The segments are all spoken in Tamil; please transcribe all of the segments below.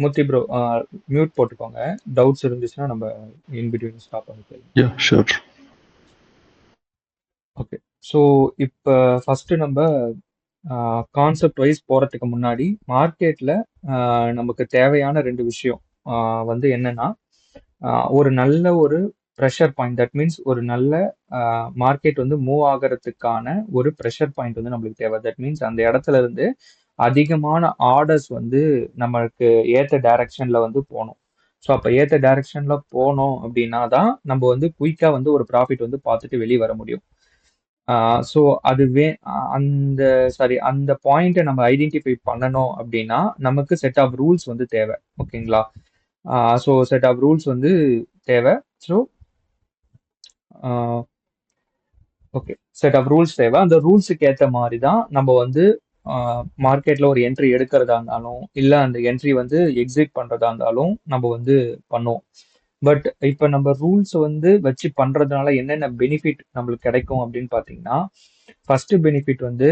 மூர்த்தி ப்ரோ, மியூட் போட்டுக்கோங்க. டவுட்ஸ் இருந்துச்சுன்னா நம்ம இன் பிட்வீன் ஸ்டாப் பண்ணிக்கலாம். Yeah, sure. ஓகே. ஸோ இப்போ ஃபஸ்ட்டு நம்ம கான்செப்ட் வைஸ் போகிறதுக்கு முன்னாடி மார்க்கெட்டில் நமக்கு தேவையான ரெண்டு விஷயம் வந்து என்னன்னா, ஒரு நல்ல ஒரு ப்ரெஷர் பாயிண்ட், தட் மீன்ஸ் ஒரு நல்ல மார்க்கெட் வந்து மூவ் ஆகிறதுக்கான ஒரு ப்ரெஷர் பாயிண்ட் வந்து நம்மளுக்கு தேவை. தட் மீன்ஸ் அந்த இடத்துல இருந்து அதிகமான ஆர்டர்ஸ் வந்து நம்மளுக்கு ஏற்ற டைரக்ஷன்ல வந்து போகணும். ஸோ அப்போ ஏற்ற டைரக்ஷன்ல போனோம் அப்படின்னா தான் நம்ம வந்து குயிக்காக வந்து ஒரு ப்ராஃபிட் வந்து பார்த்துட்டு வெளியே வர முடியும். ஸோ அது அந்த பாயிண்ட்டை நம்ம ஐடென்டிஃபை பண்ணணும் அப்படின்னா நமக்கு செட் ஆஃப் ரூல்ஸ் வந்து தேவை. ஓகேங்களா? ஸோ செட் ஆஃப் ரூல்ஸ் வந்து தேவை. So okay, set of rules தேவை. அந்த ரூல்ஸுக்கு ஏற்ற மாதிரி தான் நம்ம வந்து மார்க்கெட்டில் ஒரு என்ட்ரி எடுக்கிறதா இருந்தாலும் இல்லை அந்த என்ட்ரி வந்து எக்ஸிட் பண்ணுறதா இருந்தாலும் நம்ம வந்து பண்ணுவோம். பட் இப்போ நம்ம ரூல்ஸ் வந்து வச்சு பண்ணுறதுனால என்னென்ன பெனிஃபிட் நம்மளுக்கு கிடைக்கும் அப்படின்னு பார்த்தீங்கன்னா, ஃபர்ஸ்ட் பெனிஃபிட் வந்து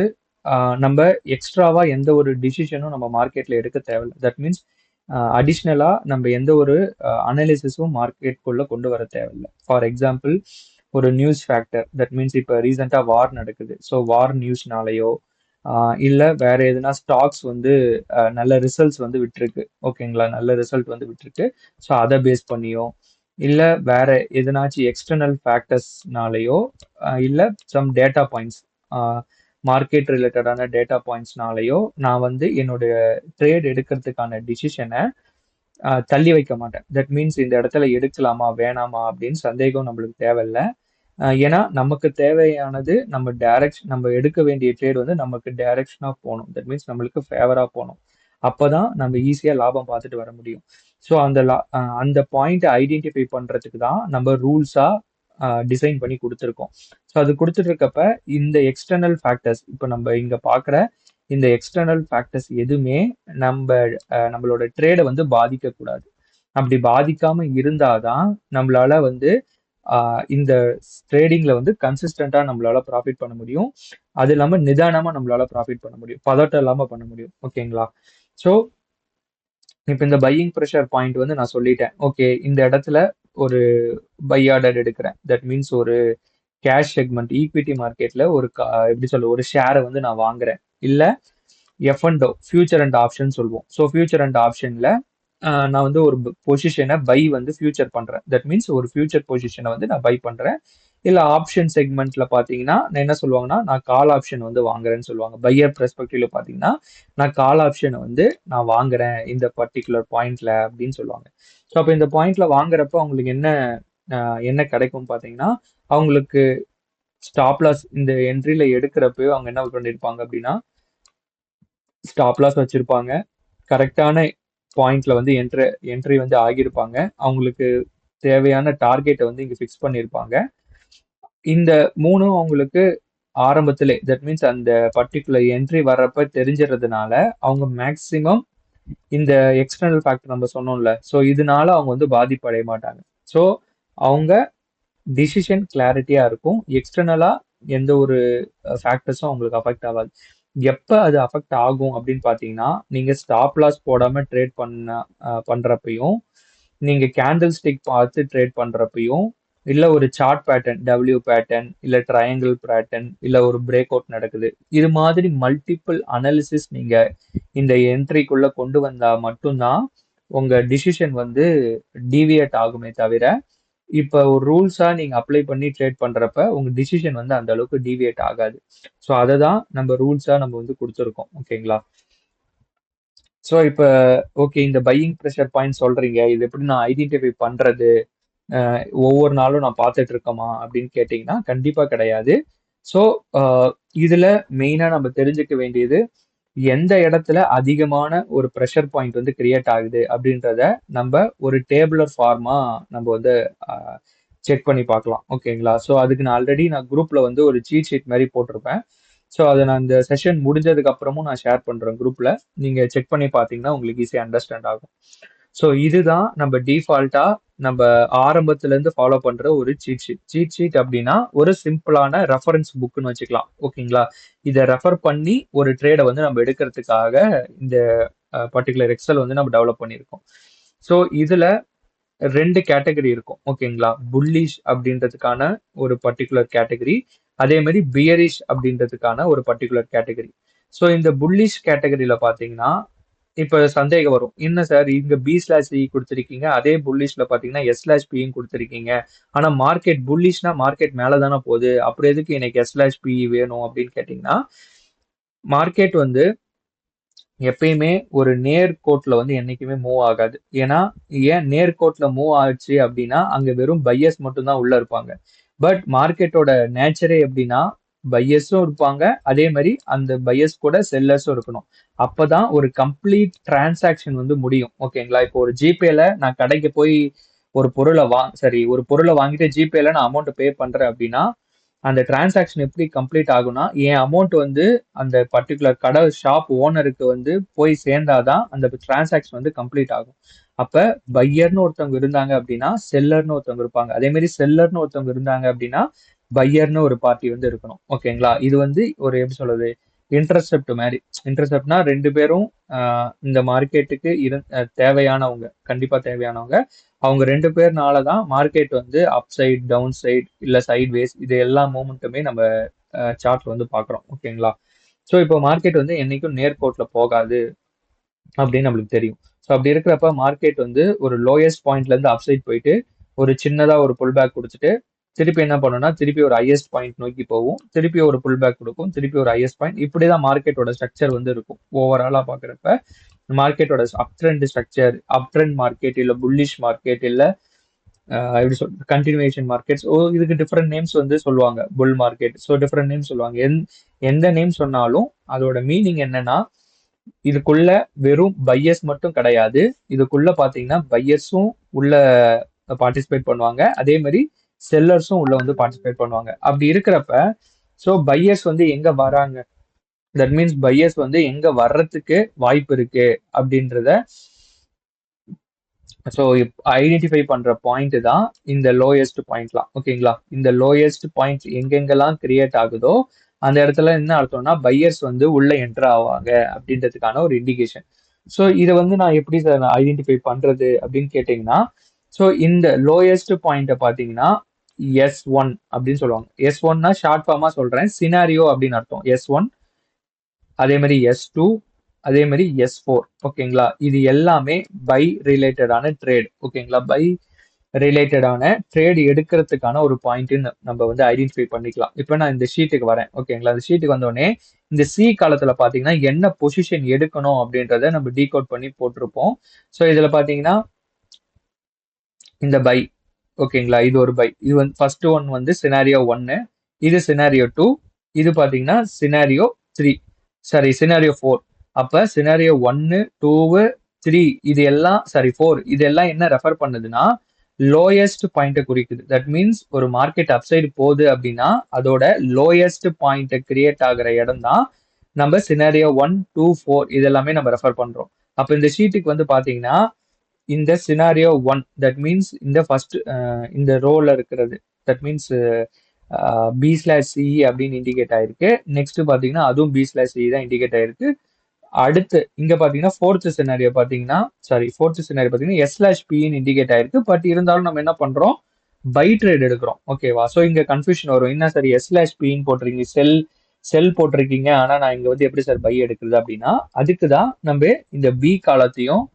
நம்ம எக்ஸ்ட்ராவா எந்த ஒரு டிசிஷனும் நம்ம மார்க்கெட்ல எடுக்க தேவையில்லை. தட் மீன்ஸ் அடிஷ்னலா நம்ம எந்த ஒரு அனாலிசிஸும் மார்க்கெட்டுக்குள்ள கொண்டு வர தேவையில்லை. ஃபார் எக்ஸாம்பிள், ஒரு நியூஸ் ஃபேக்டர், தட் மீன்ஸ் இப்போ ரீசெண்டாக வார் நடக்குது. ஸோ வார் நியூஸ்னாலேயோ இல்லை வேற எதுனா ஸ்டாக்ஸ் வந்து நல்ல ரிசல்ட்ஸ் வந்து விட்டுருக்கு. ஓகேங்களா? நல்ல ரிசல்ட் வந்து விட்டுருக்கு. ஸோ அதை பேஸ் பண்ணியோ இல்லை வேற எதனாச்சும் எக்ஸ்டர்னல் ஃபேக்டர்ஸ்னாலேயோ இல்லை சம் டேட்டா பாயிண்ட்ஸ், மார்க்கெட் ரிலேட்டடான டேட்டா பாயிண்ட்ஸ்னாலேயோ நான் வந்து என்னுடைய ட்ரேட் எடுக்கிறதுக்கான டிசிஷனை தள்ளி வைக்க மாட்டேன். தட் மீன்ஸ் இந்த இடத்துல எடுக்கலாமா வேணாமா அப்படின்னு சந்தேகம் நம்மளுக்கு தேவையில்லை. ஏன்னா நமக்கு தேவையானது நம்ம எடுக்க வேண்டிய ட்ரேட் வந்து நமக்கு டைரக்ஷனாக போகணும். தட் மீன்ஸ் நம்மளுக்கு ஃபேவராக போகணும். அப்போதான் நம்ம ஈஸியாக லாபம் பார்த்துட்டு வர முடியும். ஸோ அந்த பாயிண்ட்டை ஐடென்டிஃபை பண்ணுறதுக்கு தான் நம்ம ரூல்ஸாக டிசைன் பண்ணி கொடுத்துருக்கோம். ஸோ அது கொடுத்துட்டு இருக்கப்ப இந்த எக்ஸ்டர்னல் ஃபேக்டர்ஸ், இப்போ நம்ம இங்கே பார்க்குற இந்த எக்ஸ்டர்னல் ஃபேக்டர்ஸ் எதுவுமே நம்மளோட ட்ரேடை வந்து பாதிக்கக்கூடாது. அப்படி பாதிக்காம இருந்தாதான் நம்மளால வந்து இந்த ட்ரேடிங்ல வந்து கன்சிஸ்டண்டா நம்மளால ப்ராஃபிட் பண்ண முடியும். அது இல்லாம நிதானமா நம்மளால ப்ராஃபிட் பண்ண முடியும். பதட்டம் இல்லாம பண்ண முடியும். ஓகேங்களா? ஸோ இப்போ இந்த பையிங் ப்ரெஷர் பாயிண்ட் வந்து நான் சொல்லிட்டேன். ஓகே, இந்த இடத்துல ஒரு பை ஆர்டர் எடுக்கிறேன். தட் மீன்ஸ் ஒரு கேஷ் செக்மெண்ட் ஈக்விட்டி மார்க்கெட்ல எப்படி சொல்ல, ஒரு ஷேரை வந்து நான் வாங்குறேன். இல்ல எஃப்&ஓ, ஃபியூச்சர் அண்ட் ஆப்ஷன் சொல்லுவோம். ஸோ ஃபியூச்சர் அண்ட் ஆப்ஷன்ல நான் வந்து ஒரு பொசிஷனை பை வந்து ஃபியூச்சர் பண்றேன். தட் மீன்ஸ் ஒரு ஃபியூச்சர் பொசிஷனை வந்து நான் பை பண்றேன். இல்ல ஆப்ஷன் செக்மெண்ட்ல பாத்தீங்கன்னா என்ன சொல்லுவாங்கன்னா, நான் கால் ஆப்ஷன் வந்து வாங்குறேன்னு சொல்லுவாங்க. பையர் பெர்ஸ்பெக்டிவ்ல பாத்தீங்கன்னா நான் கால் ஆப்ஷனை வந்து நான் வாங்குறேன் இந்த பர்டிகுலர் பாயிண்ட்ல அப்படின்னு சொல்லுவாங்க. ஸோ அப்போ இந்த பாயிண்ட்ல வாங்குறப்ப அவங்களுக்கு என்ன கிடைக்கும் பாத்தீங்கன்னா, அவங்களுக்கு ஸ்டாப் லாஸ் இந்த என்ட்ரில எடுக்கிறப்போ அவங்க என்ன பண்ணிருப்பாங்க அப்படின்னா, ஸ்டாப் லாஸ் வச்சிருப்பாங்க. கரெக்டான பாயிண்ட்ல வந்து என்ட்ரி வந்து ஆகியிருப்பாங்க. அவங்களுக்கு தேவையான டார்கெட்டை வந்து இங்க ஃபிக்ஸ் பண்ணியிருப்பாங்க. இந்த மூணும் அவங்களுக்கு ஆரம்பத்திலே, தட் மீன்ஸ் அந்த பர்டிகுலர் என்ட்ரி வர்றப்ப தெரிஞ்சிடறதுனால அவங்க மேக்சிமம் இந்த எக்ஸ்டர்னல் ஃபேக்டர் நம்ம சொன்னோம்ல, ஸோ இதனால அவங்க வந்து பாதிப்படைய மாட்டாங்க. ஸோ அவங்க டிசிஷன் கிளாரிட்டியா இருக்கும். எக்ஸ்டர்னலா எந்த ஒரு ஃபேக்டர்ஸும் அவங்களுக்கு அஃபெக்ட் ஆகாது. எப்ப அது அஃபெக்ட் ஆகும் அப்படின்னு பாத்தீங்கன்னா, நீங்க ஸ்டாப் லாஸ் போடாம ட்ரேட் பண்றப்பையும், நீங்க கேண்டில் ஸ்டிக் பார்த்து ட்ரேட் பண்றப்பையும், இல்ல ஒரு சார்ட் பேட்டர்ன், டபிள்யூ பேட்டர்ன், இல்ல ட்ரையாங்கிள் பேட்டர்ன், இல்ல ஒரு பிரேக் அவுட் நடக்குது, இது மாதிரி மல்டிபிள் அனாலிசிஸ் நீங்க இந்த என்ட்ரிக்குள்ள கொண்டு வந்தா மட்டும்தான் உங்க டிசிஷன் வந்து டீவியேட் ஆகுமே தவிர, இப்ப ஒரு ரூல்ஸா நீங்க அப்ளை பண்ணி ட்ரேட் பண்றப்ப உங்க டிசிஷன் வந்து அந்த அளவுக்கு டீவியேட் ஆகாது. ஸோ அதை தான் நம்ம ரூல்ஸா நம்ம வந்து கொடுத்துருக்கோம். ஓகேங்களா? ஸோ இப்போ ஓகே, இந்த பையிங் ப்ரெஷர் பாயிண்ட் சொல்றீங்க, இது எப்படி நான் ஐடென்டிஃபை பண்றது, ஒவ்வொரு நாளும் நான் பார்த்துட்டு இருக்கோமா அப்படின்னு கேட்டிங்கன்னா கண்டிப்பா கிடையாது. ஸோ இதுல மெயினா நம்ம தெரிஞ்சுக்க வேண்டியது, எந்த இடத்துல அதிகமான ஒரு ப்ரெஷர் பாயிண்ட் வந்து கிரியேட் ஆகுது அப்படின்றத நம்ம ஒரு டேபுலர் ஃபார்மா நம்ம வந்து செக் பண்ணி பார்க்கலாம். ஓகேங்களா? ஸோ அதுக்கு நான் குரூப்ல வந்து ஒரு சீட் ஷீட் மாதிரி போட்டிருப்பேன். ஸோ அதை நான் இந்த செஷன் முடிஞ்சதுக்கு அப்புறமும் நான் ஷேர் பண்றேன் குரூப்ல. நீங்க செக் பண்ணி பார்த்தீங்கன்னா உங்களுக்கு ஈஸியாக அண்டர்ஸ்டாண்ட் ஆகும். ஸோ இதுதான் நம்ம டிஃபால்ட்டா நம்ம ஆரம்பத்துல இருந்து ஃபாலோ பண்ற ஒரு சீட் ஷீட். சீட் ஷீட் அப்படின்னா ஒரு சிம்பிளான ரெஃபரன்ஸ் புக்னு வச்சுக்கலாம். ஓகேங்களா? இதை ரெஃபர் பண்ணி ஒரு ட்ரேடை வந்து நம்ம எடுக்கிறதுக்காக இந்த பர்டிகுலர் எக்ஸல் வந்து நம்ம டெவலப் பண்ணியிருக்கோம். ஸோ இதுல 2 கேட்டகரி இருக்கும். ஓகேங்களா? புல்லிஷ் அப்படின்றதுக்கான ஒரு பர்ட்டிகுலர் கேட்டகரி. அதே மாதிரி பியரிஷ் அப்படின்றதுக்கான ஒரு பர்ட்டிகுலர் கேட்டகரி. ஸோ இந்த புல்லிஷ் கேட்டகரியில பார்த்தீங்கன்னா, இப்ப சந்தேகம் வரும். என்ன சார் இங்க பி/சி குடுத்திருக்கீங்க. அதே புல்லிஷ்ல பார்த்தீங்கன்னா, எஸ்/பியும் குடுத்திருக்கீங்க. ஆனா மார்க்கெட் புல்லிஷ்னா மார்க்கெட் மேல தானே போகுது. அப்புறம் எதுக்கு எனக்கு எஸ்/பி வேணும் அப்படின்னு கேட்டீங்கன்னா, மார்க்கெட் வந்து எப்பயுமே ஒரு நேர்கோட்டுல வந்து என்னைக்குமே மூவ் ஆகாது. ஏன்னா ஏன் நேர்கோட்டுல மூவ் ஆச்சு அப்படின்னா அங்க வெறும் பையர்ஸ் மட்டும் தான் உள்ள இருப்பாங்க. பட் மார்க்கெட்டோட நேச்சரே எப்படின்னா பையர்ஸும் இருப்பாங்க, அதே மாதிரி அந்த பையர்ஸ் கூட செல்லர்ஸும் இருக்கணும். அப்பதான் ஒரு கம்ப்ளீட் டிரான்சாக்ஷன் வந்து முடியும். ஓகேங்களா? இப்போ ஒரு ஜிபேல நான் கடைக்கு போய் ஒரு பொருளை வாங்கிட்டு ஜிபேல நான் அமௌண்ட் பே பண்றேன் அப்படின்னா அந்த டிரான்சாக்ஷன் எப்படி கம்ப்ளீட் ஆகும்னா என் அமௌண்ட் வந்து அந்த பர்டிகுலர் கடை ஷாப் ஓனருக்கு வந்து போய் சேர்ந்தாதான் அந்த டிரான்சாக்ஷன் வந்து கம்ப்ளீட் ஆகும். அப்ப பையர்னு ஒருத்தவங்க இருந்தாங்க அப்படின்னா செல்லர்னு ஒருத்தவங்க இருப்பாங்க. அதே மாதிரி செல்லர்னு ஒருத்தவங்க இருந்தாங்க அப்படின்னா பையர்னு ஒரு பார்ட்டி வந்து இருக்கணும். ஓகேங்களா? இது வந்து ஒரு எப்படி சொல்றது இன்டர்செப்ட் மாதிரி. இன்டர்செப்ட்னா 2 பேரும் இந்த மார்க்கெட்டுக்கு தேவையானவங்க, கண்டிப்பா தேவையானவங்க. அவங்க 2 பேர்னால தான் மார்க்கெட் வந்து அப் சைட், டவுன் சைட், இல்ல சைட் வேஸ் இது எல்லா மூமெண்ட்டுமே நம்ம சார்ட்ல வந்து பார்க்குறோம். ஓகேங்களா? ஸோ இப்போ மார்க்கெட் வந்து என்னைக்கும் நேர்கோட்டில் போகாது அப்படின்னு நம்மளுக்கு தெரியும். ஸோ அப்படி இருக்கிறப்ப மார்க்கெட் வந்து ஒரு லோயஸ்ட் பாயிண்ட்ல இருந்து அப்சைட் போயிட்டு ஒரு சின்னதா ஒரு புல் பேக் கொடுத்துட்டு திருப்பி என்ன பண்ணும்னா திருப்பி ஒரு ஹையஸ்ட் பாயிண்ட் நோக்கி போகும், திருப்பி ஒரு புல் பேக் கொடுக்கும், திருப்பி ஒரு ஹையஸ்ட் பாயிண்ட். இப்படிதான் மார்க்கெட்டோட ஸ்ட்ரக்சர் வந்து இருக்கும். ஓவராலா பாக்குறப்ப மார்க்கெட்டோட up trend structure, up trend market இல்ல புல்லிஷ் மார்க்கெட் இல்ல எப்படி சொல்றது கண்டினியூஷன் மார்க்கெட்ஸ், இதுக்கு டிஃப்ரெண்ட் நேம்ஸ் வந்து சொல்லுவாங்க. Bull market, so different name சொல்லுவாங்க. எந்த நேம் சொன்னாலும் அதோட மீனிங் என்னன்னா இதுக்குள்ள வெறும் பையர்ஸ் மட்டும் கிடையாது. இதுக்குள்ள பாத்தீங்கன்னா பையர்ஸும் உள்ள பார்ட்டிசிபேட் பண்ணுவாங்க, அதே மாதிரி செல்லர்ஸும் உள்ள வந்து பார்ட்டிசிபேட் பண்ணுவாங்க. அப்படி இருக்கிறப்ப ஸோ பையர்ஸ் வந்து எங்க வராங்க, தட் மீன்ஸ் பையர்ஸ் வந்து எங்க வர்றதுக்கு வாய்ப்பு இருக்கு அப்படின்றத ஸோ ஐடென்டிஃபை பண்ற பாயிண்ட் தான் இந்த லோயஸ்ட் பாயிண்ட்லாம். ஓகேங்களா? இந்த லோயஸ்ட் பாயிண்ட் எங்கெங்கெல்லாம் கிரியேட் ஆகுதோ அந்த இடத்துல என்ன அர்த்தம்னா பையர்ஸ் வந்து உள்ள என்டர் ஆவாங்க அப்படின்றதுக்கான ஒரு இண்டிகேஷன். ஸோ இதை வந்து நான் எப்படி சார் ஐடென்டிஃபை பண்றது அப்படின்னு கேட்டீங்கன்னா, ஸோ இந்த லோயஸ்ட் பாயிண்ட்டை பார்த்தீங்கன்னா S1 அப்படின்னு சொல்லுவாங்க. S1னா ஷார்ட் ஃபார்மா சொல்றேன், சினாரியோ அப்படின்னு அர்த்தம். S1, அதே மாதிரி S2, அதே மாதிரி S4. ஓகேங்களா? இது எல்லாமே பை ரிலேட்டடான ட்ரேட். ஓகேங்களா? பை ரிலேட்டடான ட்ரேட் எடுக்கிறதுக்கான ஒரு பாயிண்ட்னு நம்ம வந்து ஐடென்டிஃபை பண்ணிக்கலாம். இப்போ நான் இந்த ஷீட்டுக்கு வரேன். ஓகேங்களா? இந்த ஷீட்டுக்கு வந்தோடனே இந்த சி காலத்துல பாத்தீங்கன்னா என்ன பொசிஷன் எடுக்கணும் அப்படின்றத நம்ம டீகோட் பண்ணி போட்டிருப்போம். ஸோ இதுல பாத்தீங்கன்னா இந்த பை, ஓகேங்களா? இது ஒரு பை. இது வந்து ஃபர்ஸ்ட் ஒன் வந்து சினாரியோ 1, இது சினாரியோ 2, இது பாத்தீங்கன்னா சினாரியோ 3, சாரி சினாரியோ 4. அப்ப சினாரியோ 1, 2, 3 இது எல்லாம் சாரி 4 இது எல்லாம் என்ன ரெஃபர் பண்ணுதுன்னா லோயஸ்ட் பாயிண்ட்டை குறிக்குது. தட் மீன்ஸ் ஒரு மார்க்கெட் அப்சைடு போகுது அப்படின்னா அதோட லோயஸ்ட் பாயிண்ட் கிரியேட் ஆகிற இடம் தான் நம்ம சினாரியோ 1, 2, 4 இது எல்லாமே நம்ம ரெஃபர் பண்றோம். அப்ப இந்த ஷீட்டுக்கு வந்து பாத்தீங்கன்னா இந்த சினாரியோ 1 தட் மீன்ஸ் இந்த ஃபர்ஸ்ட் இந்த ரோல இருக்கிறது தட் மீன்ஸ் B/CE அப்படின்னு இண்டிகேட் ஆயிருக்கு. நெக்ஸ்ட் பாத்தீங்கன்னா அதுவும் B/CE தான் இண்டிகேட் ஆயிருக்கு. அடுத்து இங்க பாத்தீங்கன்னா ஃபோர்த் சினாரியோ பாத்தீங்கன்னா S/Pன்னு இண்டிகேட் ஆயிருக்கு. பட் இருந்தாலும் நம்ம என்ன பண்றோம், பை ட்ரேட் எடுக்கிறோம். ஓகேவா? ஸோ இங்க கன்ஃபியூஷன் வரும். என்ன சார் S/Pன்னு போட்டிருக்கீங்க, செல் போட்டிருக்கீங்க, ஆனா நான் இங்க வந்து எப்படி சார் பை எடுக்கிறது அப்படின்னா அதுக்கு தான் நம்ம இந்த பி காலத்தையும்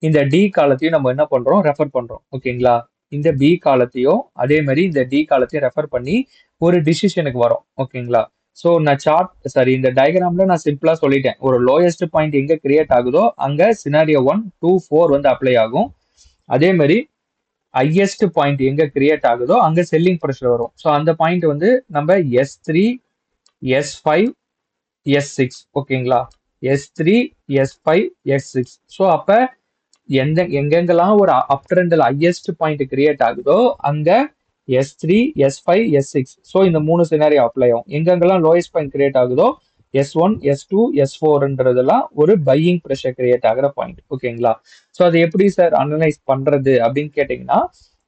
இந்த டி காலத்தையும் நம்ம என்ன பண்றோம், ரெஃபர் பண்றோம். ஓகேங்களா? இந்த பி காலத்தையும் அதே மாதிரி இந்த டி காலத்தையும் ரெஃபர் பண்ணி ஒரு டிசிஷனுக்கு வரோம். ஓகேங்களா? ஸோ நான் இந்த டயக்ராம்ல நான் சிம்பிளா சொல்லிட்டேன். ஒரு லோயஸ்ட் பாயிண்ட் எங்க கிரியேட் ஆகுதோ அங்க சினாரியோ 1, 2, 4 வந்து அப்ளை ஆகும். அதே மாதிரி ஹையஸ்ட் பாயிண்ட் எங்க கிரியேட் ஆகுதோ அங்க செல்லிங் ப்ரெஷர் வரும். ஸோ அந்த பாயிண்ட் வந்து நம்ம S3, S5, S6. ஓகேங்களா? S3, S5, S6. ஸோ அப்ப எங்கெங்கெல்லாம் ஒரு அப் ட்ரெண்ட்ல ஹையஸ்ட் பாயிண்ட் கிரியேட் ஆகுதோ அங்க S3, S5, S6. ஸோ இந்த 3 சினாரியோ அப்ளை ஆகும். எங்கெங்கெல்லாம் லோயஸ்ட் பாயிண்ட் கிரியேட் ஆகுதோ S1, S2, S4ன்றதெல்லாம் ஒரு பையிங் ப்ரெஷர் கிரியேட் ஆகிற பாயிண்ட். ஓகேங்களா? ஸோ அதை எப்படி சார் அனலைஸ் பண்றது அப்படின்னு கேட்டீங்கன்னா,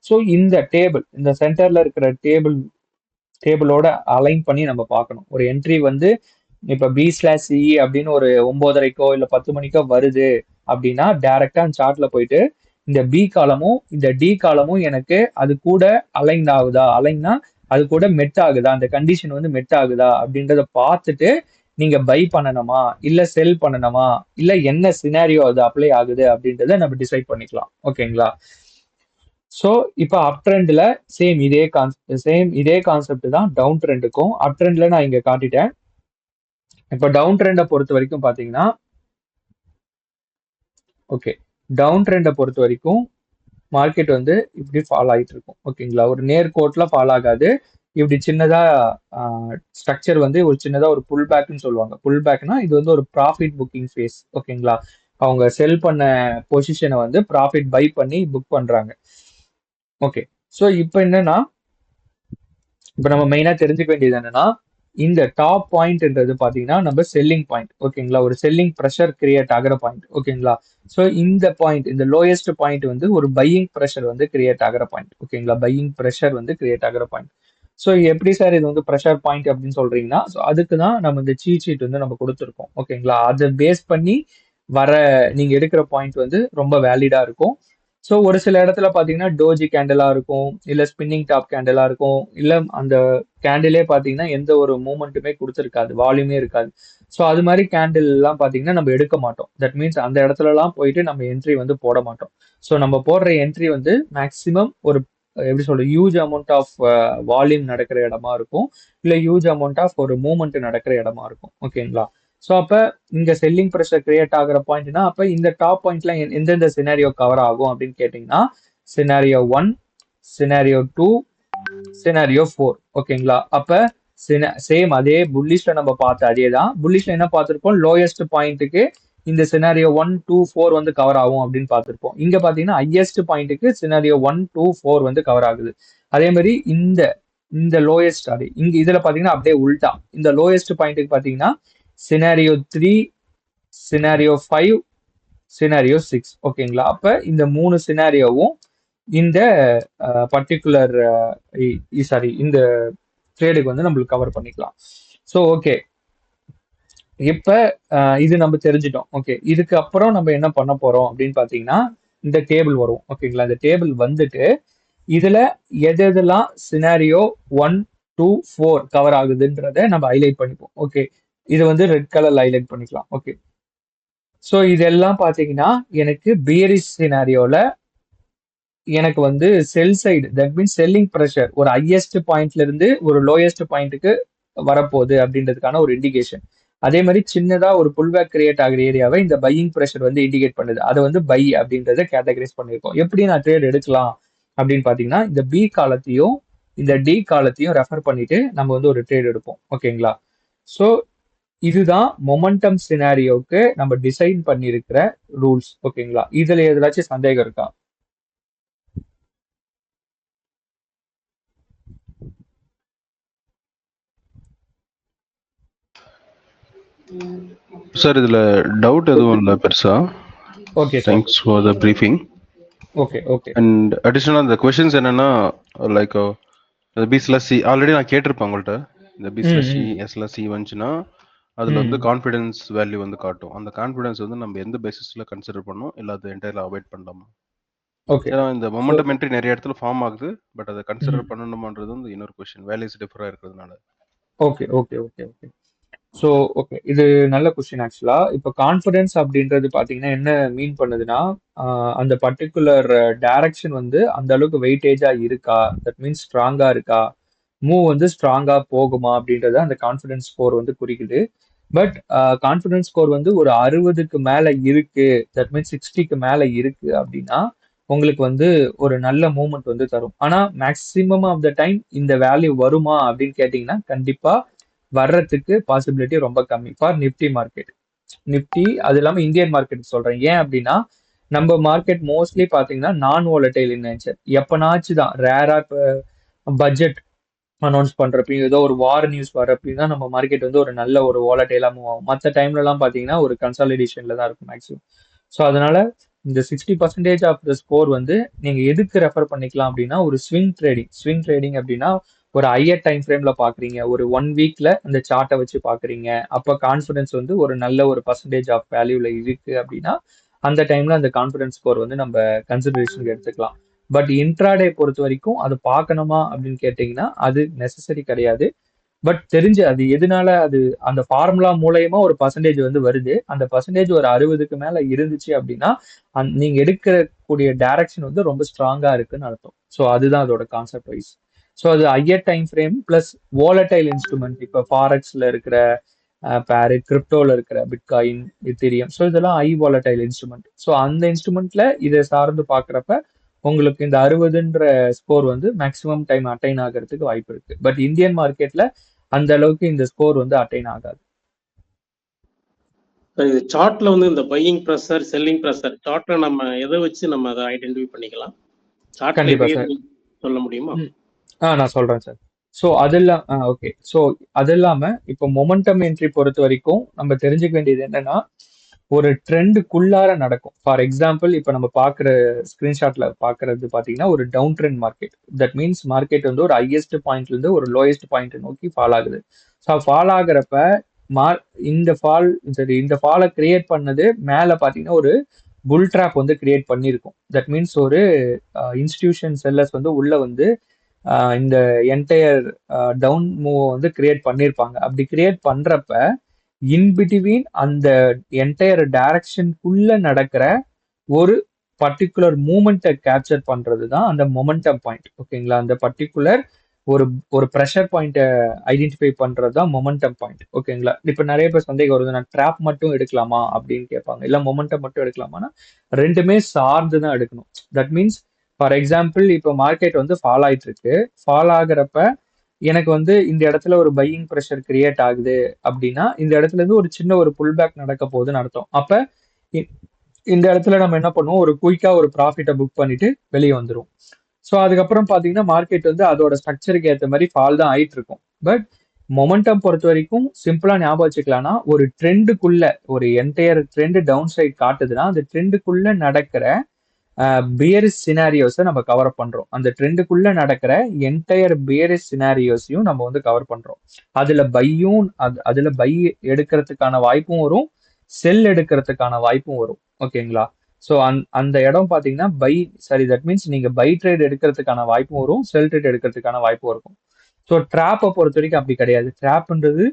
ஸோ இந்த டேபிள், இந்த சென்டர்ல இருக்கிற டேபிளோட அலைன் பண்ணி நம்ம பார்க்கணும். ஒரு என்ட்ரி வந்து இப்ப B/CE அப்படின்னு ஒரு 9:30க்கோ இல்ல 10 மணிக்கோ வருது அப்படின்னா டைரக்டா அந்த சார்ட்ல போயிட்டு இந்த பி காலமும் இந்த டி காலமும் எனக்கு அது கூட அலைன் ஆகுதா, அலைன்னா அது கூட மெட் ஆகுதா, அந்த கண்டிஷன் வந்து மெட் ஆகுதா அப்படின்றத பார்த்துட்டு நீங்க பை பண்ணணுமா இல்ல செல் பண்ணணுமா இல்ல என்ன சினாரியோ அது அப்ளை ஆகுது அப்படின்றத நம்ம டிசைட் பண்ணிக்கலாம். ஓகேங்களா? ஸோ இப்போ அப் ட்ரெண்ட்ல சேம் இதே கான்செப்ட் தான் டவுன் ட்ரெண்டுக்கும். அப் ட்ரெண்ட்ல நான் இங்க காட்டிட்டேன். இப்போ டவுன் ட்ரெண்டை பொறுத்த வரைக்கும் பாத்தீங்கன்னா, ஓகே, டவுன் ட்ரெண்டை பொறுத்த வரைக்கும் மார்க்கெட் வந்து இப்படி ஃபால் ஆகிட்டு இருக்கும். ஓகேங்களா? ஒரு நேர்கோட்டில் ஃபால் ஆகாது. இப்படி சின்னதா ஸ்ட்ரக்சர் வந்து ஒரு சின்னதா ஒரு புல் பேக்னு சொல்லுவாங்க. புல் பேக்னா இது வந்து ஒரு ப்ராஃபிட் புக்கிங் ஃபேஸ். ஓகேங்களா? அவங்க செல் பண்ண பொசிஷனை வந்து ப்ராஃபிட் பை பண்ணி புக் பண்றாங்க. ஓகே, ஸோ இப்போ என்னன்னா, இப்போ நம்ம மெயினா தெரிஞ்சுக்க வேண்டியது என்னன்னா, இந்த டாப் பாயிண்ட்ன்றது பாத்தீங்கன்னா நம்ம செல்லிங் பாயிண்ட். ஓகேங்களா? ஒரு செல்லிங் ப்ரெஷர் கிரியேட் ஆகிற பாயிண்ட். ஓகேங்களா? ஸோ இந்த பாயிண்ட், இந்த லோயஸ்ட் பாயிண்ட் வந்து ஒரு பையிங் ப்ரெஷர் வந்து கிரியேட் ஆகிற பாயிண்ட். ஓகேங்களா? பையிங் ப்ரெஷர் வந்து கிரியேட் ஆகிற பாயிண்ட். ஸோ எப்படி சார் இது வந்து ப்ரெஷர் பாயிண்ட் அப்படின்னு சொல்றீங்கன்னா, ஸோ அதுக்கு தான் நம்ம இந்த சீட் ஷீட் வந்து நம்ம கொடுத்துருக்கோம். ஓகேங்களா? அதை பேஸ் பண்ணி வர நீங்க எடுக்கிற பாயிண்ட் வந்து ரொம்ப வேலிடா இருக்கும். ஸோ ஒரு சில இடத்துல பாத்தீங்கன்னா டோஜி கேண்டலா இருக்கும், இல்ல ஸ்பின்னிங் டாப் கேண்டலா இருக்கும், இல்ல அந்த கேண்டிலே பாத்தீங்கன்னா எந்த ஒரு மூமெண்ட்டுமே கொடுத்துருக்காது, வால்யூமே இருக்காது. ஸோ அது மாதிரி கேண்டில் எல்லாம் பாத்தீங்கன்னா நம்ம எடுக்க மாட்டோம். தட் மீன்ஸ் அந்த இடத்துல எல்லாம் போயிட்டு நம்ம என்ட்ரி வந்து போட மாட்டோம். ஸோ நம்ம போடுற என்ட்ரி வந்து மேக்சிமம் ஒரு எப்படி சொல்ற ஹியூஜ் அமௌண்ட் ஆஃப் வால்யூம் நடக்கிற இடமா இருக்கும், இல்ல ஹியூஜ் அமௌண்ட் ஆஃப் ஒரு மூமெண்ட் நடக்கிற இடமா இருக்கும். ஓகேங்களா? ஸோ அப்ப இங்க செல்லிங் ப்ரெஷர் கிரியேட் ஆகிற பாயிண்ட்னா அப்ப இந்த டாப் பாயிண்ட்ல எந்தெந்த சினாரியோ கவர் ஆகும் அப்படின்னு கேட்டீங்கன்னா, சினாரியோ 1, சினாரியோ 2, சினாரியோ 4. ஓகேங்களா? அப்ப சேம் அதே புல்லிஷ்ல நம்ம பார்த்த அதே தான். புல்லிஷ்ல என்ன பார்த்திருப்போம், லோயஸ்ட் பாயிண்ட்டுக்கு இந்த சினாரியோ 1, 2, 4 வந்து கவர் ஆகும் அப்படின்னு பார்த்திருப்போம். இங்க பாத்தீங்கன்னா ஹையஸ்ட் பாயிண்ட்டுக்கு சினாரியோ 1, 2, 4 வந்து கவர் ஆகுது. அதே மாதிரி இந்த இந்த லோயஸ்ட் அது இங்க இதுல பாத்தீங்கன்னா அப்படியே உல்டா. இந்த லோயஸ்ட் பாயிண்ட்டுக்கு பாத்தீங்கன்னா சினாரியோ 3, சினாரியோ 5, சினாரியோ 6. ஓகேங்களா? அப்ப இந்த 3 சினாரியோவும் இந்த பர்டிகுலர் சாரி இந்த ட்ரேடுக்கு வந்து நம்மளுக்கு கவர் பண்ணிக்கலாம். ஸோ ஓகே, இப்ப இது நம்ம தெரிஞ்சிட்டோம். ஓகே, இதுக்கு அப்புறம் நம்ம என்ன பண்ண போறோம் அப்படின்னு பாத்தீங்கன்னா, இந்த டேபிள் வரும். ஓகேங்களா? இந்த டேபிள் வந்துட்டு இதுல எது எதெல்லாம் சினாரியோ 1, 2, 4 கவர் ஆகுதுன்றத நம்ம ஹைலைட் பண்ணிப்போம். ஓகே, இது வந்து ரெட் கலர்ல ஹைலைட் பண்ணிக்கலாம். ஓகே, ஸோ இதெல்லாம் பாத்தீங்கன்னா எனக்கு பியரிஷ் சினாரியோல எனக்கு வந்து செல் side, that means selling pressure ஒரு ஹையஸ்ட் பாயிண்ட்ல இருந்து ஒரு லோயஸ்ட் பாயிண்ட்டுக்கு வரப்போகுது அப்படின்றதுக்கான ஒரு இண்டிகேஷன். அதே மாதிரி சின்னதா ஒரு புல்பேக் கிரியேட் ஆகிற ஏரியாவை இந்த பையிங் ப்ரெஷர் வந்து இண்டிகேட் பண்ணுது. அதை வந்து பை அப்படின்றத கேட்டகரைஸ் பண்ணியிருக்கோம். எப்படி நான் ட்ரேட் எடுக்கலாம் அப்படின்னு பாத்தீங்கன்னா, இந்த பி காலத்தையும் இந்த டி காலத்தையும் ரெஃபர் பண்ணிட்டு நம்ம வந்து ஒரு ட்ரேட் எடுப்போம். ஓகேங்களா? ஸோ இதுதான் மொமெண்டம் சினாரியோக்கு நம்ம டிசைன் பண்ணியிருக்கிற ரூல்ஸ். ஓகேங்களா? இதுல எதாச்சும் சந்தேகம் இருக்கா? சார் இதுல டவுட் எதுவும் இல்லை பெருசா. Okay sir. Thanks for the briefing. Okay okay. And அடிஷனலாக இந்த கொஷின்ஸ் என்னன்னா, லைக் பி/சி ஆல்ரெடி நான் கேட்டிருப்பேன் உங்கள்கிட்ட. இந்த பி/சி எஸ்/சி வந்துச்சுன்னா அதில் வந்து கான்ஃபிடன்ஸ் வேல்யூ வந்து காட்டும். அந்த கான்ஃபிடன்ஸ் வந்து நம்ம எந்த பேசிஸில் கன்சிடர் பண்ணோம், இல்லை அது என்டையர்ல அவாய்ட் பண்ணலாமா? ஓகே. ஏன்னா இந்த மொமெண்டம் என்ட்ரி நிறைய இடத்துல ஃபார்ம் ஆகுது, பட் அதை கன்சிடர் பண்ணணுமான்றது வந்து இன்னொரு கொஸ்டின், வேல்யூஸ் டிஃபராக இருக்கிறதுனால. Okay okay okay okay. So okay, இது நல்ல கொஸ்டின் ஆக்சுவலா. இப்போ கான்ஃபிடன்ஸ் அப்படின்றது பாத்தீங்கன்னா என்ன மீன் பண்ணுதுன்னா, அந்த பர்டிகுலர் டைரக்ஷன் வந்து அந்த அளவுக்கு வெயிட்டேஜா இருக்கா, தட் மீன்ஸ் ஸ்ட்ராங்கா இருக்கா, மூவ் வந்து ஸ்ட்ராங்கா போகுமா அப்படின்றத அந்த கான்ஃபிடன்ஸ் ஸ்கோர் வந்து குறிக்குது. பட் கான்ஃபிடன்ஸ் ஸ்கோர் வந்து ஒரு 60க்கு மேல இருக்கு, தட் மீன்ஸ் 60க்கு மேல இருக்கு அப்படின்னா உங்களுக்கு வந்து ஒரு நல்ல மூவ்மெண்ட் வந்து தரும். ஆனா மேக்சிமம் ஆஃப் த டைம் இந்த வேல்யூ வருமா அப்படின்னு கேட்டீங்கன்னா கண்டிப்பா வர்றதுக்கு பாசிபிலிட்டி ரொம்ப கம்மி ஃபார் நிப்டி மார்க்கெட். நிப்டி அது இல்லாம இந்தியன் மார்க்கெட் சொல்றேன். ஏன் அப்படின்னா நம்ம மார்க்கெட் மோஸ்ட்லி பாத்தீங்கன்னா நான் வோலடைல் இன் நேச்சர். எப்பனாச்சும் தான் ரேரா பட்ஜெட் அனௌன்ஸ் பண்றப்பயும் ஏதோ ஒரு வார் நியூஸ் வர்றப்பயும் தான் நம்ம மார்க்கெட் வந்து ஒரு நல்ல ஒரு வாலடைலா மூவ் ஆகும். மற்ற டைம்ல எல்லாம் பாத்தீங்கன்னா ஒரு கன்சாலிடேஷன்ல தான் இருக்கும் மேக்ஸிமம். ஸோ அதனால இந்த 60% ஆஃப் த ஸ்கோர் வந்து நீங்க எதுக்கு ரெஃபர் பண்ணிக்கலாம் அப்படின்னா ஒரு ஸ்விங் ட்ரேடிங் அப்படின்னா ஒரு ஹையர் டைம் ஃப்ரேம்ல பாக்குறீங்க, ஒரு 1 வீக்ல அந்த சார்ட்டை வச்சு பாக்குறீங்க, அப்ப கான்ஃபிடன்ஸ் வந்து ஒரு நல்ல ஒரு பர்சன்டேஜ் ஆஃப் வேல்யூல இருக்கு அப்படின்னா அந்த டைம்ல அந்த கான்ஃபிடன்ஸ் ஸ்கோர் வந்து நம்ம கன்சிடரேஷனுக்கு எடுத்துக்கலாம். பட் இன்ட்ராடே பொறுத்த வரைக்கும் அது பார்க்கணுமா அப்படின்னு கேட்டிங்கன்னா அது நெசசரி கிடையாது. பட் தெரிஞ்சு அது எதனால அது அந்த ஃபார்முலா மூலயமா ஒரு பர்சன்டேஜ் வந்து வருது. அந்த பர்சன்டேஜ் ஒரு 60க்கு மேல இருந்துச்சு அப்படின்னா நீங்க எடுக்கக்கூடிய டைரக்ஷன் வந்து ரொம்ப ஸ்ட்ராங்கா இருக்குன்னு அர்த்தம். ஸோ அதுதான் அதோட கான்செப்ட் வைஸ். ஸோ அது higher time frame plus volatile instrument. இப்போ ஃபாரெக்ஸ்ல இருக்கிற பேரு, கிரிப்டோல இருக்கிற பிட்காயின், இத்தீரியம். ஸோ இதெல்லாம் ஹை volatile இன்ஸ்ட்ருமெண்ட். ஸோ அந்த இன்ஸ்ட்ருமெண்ட்ல இதை சார்ந்து பார்க்குறப்ப உங்களுக்கு இந்த 60ன்ற ஸ்கோர் வந்து மேக்ஸிமம் டைம் அட்டைன் ஆகிறதுக்கு வாய்ப்பு இருக்கு. பட் இந்தியன் மார்க்கெட்ல அந்த அளவுக்கு இந்த ஸ்கோர் வந்து அட்டைன் ஆகாது. இது சார்ட்ல வந்து இந்த பையிங் ப்ரெஷர், செல்லிங் ப்ரெஷர் சார்ட்ல நம்ம எதை வச்சு நம்ம அதை ஐடென்டிஃபை பண்ணிக்கலாம்? சார்ட்ல கண்டிப்பா சார். சொல்ல முடியுமா? நான் சொல்றேன் சார். ஸோ அதெல்லாம் ஓகே. ஸோ அது இல்லாம இப்போ மொமெண்டம் என்ட்ரி பொறுத்த வரைக்கும் நம்ம தெரிஞ்சுக்க வேண்டியது என்னன்னா ஒரு ட்ரெண்டுக்குள்ளார நடக்கும். ஃபார் எக்ஸாம்பிள் இப்போ நம்ம பார்க்குற ஸ்கிரீன்ஷாட்ல பார்க்கறது பார்த்தீங்கன்னா ஒரு down trend market. That means market வந்து ஒரு ஹையஸ்ட் பாயிண்ட்ல இருந்து ஒரு லோயஸ்ட் பாயிண்ட் நோக்கி ஃபால் ஆகுது. ஸோ ஃபால் ஆகுறப்ப இந்த ஃபாலை கிரியேட் பண்ணது மேல பார்த்தீங்கன்னா ஒரு புல் ட்ராப் வந்து கிரியேட் பண்ணியிருக்கும். தட் மீன்ஸ் ஒரு இன்ஸ்டிடியூஷன் செல்லர்ஸ் வந்து உள்ள வந்து இந்த என்டையர் டவுன் மூவ் வந்து கிரியேட் பண்ணியிருப்பாங்க. அப்படி கிரியேட் பண்றப்ப இன்பிட்வீன் அந்த என்டையர் டைரக்ஷனுக்குள்ள நடக்கிற ஒரு பர்டிகுலர் மூமெண்ட்டை கேப்சர் பண்றது தான் அந்த மொமெண்டம் பாயிண்ட். ஓகேங்களா? அந்த பர்டிகுலர் ஒரு ஒரு ப்ரெஷர் பாயிண்ட்டை ஐடென்டிஃபை பண்றது தான் மொமெண்டம் பாயிண்ட். ஓகேங்களா? இப்போ நிறைய பேர் சந்தேகம் வருது, நான் ட்ராப் மட்டும் எடுக்கலாமா அப்படின்னு கேட்பாங்க. இல்லை மொமெண்டம் மட்டும் எடுக்கலாமான்னா ரெண்டுமே சார்ந்து தான் எடுக்கணும். தட் மீன்ஸ் ஃபார் எக்ஸாம்பிள் இப்போ மார்க்கெட் வந்து ஃபால் ஆயிட்டு இருக்கு. ஃபால் ஆகுறப்ப எனக்கு வந்து இந்த இடத்துல ஒரு பையிங் ப்ரெஷர் கிரியேட் ஆகுது அப்படின்னா இந்த இடத்துல இருந்து ஒரு சின்ன ஒரு புல் பேக் நடக்க போகுதுன்னு அர்த்தம். அப்ப இந்த இடத்துல நம்ம என்ன பண்ணுவோம், ஒரு குயிக்கா ஒரு ப்ராஃபிட்டை புக் பண்ணிட்டு வெளியே வந்துடும். ஸோ அதுக்கப்புறம் பார்த்தீங்கன்னா மார்க்கெட் வந்து அதோட ஸ்ட்ரக்சருக்கு ஏற்ற மாதிரி ஃபால் தான் ஆயிட்டு இருக்கும். பட் மொமெண்டம் பொறுத்த வரைக்கும் சிம்பிளா ஞாபகம் வச்சுக்கலாம்னா ஒரு ட்ரெண்டுக்குள்ள ஒரு என்டையர் ட்ரெண்ட் டவுன் சைட் காட்டுதுன்னா அந்த ட்ரெண்டுக்குள்ள நடக்கிற பியரிஸ் சினாரியோஸை நம்ம கவர் அப் பண்றோம். அந்த ட்ரெண்டுக்குள்ள நடக்கிற என்டையர் பியரிஸ் சினாரியோஸையும் நம்ம வந்து கவர் பண்றோம். அதுல பை எடுக்கிறதுக்கான வாய்ப்பும் வரும், செல் எடுக்கிறதுக்கான வாய்ப்பும் வரும். ஓகேங்களா? ஸோ அந்த இடம் பார்த்தீங்கன்னா தட் மீன்ஸ் நீங்க பை ட்ரேட் எடுக்கிறதுக்கான வாய்ப்பும் வரும், செல் ட்ரேட் எடுக்கிறதுக்கான வாய்ப்பும் இருக்கும். ஸோ ட்ராப்பை பொறுத்த வரைக்கும் அப்படி கிடையாது. ட்ராப்ன்றது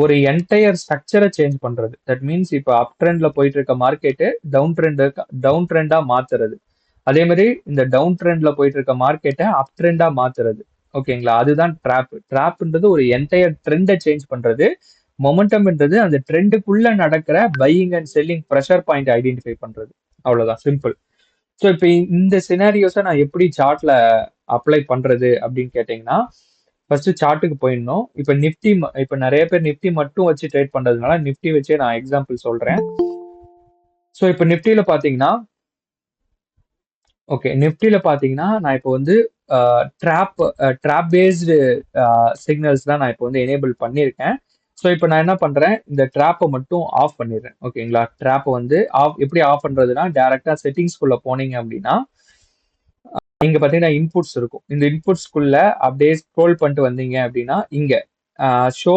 ஒரு என்டையர் ஸ்ட்ரக்சரை சேஞ்ச் பண்றது. தட் மீன்ஸ் இப்போ அப் ட்ரெண்ட்ல போயிட்டு இருக்க மார்க்கெட்டு டவுன் ட்ரெண்டா மாத்துறது. அதே மாதிரி இந்த டவுன் ட்ரெண்ட்ல போயிட்டு இருக்க மார்க்கெட்டை அப் ட்ரெண்டா மாத்துறது. ஓகேங்களா? அதுதான் ட்ராப். ட்ராப்ன்றது ஒரு என்டையர் ட்ரெண்டை சேஞ்ச் பண்றது. மொமெண்டம்ன்றது அந்த ட்ரெண்டுக்குள்ள நடக்கிற buying and selling pressure point identify பண்றது. அவ்வளவுதான், சிம்பிள். ஸோ இப்போ இந்த சினாரியோஸை நான் எப்படி சார்ட்ல அப்ளை பண்றது அப்படின்னு கேட்டீங்கன்னா ஃபர்ஸ்ட் சார்ட்டுக்கு போயிடணும். இப்போ நிறைய பேர் நிஃப்டி மட்டும் வச்சு ட்ரேட் பண்றதுனால நிஃப்டி வச்சே நான் எக்ஸாம்பிள் சொல்றேன். ஸோ இப்போ நிஃப்டியில பாத்தீங்கன்னா நான் இப்போ வந்து ட்ராப் பேஸ்டு சிக்னல்ஸ் தான் நான் இப்போ வந்து எனேபிள் பண்ணியிருக்கேன். ஸோ இப்போ நான் என்ன பண்றேன், இந்த ட்ராப்பை மட்டும் ஆஃப் பண்ணிடுறேன். ஓகேங்களா? ட்ராப்பை வந்து எப்படி ஆஃப் பண்றதுன்னா டைரக்டா செட்டிங்ஸ்குள்ள போனீங்க அப்படின்னா இங்க பாத்தீங்கன்னா இன்புட்ஸ் இருக்கும். இந்த இன்புட்ஸ்குள்ள அப்படியே ஸ்க்ரோல் பண்ணிட்டு வந்தீங்க அப்படின்னா இங்க ஷோ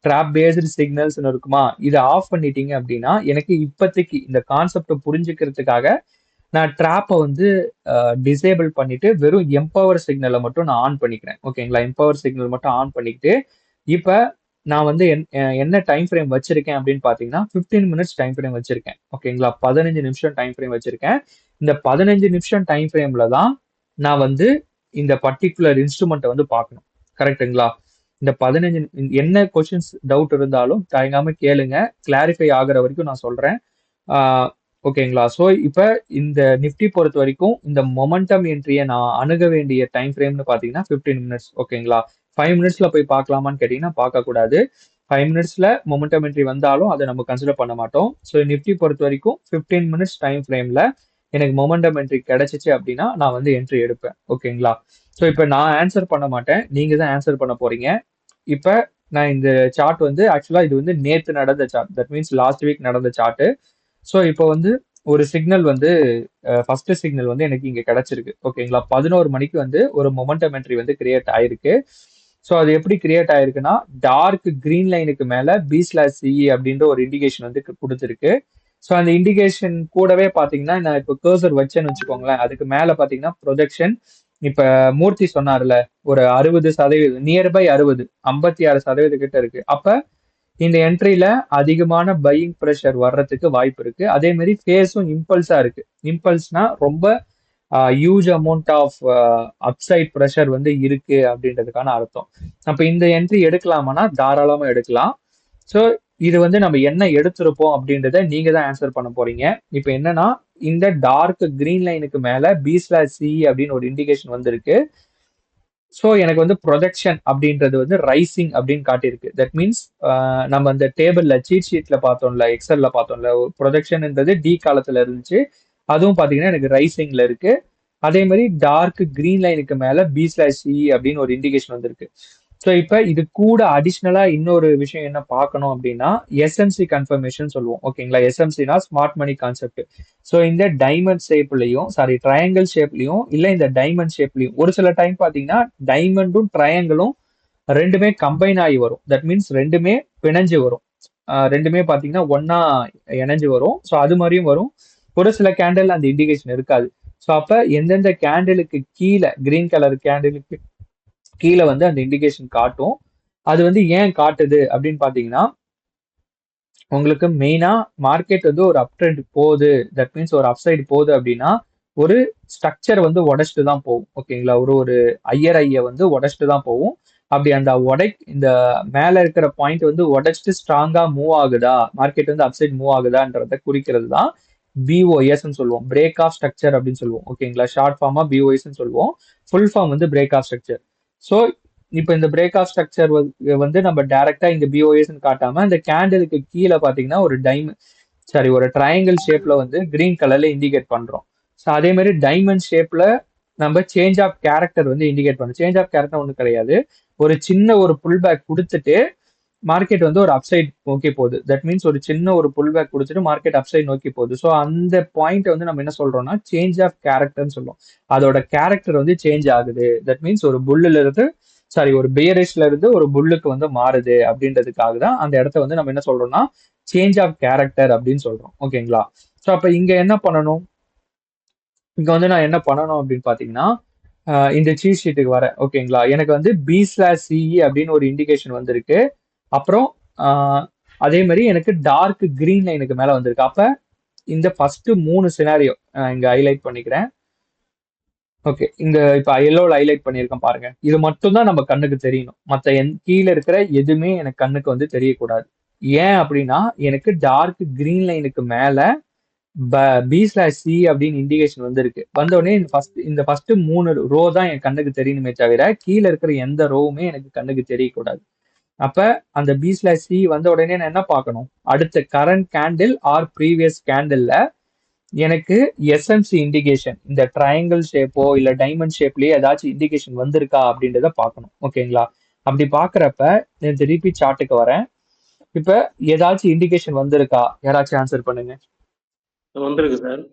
ட்ராப் பேஸ்டு சிக்னல்ஸ் இருக்குமா, இதை ஆஃப் பண்ணிட்டீங்க அப்படின்னா எனக்கு இப்போதைக்கு இந்த கான்செப்டை புரிஞ்சுக்கிறதுக்காக நான் ட்ராப்பை வந்து டிசேபிள் பண்ணிட்டு வெறும் எம்பவர் சிக்னலை மட்டும் நான் ஆன் பண்ணிக்கிறேன். ஓகேங்களா? எம்பவர் சிக்னல் மட்டும் ஆன் பண்ணிக்கிட்டு இப்போ நான் வந்து என்ன டைம் ஃப்ரேம் வச்சிருக்கேன் அப்படின்னு பாத்தீங்கன்னா 15 மினிட்ஸ் டைம் ஃப்ரேம் வச்சிருக்கேன். ஓகேங்களா? 15 நிமிஷம் டைம் ஃப்ரேம் வச்சிருக்கேன். இந்த 15 நிமிஷம் டைம் ஃப்ரேம்ல தான் நான் வந்து இந்த பர்டிகுலர் இன்ஸ்ட்ருமெண்ட்டை வந்து பார்க்கணும். கரெக்டுங்களா? இந்த 15 என்ன கொஸ்டின்ஸ் டவுட் இருந்தாலும் தயங்காம கேளுங்க, கிளாரிஃபை ஆகிற வரைக்கும் நான் சொல்றேன். ஓகேங்களா? ஸோ இப்போ இந்த நிஃப்டி பொறுத்த வரைக்கும் இந்த மொமெண்டம் என்ட்ரியை நான் அணுக வேண்டிய டைம் ஃப்ரேம்னு பார்த்தீங்கன்னா 15 மினிட்ஸ். ஓகேங்களா? 5 மினிட்ஸ்ல போய் பார்க்கலாமான்னு கேட்டீங்கன்னா பார்க்கக்கூடாது. 5 மினிட்ஸ்ல மொமெண்டம் என்ட்ரி வந்தாலும் அதை நம்ம கன்சிடர் பண்ண மாட்டோம். ஸோ நிஃப்டி பொறுத்த வரைக்கும் 15 மினிட்ஸ் டைம் ஃப்ரேம்ல எனக்கு மொமெண்டம் என்ட்ரி கிடைச்சிச்சு அப்படின்னா நான் வந்து என்ட்ரி எடுப்பேன். ஓகேங்களா? ஸோ இப்போ நான் ஆன்சர் பண்ண மாட்டேன், நீங்க தான் ஆன்சர் பண்ண போறீங்க. இப்போ நான் இந்த சார்ட் வந்து ஆக்சுவலா இது வந்து நேத்து நடந்த chart. That means last week நடந்த சார்ட். ஸோ இப்போ வந்து ஒரு சிக்னல் வந்து ஃபர்ஸ்ட் சிக்னல் வந்து எனக்கு இங்க கிடைச்சிருக்கு. ஓகேங்களா? 11 மணிக்கு வந்து ஒரு மொமெண்டம் என்ட்ரி வந்து கிரியேட் ஆயிருக்கு. ஸோ அது எப்படி கிரியேட் ஆயிருக்குன்னா டார்க் கிரீன் லைனுக்கு மேல B/CE அப்படின்ற ஒரு இண்டிகேஷன் வந்து கொடுத்துருக்கு. ஸோ அந்த இண்டிகேஷன் கூடவே பாத்தீங்கன்னா நான் இப்போ கர்சர் வச்சேன்னு வச்சுக்கோங்களேன், அதுக்கு மேல பாத்தீங்கன்னா ப்ரொஜெக்ஷன். இப்ப மூர்த்தி சொன்னார்ல, ஒரு 60% நியர்பை 60, 56% கிட்ட இருக்கு. அப்ப இந்த என்ட்ரில அதிகமான பையிங் ப்ரெஷர் வர்றதுக்கு வாய்ப்பு இருக்கு. அதே மாதிரி ஃபேஸும் இம்பல்ஸா இருக்கு. இம்பல்ஸ்னா ரொம்ப huge amount of upside pressure வந்து இருக்கு அப்படின்றதுக்கான அர்த்தம். அப்ப இந்த என்ட்ரி எடுக்கலாமானா தாராளமா எடுக்கலாம். ஸோ இது வந்து நம்ம என்ன எடுத்திருப்போம் அப்படின்றத நீங்க தான் ஆன்சர் பண்ண போறீங்க. இப்போ என்னன்னா, இந்த டார்க் கிரீன் லைனுக்கு மேல B/C அப்படின்னு ஒரு இண்டிகேஷன் வந்திருக்கு. ஸோ எனக்கு வந்து ப்ரொஜெக்ஷன் அப்படின்றது வந்து ரைசிங் அப்படின்னு காட்டியிருக்கு. தட் மீன்ஸ் நம்ம அந்த டேபிள்ல சீட் ஷீட்ல பார்த்தோம்ல, எக்ஸல்ல பார்த்தோம்ல, ப்ரொஜெக்ஷன்ன்றது டி காலத்துல இருந்துச்சு. அதுவும் பாத்தீங்கன்னா எனக்கு ரைசிங்ல இருக்கு. அதே மாதிரி டார்க் கிரீன் லைனுக்கு மேல B/C அப்படின்னு ஒரு இண்டிகேஷன் வந்திருக்கு. ஸோ இப்ப இது கூட அடிஷ்னலா இன்னொரு விஷயம் என்ன பார்க்கணும் அப்படின்னா, எஸ்எம்சி கன்ஃபர்மேஷன் சொல்லுவோம். ஓகேங்களா? எஸ்எம்சினா ஸ்மார்ட் மணி கான்செப்ட். ஸோ இந்த டைமண்ட் ஷேப்லயும், சாரி ட்ரையாங்கிள் ஷேப்லயும், இல்ல இந்த டைமண்ட் ஷேப்லயும் ஒரு சில டைம் பாத்தீங்கன்னா டைமண்டும் ட்ரையாங்கிளும் ரெண்டுமே கம்பைன் ஆகி வரும். தட் மீன்ஸ் ரெண்டுமே பிணைஞ்சு வரும். ரெண்டுமே பாத்தீங்கன்னா ஒன்னா இணைஞ்சு வரும். ஸோ அது மாதிரியும் வரும். ஒரு சில கேண்டில் அந்த இண்டிகேஷன் இருக்காது. ஸோ அப்ப எந்தெந்த கேண்டிலுக்கு கீழே, கிரீன் கலர் கேண்டிலுக்கு கீழே வந்து அந்த இண்டிகேஷன் காட்டும். அது வந்து ஏன் காட்டுது அப்படின்னு பாத்தீங்கன்னா, உங்களுக்கு மெயினா மார்க்கெட் வந்து ஒரு அப் ட்ரெண்ட் போகுது, தட் மீன்ஸ் ஒரு அப்சைடு போகுது அப்படின்னா, ஒரு ஸ்ட்ரக்சர் வந்து உடைச்சிட்டு தான் போகும். ஓகேங்களா? ஒரு ஒரு ஹையர் ஐய வந்து உடைச்சிட்டு தான் போகும். அப்படி அந்த இந்த மேல இருக்கிற பாயிண்ட் வந்து உடைச்சிட்டு ஸ்ட்ராங்கா மூவ் ஆகுதா, மார்க்கெட் வந்து அப்சைட் மூவ் ஆகுதான்றத குறிக்கிறது தான் பிஓஎஸ் சொல்லுவோம். பிரேக் ஆஃப் ஸ்ட்ரக்சர் அப்படின்னு சொல்லுவோம். ஓகேங்களா? ஷார்ட் ஃபார்மா பிஓஎஸ் சொல்லுவோம். ஃபுல் ஃபார்ம் வந்து பிரேக் ஆஃப் ஸ்ட்ரக்சர். ஸோ இப்போ இந்த பிரேக் ஆஃப் ஸ்ட்ரக்சர் வந்து நம்ம டைரக்டா இங்க பிஓஎஸ் காட்டாம இந்த கேண்டிலுக்கு கீழே பாத்தீங்கன்னா ஒரு ட்ரையாங்கிள் ஷேப்ல வந்து கிரீன் கலர்ல இண்டிகேட் பண்றோம். ஸோ அதே மாதிரி டைமண்ட் ஷேப்ல நம்ம சேஞ்ச் ஆஃப் கேரக்டர் வந்து இண்டிகேட் பண்றோம். சேஞ்ச் ஆஃப் கேரக்டர் ஒன்றும் கிடையாது. ஒரு சின்ன ஒரு புல் பேக் கொடுத்துட்டு மார்க்கெட் வந்து ஒரு அப்சைட் நோக்கி போகுது. தட் மீன்ஸ் ஒரு சின்ன ஒரு புல் பேக் கொடுத்துட்டு மார்க்கெட் அப்சைட் நோக்கி போகுது. ஸோ அந்த பாயிண்ட் வந்து நம்ம என்ன சொல்றோம்னா சேஞ்ச் ஆஃப் கேரக்டர்னு சொல்லுவோம். அதோட கேரக்டர் வந்து சேஞ்ச் ஆகுது. தட் மீன்ஸ் ஒரு புல்லுல இருந்து ஒரு பியரிஷ்ல இருந்து ஒரு புல்லுக்கு வந்து மாறுது அப்படின்றதுக்காக தான் அந்த இடத்த வந்து நம்ம என்ன சொல்றோம்னா சேஞ்ச் ஆஃப் கேரக்டர் அப்படின்னு சொல்றோம். ஓகேங்களா? ஸோ அப்ப இங்க என்ன பண்ணணும், இங்க வந்து நான் என்ன பண்ணணும் அப்படின்னு பாத்தீங்கன்னா, இந்த சீட் ஷீட்டுக்கு வரேன். ஓகேங்களா? எனக்கு வந்து B/CE அப்படின்னு ஒரு இண்டிகேஷன் வந்திருக்கு. அப்புறம் அதே மாதிரி எனக்கு டார்க் கிரீன் லைனுக்கு மேல வந்திருக்கு. அப்ப இந்த ஃபர்ஸ்ட் 3 சினாரியோ இங்க ஹைலைட் பண்ணிக்கிறேன். ஓகே, இங்க இப்ப எல்லோல ஹைலைட் பண்ணியிருக்கேன் பாருங்க. இது மட்டும் தான் நம்ம கண்ணுக்கு தெரியணும். மத்த கீழே இருக்கிற எதுவுமே எனக்கு கண்ணுக்கு வந்து தெரியக்கூடாது. ஏன் அப்படின்னா எனக்கு டார்க் கிரீன் லைனுக்கு மேல B/C அப்படின்னு இண்டிகேஷன் வந்திருக்கு. வந்த உடனே இந்த ஃபர்ஸ்ட் 3 ரோ தான் என் கண்ணுக்கு தெரியணுமே தவிர கீழே இருக்கிற எந்த ரோவுமே எனக்கு கண்ணுக்கு தெரியக்கூடாது. அப்ப அந்த B/C வந்த உடனே நான் என்ன பார்க்கணும், அடுத்த கரண்ட் கேண்டில் ஆர் ப்ரீவியஸ் கேண்டில்ல எனக்கு எஸ்எம்சி இண்டிகேஷன் இந்த ட்ரையாங்கிள் ஷேப்போ இல்ல டைமண்ட் ஷேப்லயே ஏதாச்சும் இண்டிகேஷன் வந்திருக்கா அப்படின்றத பார்க்கணும். ஓகேங்களா? அப்படி பாக்குறப்ப நான் திருப்பி சார்ட்டுக்கு வரேன். இப்ப ஏதாச்சும் இண்டிகேஷன் வந்திருக்கா, யாராச்சும் ஆன்சர் பண்ணுங்க. வந்திருக்கு சார்.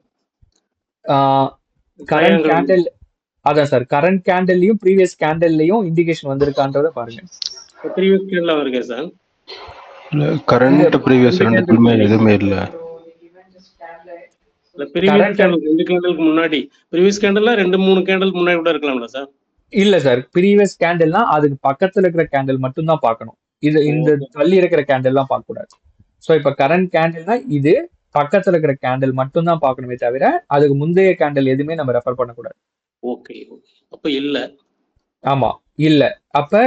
கரண்ட் கேண்டில், அதான் சார், கரண்ட் கேண்டில்லையும் ப்ரீவியஸ் கேண்டில்லையும் இண்டிகேஷன் வந்திருக்கான்றத பாருங்க. ப்ரீவியஸ் கேண்டில் இருக்கு சார். கரண்ட் ப்ரீவியஸ் ரெண்டுக்குமே எதுவுமே இல்ல. ப்ரீவியஸ் கேண்டில் 2 கேண்டிலுக்கு முன்னாடி, ப்ரீவியஸ் கேண்டில்ல 2-3 கேண்டில் முன்னாடி கூட இருக்கலாம்ல சார்? இல்ல சார், ப்ரீவியஸ் கேண்டில்னா அதுக்கு பக்கத்துல இருக்கிற கேண்டில் மட்டும் தான் பார்க்கணும். இது இந்த தள்ளி இருக்கிற கேண்டில்லாம் பார்க்க கூடாது. சோ இப்ப கரண்ட் கேண்டில்னா இது பக்கத்துல இருக்கிற கேண்டில் மட்டும் தான் பார்க்கணுமே தவிர அதுக்கு முந்தைய கேண்டில் எதுவுமே நம்ம ரெஃபர் பண்ணக்கூடாது. ஓகே, அப்ப இல்ல. ஆமா, இல்ல. அப்ப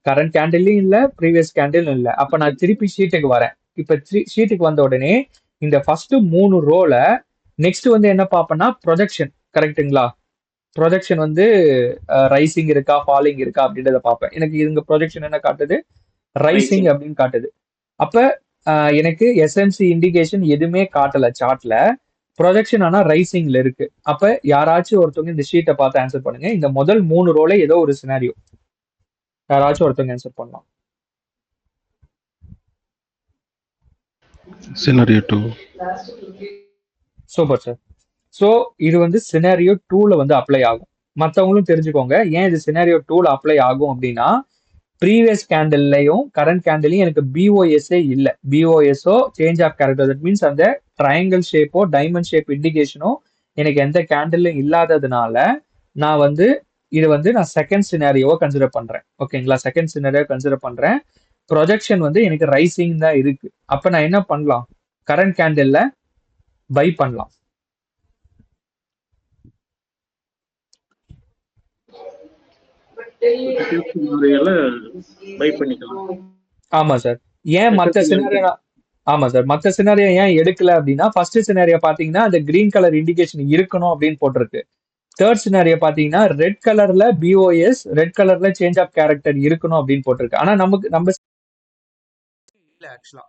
கரண்ட் கேண்டிலும் இல்ல, ப்ரீவியஸ் கேண்டிலும் இல்ல. அப்ப நான் திருப்பி ஷீட்டுக்கு வரேன். இப்ப ஷீட்டுக்கு வந்த உடனே இந்த ஃபர்ஸ்ட் 3 ரோல நெக்ஸ்ட் வந்து என்ன பார்ப்பேன்னா ப்ரொஜெக்ஷன். கரெக்ட்டுங்களா? ப்ரொஜெக்ஷன் வந்து ரைசிங் இருக்கா, ஃபாலிங் இருக்கா அப்படின்றத பார்ப்பேன். எனக்கு இங்க ப்ரொஜெக்ஷன் என்ன காட்டுது, ரைசிங் அப்படின்னு காட்டுது. அப்ப எனக்கு எஸ்எம்சி இண்டிகேஷன் எதுவுமே காட்டல சார்ட்ல. ப்ரொஜெக்ஷன் ஆனா ரைசிங்ல இருக்கு. அப்ப யாராச்சும் ஒருத்தவங்க இந்த ஷீட்டை பார்த்து ஆன்சர் பண்ணுங்க. இந்த முதல் 3 ரோல ஏதோ ஒரு சினாரியோ யாராச்சும் ஒருத்தவங்க ஆன்சர் பண்ணலாம். சினாரியோ 2. Super sir. சோ இது வந்து சினாரியோ 2ல வந்து அப்ளை ஆகும். மத்தவங்களும் தெரிஞ்சுக்கோங்க ஏன் இது சினாரியோ 2ல அப்ளை ஆகும் அப்படின்னா, ப்ரீவியஸ் கேண்டில்லையும் கரண்ட் கேண்டிலையும் எனக்கு பிஓஎஸ்ஏ இல்லை. பிஓஎஸ்ஓ change of character, that means அந்த ட்ரையாங்கிள் ஷேப்போ டைமண்ட் ஷேப் இண்டிகேஷனோ எனக்கு எந்த கேண்டிலும் இல்லாததுனால நான் வந்து இது வந்து நான் செகண்ட் சினாரியோவை கன்சிடர் பண்றேன். ஓகேங்களா, செகண்ட் சினாரியோ கன்சிடர் பண்றேன். ப்ரொஜெக்ஷன் வந்து எனக்கு ரைசிங் தான் இருக்கு. அப்ப நான் என்ன பண்ணலாம், கரண்ட் கேண்டில்ல பை பண்ணலாம். பை பண்ணிக்கலாம். ஆமா சார். ஏன் மற்ற சினாரியோ ஆமா சார், மற்ற சினாரியோ ஏன் எடுக்கல அப்படின்னா, ஃபர்ஸ்ட் சினாரியோ பாத்தீங்கன்னா அந்த கிரீன் கலர் இண்டிகேஷன் இருக்கணும் அப்படின்னு போட்டிருக்கு. தேர்ட் சினாரியோ பாத்தீங்கன்னா ரெட் கலர்ல பிஓஎஸ், ரெட் கலர்ல சேஞ்ச் ஆஃப் கேரக்டர் இருக்கணும் அப்படின்னு போட்டிருக்கு. ஆனா நமக்கு நம்ம இல்ல ஆக்சுவலா.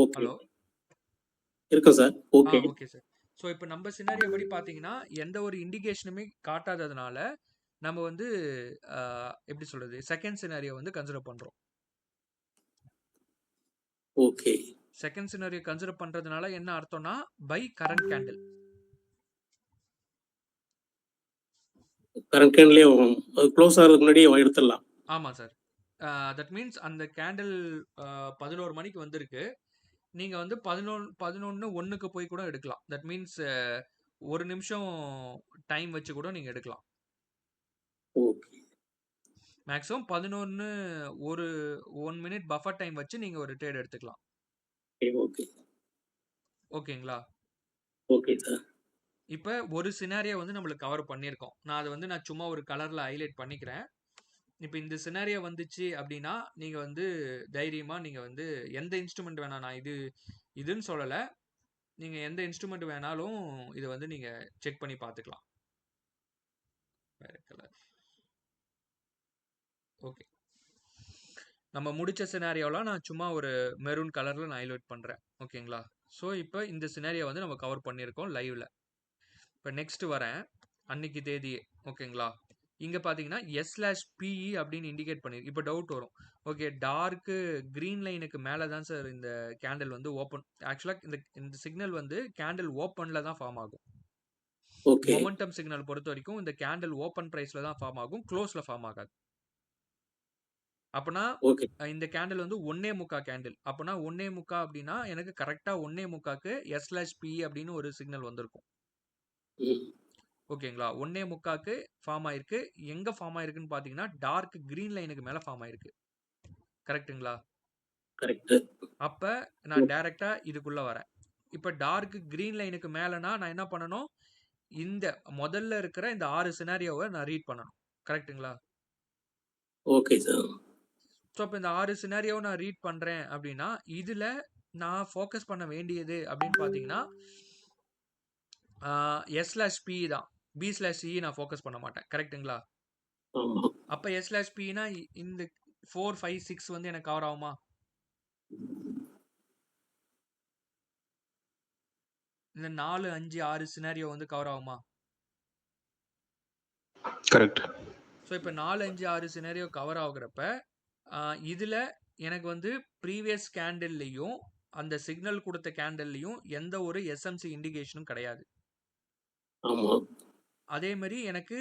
ஓகே ஹலோ, இருக்கு sir. Okay okay sir. So இப்போ நம்ம சினாரியோ படி பாத்தீங்கன்னா எந்த ஒரு இண்டிகேஷனுமே காட்டாததுனால நம்ம வந்து எப்படி சொல்றது, செகண்ட் சினாரியோ வந்து கன்சிடர் பண்றோம். ஓகே செகண்ட் சினாரியோ கன்சிடர் பண்றதுனால என்ன அர்த்தம்னா பை கரண்ட் கேண்டில். கரண்ட் கேண்ட்லயே க்ளோஸ் ஆகிறதுக்கு முன்னாடியே எடுத்துடலாம். ஆமா சார். தட் மீன்ஸ் அந்த கேண்டில் 11 மணிக்கு வந்திருக்கு, நீங்க வந்து 11:01க்கு போய் கூட எடுக்கலாம். தட் மீன்ஸ் ஒரு நிமிஷம் டைம் வச்சு கூட நீங்க எடுக்கலாம். ஓகே மேக்ஸிமம் 11 ஒரு 1 மினிட் பஃபர் டைம் வச்சு நீங்க ஒரு ட்ரேட் எடுத்துக்கலாம். ஓகே ஓகேங்களா. Okay sir. இப்போ ஒரு சினாரியோ வந்து நம்மளுக்கு கவர் பண்ணியிருக்கோம். நான் அதை வந்து நான் சும்மா ஒரு கலர்ல ஹைலைட் பண்ணிக்கிறேன். இப்போ இந்த சினாரியோ வந்துச்சு அப்படின்னா நீங்க வந்து தைரியமா நீங்க வந்து எந்த இன்ஸ்ட்ருமெண்ட் வேணா, நான் இதுன்னு சொல்லலை, நீங்க எந்த இன்ஸ்ட்ருமெண்ட் வேணாலும் இதை வந்து நீங்க செக் பண்ணி பார்த்துக்கலாம். வேற கலர். ஓகே, நம்ம முடிச்ச சினாரியோலாம் நான் சும்மா ஒரு மெரூன் கலர்ல நான் ஹைலைட் பண்றேன். ஓகேங்களா. ஸோ இப்போ இந்த சினாரியோ வந்து நம்ம கவர் பண்ணியிருக்கோம் லைவ்ல. இப்போ நெக்ஸ்ட் வரேன், அன்னைக்கு தேதியே. ஓகேங்களா. இங்க பாத்தீங்கன்னா S/PE அப்படின்னு இண்டிகேட் பண்ணிருக்கு. இப்போ டவுட் வரும், ஓகே டார்க் கிரீன் லைனுக்கு மேல தான் சார் இந்த கேண்டில் வந்து ஓப்பன். ஆக்சுவலா இந்த சிக்னல் வந்து கேண்டில் ஓப்பன்ல தான் ஃபார்ம் ஆகும். ஓகே மொமெண்டம் சிக்னல் பொறுத்த வரைக்கும் இந்த கேண்டில் ஓப்பன் பிரைஸ்ல தான் ஃபார்ம் ஆகும், க்ளோஸ்ல ஃபார்ம் ஆகாது. அப்பனா ஓகே இந்த கேண்டில் வந்து 1.25 கேண்டில். அப்பனா 1.25 அப்படின்னா எனக்கு கரெக்டா 1.25க்கு S/PE அப்படின்னு ஒரு சிக்னல் வந்திருக்கும். ஓகேங்களா. 1.25க்கு ஃபார்ம் ஆயிருக்கு. எங்க ஃபார்ம் ஆயிருக்குன்னு பாத்தீங்கன்னா டார்க் கிரீன் லைனுக்கு மேல ஃபார்ம் ஆயிருக்கு. கரெக்ட்டுங்களா. கரெக்ட். அப்ப நான் டைரக்டா இதுக்குள்ள வரேன். இப்ப டார்க் கிரீன் லைனுக்கு மேலனா நான் என்ன பண்ணணும், இந்த முதல்ல இருக்கிற இந்த 6 சினாரியோவை நான் ரீட் பண்ணணும். கரெக்ட்டுங்களா. Okay sir. ஸோ இப்போ இந்த 6 சினாரியோவை நான் ரீட் பண்றேன் அப்படின்னா இதுல நான் ஃபோக்கஸ் பண்ண வேண்டியது அப்படின்னு பாத்தீங்கன்னா S/PE தான். B/CE நான் ஃபோக்கஸ் பண்ண மாட்டேன். கரெக்ட்டுங்களா. ஆமா அப்ப S/PEனா இந்த 4, 5, 6 வந்து எனக்கு கவர் ஆகுமா? இந்த 4, 5, 6 சினாரியோ வந்து கவர் ஆகுமா? கரெக்ட். ஸோ இப்போ 4, 5, 6 சினாரியோ கவர் ஆகுறப்ப இதுல எனக்கு வந்து ப்ரீவியஸ் கேண்டில்லையும் அந்த சிக்னல் கொடுத்த கேண்டில்லையும் எந்த ஒரு எஸ்எம்சி இண்டிகேஷனும் கிடையாது. ஆமா அதே மாதிரி எனக்கு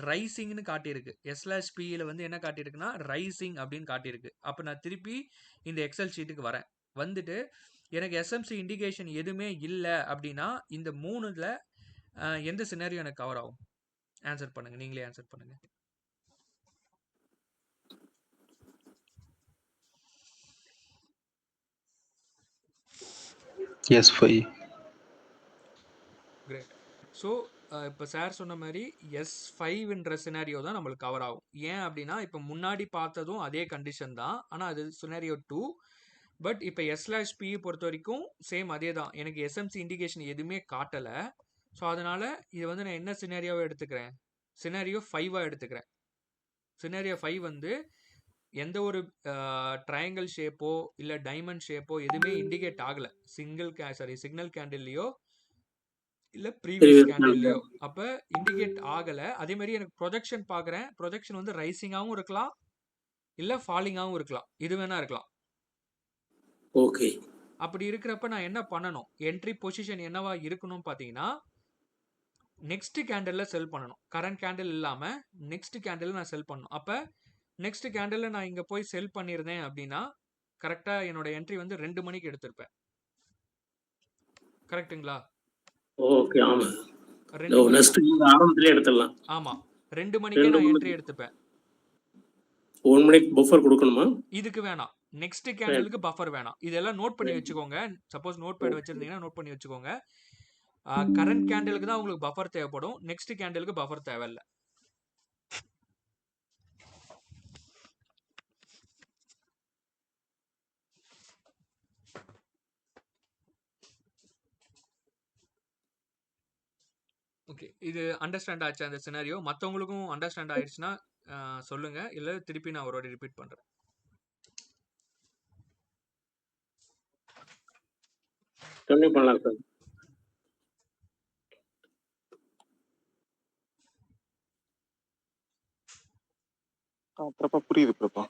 ரைசிங்னு காட்டியிருக்கு. S/PEல வந்து என்ன காட்டியிருக்குன்னா ரைசிங் அப்படின்னு காட்டியிருக்கு. அப்போ நான் திருப்பி இந்த எக்ஸல் ஷீட்டுக்கு வரேன். வந்துட்டு எனக்கு எஸ்எம்சி இண்டிகேஷன் எதுவுமே இல்லை அப்படின்னா இந்த 3ல எந்த சினாரியோ எனக்கு கவர் ஆகும்? ஆன்சர் பண்ணுங்க, நீங்களே ஆன்சர் பண்ணுங்க. S5. கிரேட். ஸோ இப்போ சார் சொன்ன மாதிரி S5ன்ற சினாரியோ தான் நம்மளுக்கு கவர் ஆகும். ஏன் அப்படின்னா இப்போ முன்னாடி பார்த்ததும் அதே கண்டிஷன் தான், ஆனால் அது சினாரியோ 2. பட் இப்போ S/PE பொறுத்த வரைக்கும் சேம் அதே தான், எனக்கு எஸ்எம்சி இண்டிகேஷன் எதுவுமே காட்டலை. ஸோ அதனால இது வந்து நான் என்ன சினாரியோவை எடுத்துக்கிறேன், சினாரியோ 5 எடுத்துக்கிறேன். சினாரியோ 5 வந்து எந்த ஒரு ட்ரையாங்கிள் ஷேப்போ இல்லை டைமண்ட் ஷேப்போ எதுவுமே இண்டிகேட் ஆகலை சிக்னல் கேண்டில்லையோ இல்லை ப்ரீவியஸ் கேண்டில்லையோ. அப்போ இண்டிகேட் ஆகலை. அதே மாதிரி எனக்கு ப்ரொஜெக்ஷன் பார்க்குறேன், ப்ரொஜெக்ஷன் வந்து ரைசிங்காகவும் இருக்கலாம் இல்லை ஃபாலிங்காகவும் இருக்கலாம், இது வேணா இருக்கலாம். ஓகே அப்படி இருக்கிறப்ப நான் என்ன பண்ணணும், என்ட்ரி பொசிஷன் என்னவா இருக்கணும் பார்த்தீங்கன்னா நெக்ஸ்ட் கேண்டில்ல செல் பண்ணணும். கரண்ட் கேண்டில் இல்லாம நெக்ஸ்ட் கேண்டில் நான் செல் பண்ணணும். அப்ப நெக்ஸ்ட் கேண்டில்ல நான் இங்க போய் செல் பண்ணியிருந்தேன் அப்படின்னா கரெக்டா என்னோட என்ட்ரி வந்து 2 மணிக்கு எடுத்திருப்பேன். கரெக்ட்டுங்களா? ஓகே, ஆமா. 2 மணிக்கு நெக்ஸ்ட் ஆரம்பத்திலே எடுத்துடலாம். ஆமா 2 மணிக்கே 2 நான் என்ட்ரி மணிக்கு எடுத்துப்பேன். 1 மினிட் பஃபர் கொடுக்கணுமா? இதுக்கு வேணாம். நெக்ஸ்ட் சரி. கேண்டிலுக்கு பஃபர் வேணாம். இதெல்லாம் நோட் பண்ணி சரி. வச்சுக்கோங்க. Suppose note pad okay. வச்சிருந்தீங்கன்னா நோட் பண்ணி வச்சுக்கோங்க. கரண்ட் கேண்டிலுக்கு தான் உங்களுக்கு பஃபர் தேவைப்படும். நெக்ஸ்ட் கேண்டிலுக்கு பஃபர் தேவையில்ல. ஓகே. இது அண்டர்ஸ்டாண்ட் ஆச்சா அந்த சினாரியோ? மத்தவங்களுக்கும் அண்டர்ஸ்டாண்ட் ஆயிடுச்சுன்னா சொல்லுங்க. இல்ல திருப்பி நான் ஒரு வாட்டி ரிப்பீட் பண்றேன். கண்டினியூ பண்ணலாம் சார். பிரபா புரியுது பிரபா.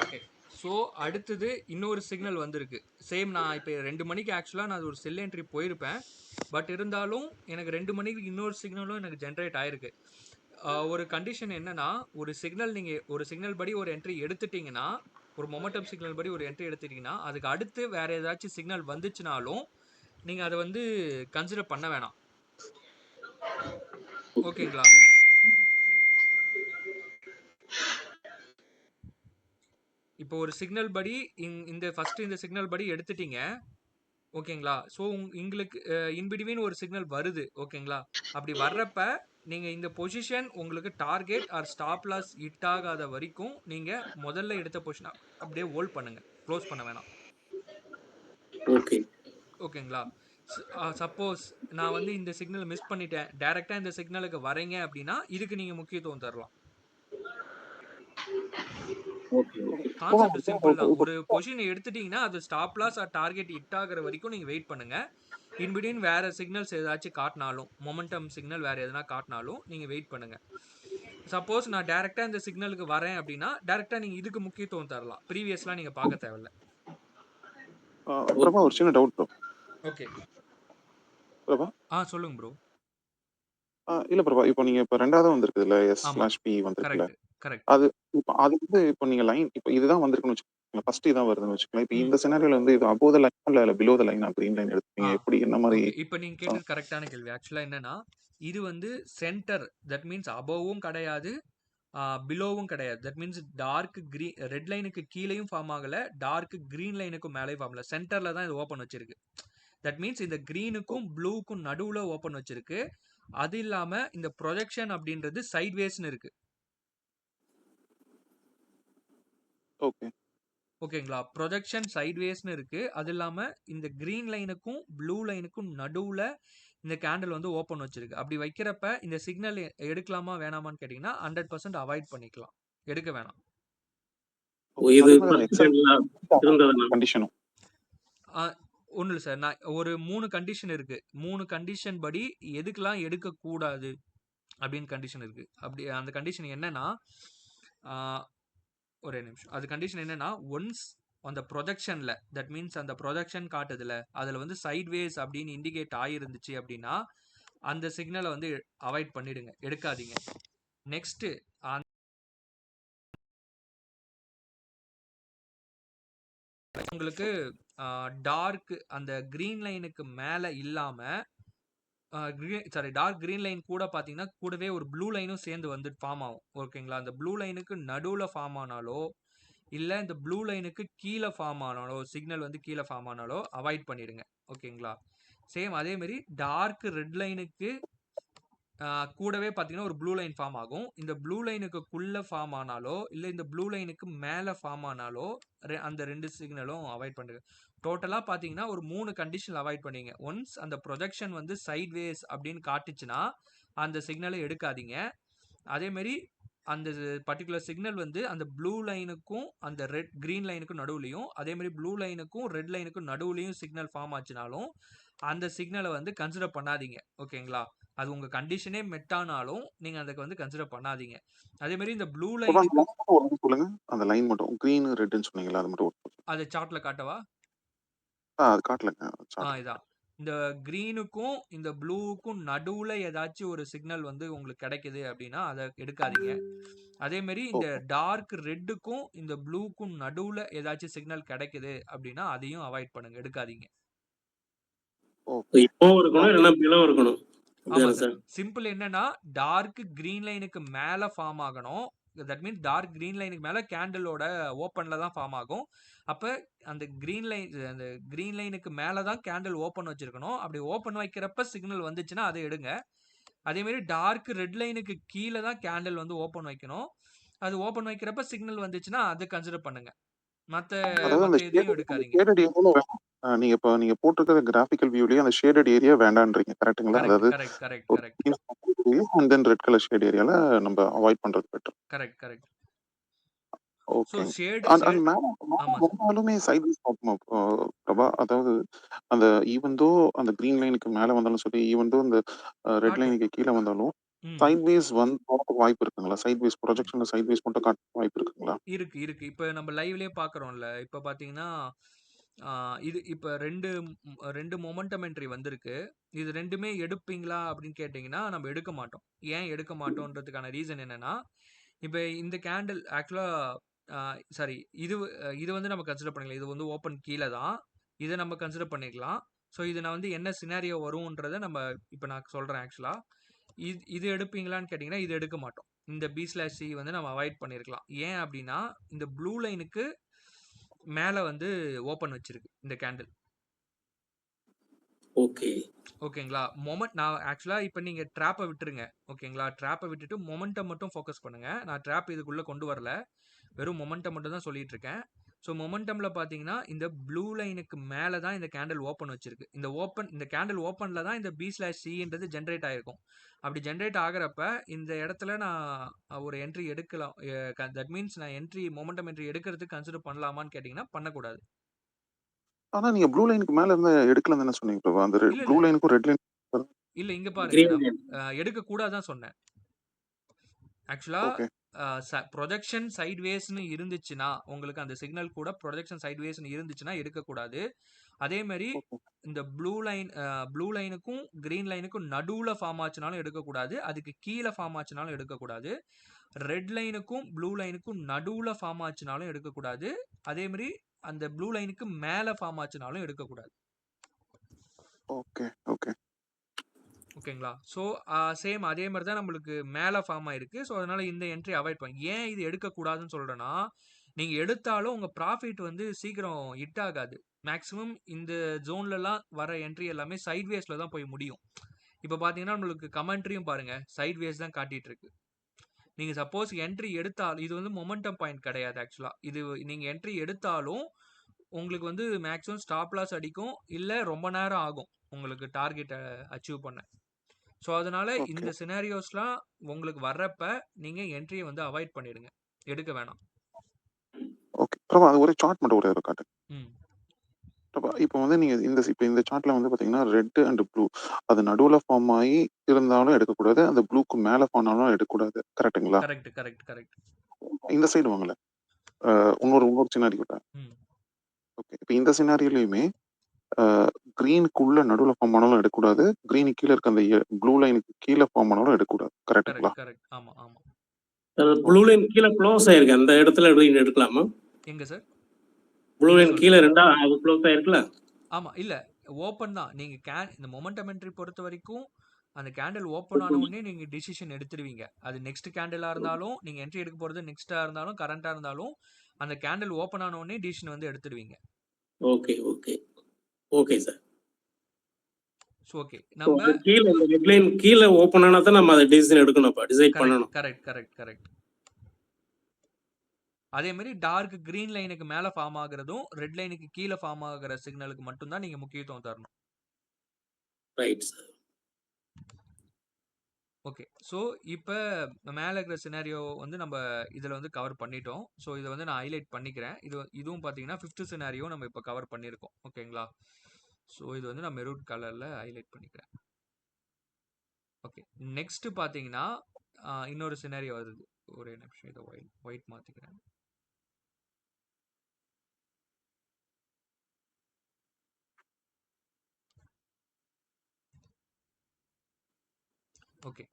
ஓகே. ஸோ அடுத்தது இன்னொரு சிக்னல் வந்திருக்கு. சேம் நான் இப்போ 2 மணிக்கு ஆக்சுவலாக நான் ஒரு செல் என்ட்ரி போயிருப்பேன். பட் இருந்தாலும் எனக்கு 2 மணிக்கு இன்னொரு சிக்னலும் எனக்கு ஜென்ரேட் ஆயிருக்கு. ஒரு கண்டிஷன் என்னன்னா ஒரு சிக்னல் நீங்கள் ஒரு சிக்னல் படி ஒரு என்ட்ரி எடுத்துட்டீங்கன்னா ஒரு மொமெண்டம் சிக்னல் படி ஒரு என்ட்ரி எடுத்துட்டீங்கன்னா அதுக்கு அடுத்து வேற ஏதாச்சும் சிக்னல் வந்துச்சுனாலும் நீங்கள் அதை வந்து கன்சிடர் பண்ண வேணாம். ஓகேங்களா? இப்போ ஒரு சிக்னல் படி இந்த ஃபர்ஸ்ட் இந்த சிக்னல் படி எடுத்துட்டீங்க. ஓகேங்களா? ஸோ உங்களுக்கு இன்பிட்வீன் ஒரு சிக்னல் வருது. ஓகேங்களா? அப்படி வர்றப்ப நீங்க இந்த பொசிஷன் உங்களுக்கு target or stop loss hit ஆகாத வரைக்கும் நீங்க முதல்ல எடுத்த பொசிஷன் அப்படியே ஹோல்ட் பண்ணுங்க. க்ளோஸ் பண்ண வேணாம். ஓகே. ஓகேங்களா? சப்போஸ் நான் வந்து இந்த சிக்னல் மிஸ் பண்ணிட்டேன். டைரக்டா இந்த சிக்னலுக்கு வரீங்க அப்படின்னா இதுக்கு நீங்க முக்கியத்துவம் தரலாம். ஓகே. கான்செப்ட் சிம்பிள் தான். ஒரு பொசிஷனை எடுத்துட்டீங்கன்னா அது stop loss or target hit ஆகுற வரைக்கும் நீங்க வெயிட் பண்ணுங்க. இன்பிட்வீன் வேற சிக்னல்ஸ் ஏதாச்சும் காட்டினாலும் மொமெண்டம் சிக்னல் வேற எதனா காட்டினாலும் நீங்க வெயிட் பண்ணுங்க. சப்போஸ் நான் டைரக்டா இந்த சிக்னலுக்கு வரேன் அப்படின்னா டைரக்டா நீங்க இதுக்கு முக்கியத்துவம் தரலாம். ப்ரீவியஸ்லாம் நீங்க பார்க்க தேவையில்ல. பிரபா ஒரு சின்ன டவுட் ப்ரோ. ஓகே. பிரபா சொல்லுங்க ப்ரோ. இல்ல பிரபா, இப்போ நீங்க இப்போ ரெண்டாவது வந்திருக்குதுல்ல ஆமா. S/P வந்திருக்குல்ல, correct correct. அது இப்போ அது வந்து இப்போ நீங்க லைன் இப்போ இதுதான் வந்திருக்குன்னு வச்சுக்கோங்க, ஃபர்ஸ்ட் இதான் வருதுன்னு வச்சுக்கோங்க. இப்போ இந்த சினாரியோல வந்து இது அபோவ் த லைன் இல்ல below the line green line எடுத்தீங்க, எப்படி என்ன மாதிரி? ஓகே. இப்போ நீங்க கேட்டது கரெக்டான கேள்வி. ஆக்சுவலா என்னன்னா இது வந்து சென்டர், தட் மீன்ஸ் அபோவும் கிடையாது பிலோவும் கிடையாது. That means dark green red லைனுக்கு கீழேயும் ஃபார்ம் ஆகல, டார்க் கிரீன் லைனுக்கும் மேலேயும் ஃபார்ம் ஆகல. சென்டர்ல தான் இது ஓப்பன் வச்சிருக்கு. தட் மீன்ஸ் இந்த கிரீனுக்கும் ப்ளூக்கும் நடுவுல ஓப்பன் வச்சிருக்கு. அது இல்லாம இந்த ப்ரொஜெக்ஷன் அப்படின்றது சைட்வேஸ்னு இருக்கு. ஓகே. ஓகேங்களா? ப்ரொஜெக்ஷன் சைட்வேஸ்னு இருக்கு. அது இல்லாம இந்த கிரீன் லைனுக்கும் ப்ளூ லைனுக்கும் நடுவுல இந்த கேண்டில் வந்து ஓப்பன் வச்சிருக்கு. அப்படி வைக்கிறப்ப இந்த சிக்னல் எடுக்கலாமா வேணாமான்னு கேட்டீங்கன்னா 100% அவாய்ட் பண்ணிக்கலாம். எடுக்க வேணாம். இது 10 செகண்ட்ல இருந்ததுன்னா கண்டிஷனும் ஒன்றும் இல்லை சார். நான் ஒரு 3 கண்டிஷன் இருக்கு. 3 கண்டிஷன் படி எதுக்கெல்லாம் எடுக்கக்கூடாது அப்படின்னு கண்டிஷன் இருக்கு. அப்படி அந்த கண்டிஷன் என்னன்னா ஒரே நிமிஷம். அது கண்டிஷன் என்னன்னா ஒன்ஸ் அந்த ப்ரொஜெக்ஷன்ல தட் மீன்ஸ் அந்த ப்ரொஜெக்ஷன் காட்டுதுல அதுல வந்து சைட்வேஸ் அப்படின்னு இண்டிகேட் ஆயிருந்துச்சு அப்படின்னா அந்த சிக்னலை வந்து அவாய்ட் பண்ணிடுங்க, எடுக்காதீங்க. நெக்ஸ்ட் உங்களுக்கு டார்க் அந்த கிரீன் லைனுக்கு மேல இல்லாம டார்க் கிரீன் லைன் கூட பாத்தீங்கன்னா கூடவே ஒரு ப்ளூ லைனும் சேர்ந்து வந்து ஃபார்ம் ஆகும். ஓகேங்களா? அந்த ப்ளூ லைனுக்கு நடுவுல ஃபார்ம் ஆனாலோ இல்ல இந்த ப்ளூ லைனுக்கு கீழே ஃபார்ம் ஆனாலோ சிக்னல் வந்து கீழே ஃபார்ம் ஆனாலோ அவாய்ட் பண்ணிடுங்க. ஓகேங்களா? சேம் அதே மாதிரி டார்க் ரெட் லைனுக்கு கூடவே பார்த்தீங்கன்னா ஒரு ப்ளூ லைன் ஃபார்ம் ஆகும். இந்த ப்ளூ லைனுக்குள்ள ஃபார்ம் ஆனாலோ இல்லை இந்த ப்ளூ லைனுக்கு மேலே ஃபார்ம் ஆனாலோ அந்த 2 சிக்னலும் அவாய்ட் பண்ணுங்க. டோட்டலாக பார்த்தீங்கன்னா ஒரு 3 கண்டிஷன் அவாய்ட் பண்ணீங்க. ஒன்ஸ் அந்த ப்ரொஜெக்ஷன் வந்து சைட்வேஸ் அப்படின்னு காட்டுச்சுன்னா அந்த சிக்னலை எடுக்காதீங்க. அதேமாரி அந்த பர்டிகுலர் சிக்னல் வந்து அந்த ப்ளூ லைனுக்கும் அந்த ரெட் கிரீன் லைனுக்கும் நடுவுலையும் அதே மாதிரி ப்ளூ லைனுக்கும் ரெட் லைனுக்கும் நடுவுலையும் சிக்னல் ஃபார்ம் ஆச்சுனாலும் அந்த சிக்னலை வந்து கன்சிடர் பண்ணாதீங்க. ஓகேங்களா? அது உங்க கண்டிஷனே மெட் ஆனாலும் நீங்க அதுக்கு வந்து கன்சிடர் பண்ணாதீங்க. அதே மாதிரி இந்த ப்ளூ லைனுக்கு சொல்லுங்க, அந்த லைன் மட்டும் கிரீன் ரெட்னு சொன்னீங்களா, அது மட்டும் அது சார்ட்ல காட்டவா? அது காட்டலங்க. இதான் இந்த கிரீனுக்கும் இந்த ப்ளூவுக்கும் நடுவுல ஏதாச்சும் ஒரு சிக்னல் வந்து உங்களுக்கு கிடைக்குது அப்படின்னா அதை எடுக்காதீங்க. அதே மாதிரி இந்த ஓகே டார்க் ரெட்டுக்கும் இந்த ப்ளூக்கும் நடுவுல ஏதாச்சும் சிக்னல் கிடைக்குது அப்படின்னா அதையும் அவாய்ட் பண்ணுங்க, எடுக்காதீங்க. ஓகே இப்பவும் இருக்கணும், இல்லைன்னா பிலோ இருக்கணும். ஆமா அப்படிதானே சார். சார்? சிம்பிள் என்னன்னா டார்க் கிரீன் லைனுக்கு மேல ஃபார்ம் ஆகணும். தட் மீன்ஸ் டார்க் கிரீன் லைனுக்கு மேல கேண்டிலோட ஓப்பன்ல தான் ஃபார்ம் ஆகும். அப்ப அந்த கிரீன் லைனுக்கு மேல தான் கேண்டில் ஓப்பன் வச்சிருக்கணும். அப்படி ஓப்பன் வைக்கிறப்ப சிக்னல் வந்துச்சுன்னா அதை எடுங்க. அதே மாதிரி டார்க் ரெட் லைனுக்கு கீழே தான் கேண்டில் வந்து ஓப்பன் வைக்கணும். அது ஓப்பன் வைக்கிறப்ப சிக்னல் வந்துச்சுன்னா அதை கன்சிடர் பண்ணுங்க. மத்த அதாவது மத்த அந்த எதையும் எடுக்காதீங்க. ஷேடட் ஏரியால வேணும். நீங்க இப்போ நீங்க போட்டிருக்கிற கிராஃபிக்கல் வியூலயே அந்த ஷேடட் ஏரியா வேண்டான்றீங்க கரெக்ட்டுங்களா? கரெக்ட், அதாவது கரெக்ட், கரெக்ட், ஒரு correct, and then red colour shade ஏரியால நம்ம அவாய்ட் பண்றது better. Correct, correct. So okay. Shade and shade மேல ஆமா சார். வந்தாலுமே சைட் வைஸ் பார்க்குமா பிரபா? அதாவது அந்த ஈவன் தோ அந்த கிரீன் லைனுக்கு மேல வந்தாலும் சரி, ஈவன் தோ அந்த ரெட் காட்டும். லைனுக்கு கீழ வந்தாலும் ம். சைட் வேஸ் வந்து போறதுக்கு வாய்ப்பு இருக்குங்களா? சைட் வேஸ் ப்ரொஜெக்ஷன்ல சைட் வேஸ் மட்டும் காட்ட வாய்ப்பு இருக்குங்களா? இருக்கு, இருக்கு. இப்ப நம்ம லைவ்லயே பார்க்குறோம்ல. இப்ப பார்த்தீங்கன்னா, இது இப்ப 2 மொமெண்டம் என்ட்ரி வந்திருக்கு. இது 2மே எடுப்பீங்களா அப்படின்னு கேட்டீங்கன்னா, நம்ம எடுக்க மாட்டோம். ஏன் எடுக்க மாட்டோம்ன்றதுக்கான ரீசன் என்னன்னா, இப்ப இந்த கேண்டில் ஆக்சுவலா சாரி இது இது வந்து நம்ம கன்சிடர் பண்ணிக்கலாம். இது வந்து ஓப்பன் கீழ தான். இத நம்ம கன்சிடர் பண்ணிக்கலாம். ஸோ இது நான் வந்து என்ன சினாரியோ வரும்ன்றத நம்ம இப்ப நான் சொல்றேன் ஆக்சுவலா. இது எடுப்பீங்களான்னு கேட்டீங்கன்னா, இது எடுக்க மாட்டோம். இந்த B/C வந்து நம்ம அவாய்ட் பண்ணியிருக்கலாம். ஏன் அப்படின்னா, இந்த ப்ளூ லைனுக்கு மேல வந்து ஓப்பன் வச்சிருக்கு இந்த கேண்டில். ஓகே. ஓகேங்களா? நான் ஆக்சுவலா இப்ப நீங்க ட்ராப்ப விட்டுருங்க. ஓகேங்களா? ட்ராப்ப விட்டுட்டு மொமெண்டம் மட்டும் ஃபோக்கஸ் பண்ணுங்க. நான் ட்ராப் இதுக்குள்ள கொண்டு வரல. வெறும் மொமெண்டம் மட்டும் தான் சொல்லிட்டு இருக்கேன். ஸோ மொமெண்டம்ல பார்த்தீங்கன்னா, இந்த ப்ளூ லைனுக்கு மேல தான் இந்த கேண்டில் ஓப்பன் வச்சிருக்கு. இந்த கேண்டில் ஓப்பன்ல தான் இந்த B/Cன்றது ஜெனரேட் ஆயிருக்கும். அப்படி ஜெனரேட் ஆகுறப்ப இந்த இடத்துல நான் ஒரு என்ட்ரி எடுக்கலாம். தட் மீன்ஸ் நான் மொமெண்டம் என்ட்ரி எடுக்கிறதுக்கு கன்சிடர் பண்ணலாமான்னு கேட்டீங்கன்னா, பண்ணக்கூடாது. ஆனா நீங்க ப்ளூ லைனுக்கு மேல இருந்து எடுக்கலன்னு தானே சொன்னீங்க பிரபா? அந்த இல்ல, ப்ளூ இல்ல. லைனுக்கும் ரெட் லைன் இல்ல இங்க பாருங்க. கிரீன் நான் லைன். எடுக்கக்கூடாதுதான் சொன்னேன். ஆக்சுவலா ஓகே. ப்ரொஜெக்ஷன் சைட்வேஸ்னு இருந்துச்சுன்னா, உங்களுக்கு அந்த சிக்னல் கூட ப்ரொஜெக்ஷன் சைட்வேஸ்னு இருந்துச்சுன்னா எடுக்கக்கூடாது. அதே மாதிரி ஓகே. இந்த ப்ளூ லைனுக்கும் கிரீன் லைனுக்கும் நடுவுல ஃபார்ம் ஆச்சுனாலும் எடுக்கக்கூடாது. அதுக்கு கீழே ஃபார்ம் ஆச்சுனாலும் எடுக்கக்கூடாது. ரெட் லைனுக்கும் ப்ளூ லைனுக்கும் நடுவுல ஃபார்ம் ஆச்சுனாலும் எடுக்கக்கூடாது. அதே மாதிரி அந்த ப்ளூ லைனுக்கு மேல ஃபார்ம் ஆச்சுனாலும் எடுக்கக்கூடாது. ஓகே. ஓகே. ஓகேங்களா? ஸோ சேம் அதே மாதிரி தான் நம்மளுக்கு மேல ஃபார்ம் ஆயிருக்கு. ஸோ அதனால இந்த என்ட்ரி அவாய்ட் பண்ணுங்க. ஏன் இது எடுக்கக்கூடாதுன்னு சொல்றேன்னா, நீங்க எடுத்தாலும் உங்க ப்ராஃபிட் வந்து சீக்கிரம் ஹிட் ஆகாது. மேக்ஸிமம் இந்த ஜோன்லலாம் வர என்ட்ரி எல்லாமே சைட்வேஸ்ல தான் போய் முடியும். இப்ப பார்த்தீங்கன்னா, உங்களுக்கு கமெண்ட்ரியும் பாருங்க. சைட்வேஸ் தான் காட்டிட்டு இருக்கு. நீங்க சப்போஸ் என்ட்ரி எடுத்தாலும் இது வந்து மொமெண்டம் பாயிண்ட் கிடையாது ஆக்சுவலா. இது நீங்க என்ட்ரி எடுத்தாலும் உங்களுக்கு வந்து மேக்ஸிமம் ஸ்டாப் லாஸ் அடிக்கும். இல்ல ரொம்ப நேரம் ஆகும் உங்களுக்கு டார்கெட்ட அச்சீவ் பண்ண. ஸோ அதனால ஓகே. இந்த சினாரியோஸ்லாம் உங்களுக்கு வர்றப்ப நீங்க என்ட்ரியை வந்து அவாய்ட் பண்ணிடுங்க, எடுக்க வேணாம். ஓகே. பிரபா அது ஒரு சார்ட் மட்டும் ஒரே ஒரு காட்டு. ம் பிரபா இப்போ வந்து நீங்க இந்த சார்ட்ல வந்து பாத்தீங்கன்னா ரெட் அண்ட் ப்ளூ அது நடுவுல ஃபார்ம் ஆகி இருந்தாலும் எடுக்கக்கூடாது. அந்த ப்ளூக்கு மேல ஃபார்ம் ஆனாலும் எடுக்கக்கூடாது. கரெக்ட்டுங்களா? Correct, correct, correct. இந்த சைடு வாங்கல. இன்னொரு சினாரியோ. ம் ஓகே. இப்ப இந்த சினாரியோலயுமே அ கிரீனுக்குள்ள நடுவுல ஃபார்ம் ஆனாலும் எடுக்கக்கூடாது. கிரீனுக்கு கீழ இருக்க அந்த ப்ளூ லைனுக்கு கீழ ஃபார்ம் ஆனாலும் எடுக்கக்கூடாது. கரெக்ட்டுங்களா? Correct, correct. ஆமா, ஆமா. Blue okay. லைன் கீழே க்ளோஸ் ஆயிருக்கு. அந்த இடத்துல எடுக்கலாமா? எங்க சார்? ப்ளூ எங்க லைன் கீழே சொல்றீங்க? ரெண்டா அது க்ளோஸ் ஆயிருக்குல்ல? ஆமா, இல்ல ஓப்பன் தான். நீங்க இந்த மொமெண்டம் என்ட்ரி பொறுத்த வரைக்கும் அந்த கேண்டில் ஓப்பன் ஆன உடனே நீங்க டிசிஷன் எடுத்துடுவீங்க. அது நெக்ஸ்ட் கேண்டிலா இருந்தாலும், நீங்க என்ட்ரி எடுக்க போறது நெக்ஸ்டா இருந்தாலும், கரண்டா இருந்தாலும், அந்த கேண்டில் ஓப்பன் ஆன உடனே டிசிஷன் வந்து எடுத்துடுவீங்க. Okay, okay. Okay sir. So okay. நம்ம கீழே இந்த ரெட் லைன் கீழே ஓப்பன் ஆனா தான் நம்ம அதை டிசிஷன் எடுக்கணும். டிசைட் கரெக்ட், பண்ணணும். Correct, correct, correct. அதே மாதிரி டார்க் கிரீன் லைனுக்கு மேல ஃபார்ம் ஆகுறதும் ரெட் லைனுக்கு கீழே ஃபார்ம் ஆகுற சிக்னலுக்கு மட்டும் தான் நீங்க முக்கியத்துவம் தரணும். Right sir. ஓகே. ஸோ இப்போ மேலே இருக்கிற சினாரியோ வந்து நம்ம இதில் வந்து கவர் பண்ணிட்டோம். ஸோ இதை வந்து நான் ஹைலைட் பண்ணிக்கிறேன். இதுவும் பார்த்தீங்கன்னா 5th சினாரியோ நம்ம இப்போ கவர் பண்ணியிருக்கோம். ஓகேங்களா? ஸோ இது வந்து நான் மெரூன் கலரில் ஹைலைட் பண்ணிக்கிறேன். ஓகே. நெக்ஸ்ட் பார்த்தீங்கன்னா இன்னொரு சினாரியோ வருது. ஒரே நிமிஷம் இதை ஒயிட் மாற்றிக்கிறேன். ஓகே.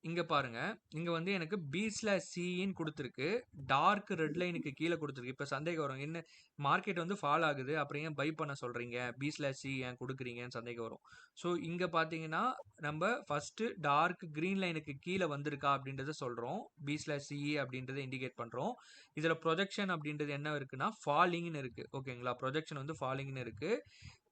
இங்க பாருங்க. இங்க வந்து எனக்கு B/Cன்னு குடுத்திருக்கு. டார்க் ரெட் லைனுக்கு கீழ குடுத்திருக்கு. இப்ப சந்தேகம் வரும். என்ன மார்க்கெட் வந்து ஃபால் ஆகுது. அப்புறம் ஏன் பை பண்ண சொல்றீங்க? B/C ஏன் குடுக்குறீங்கன்னு சந்தேகம் வரும். ஸோ இங்க பார்த்தீங்கன்னா, நம்ப ஃபர்ஸ்ட்டு டார்க் கிரீன் லைனுக்கு கீழ வந்திருக்கா அப்படின்றத சொல்றோம். B/CE அப்படின்றத இண்டிகேட் பண்றோம். இதுல ப்ரொஜெக்ஷன் அப்படின்றது என்ன இருக்குன்னா, ஃபாலிங்ன்னு இருக்கு. ஓகேங்களா? ப்ரொஜெக்ஷன் வந்து ஃபாலிங்ன்னு இருக்கு.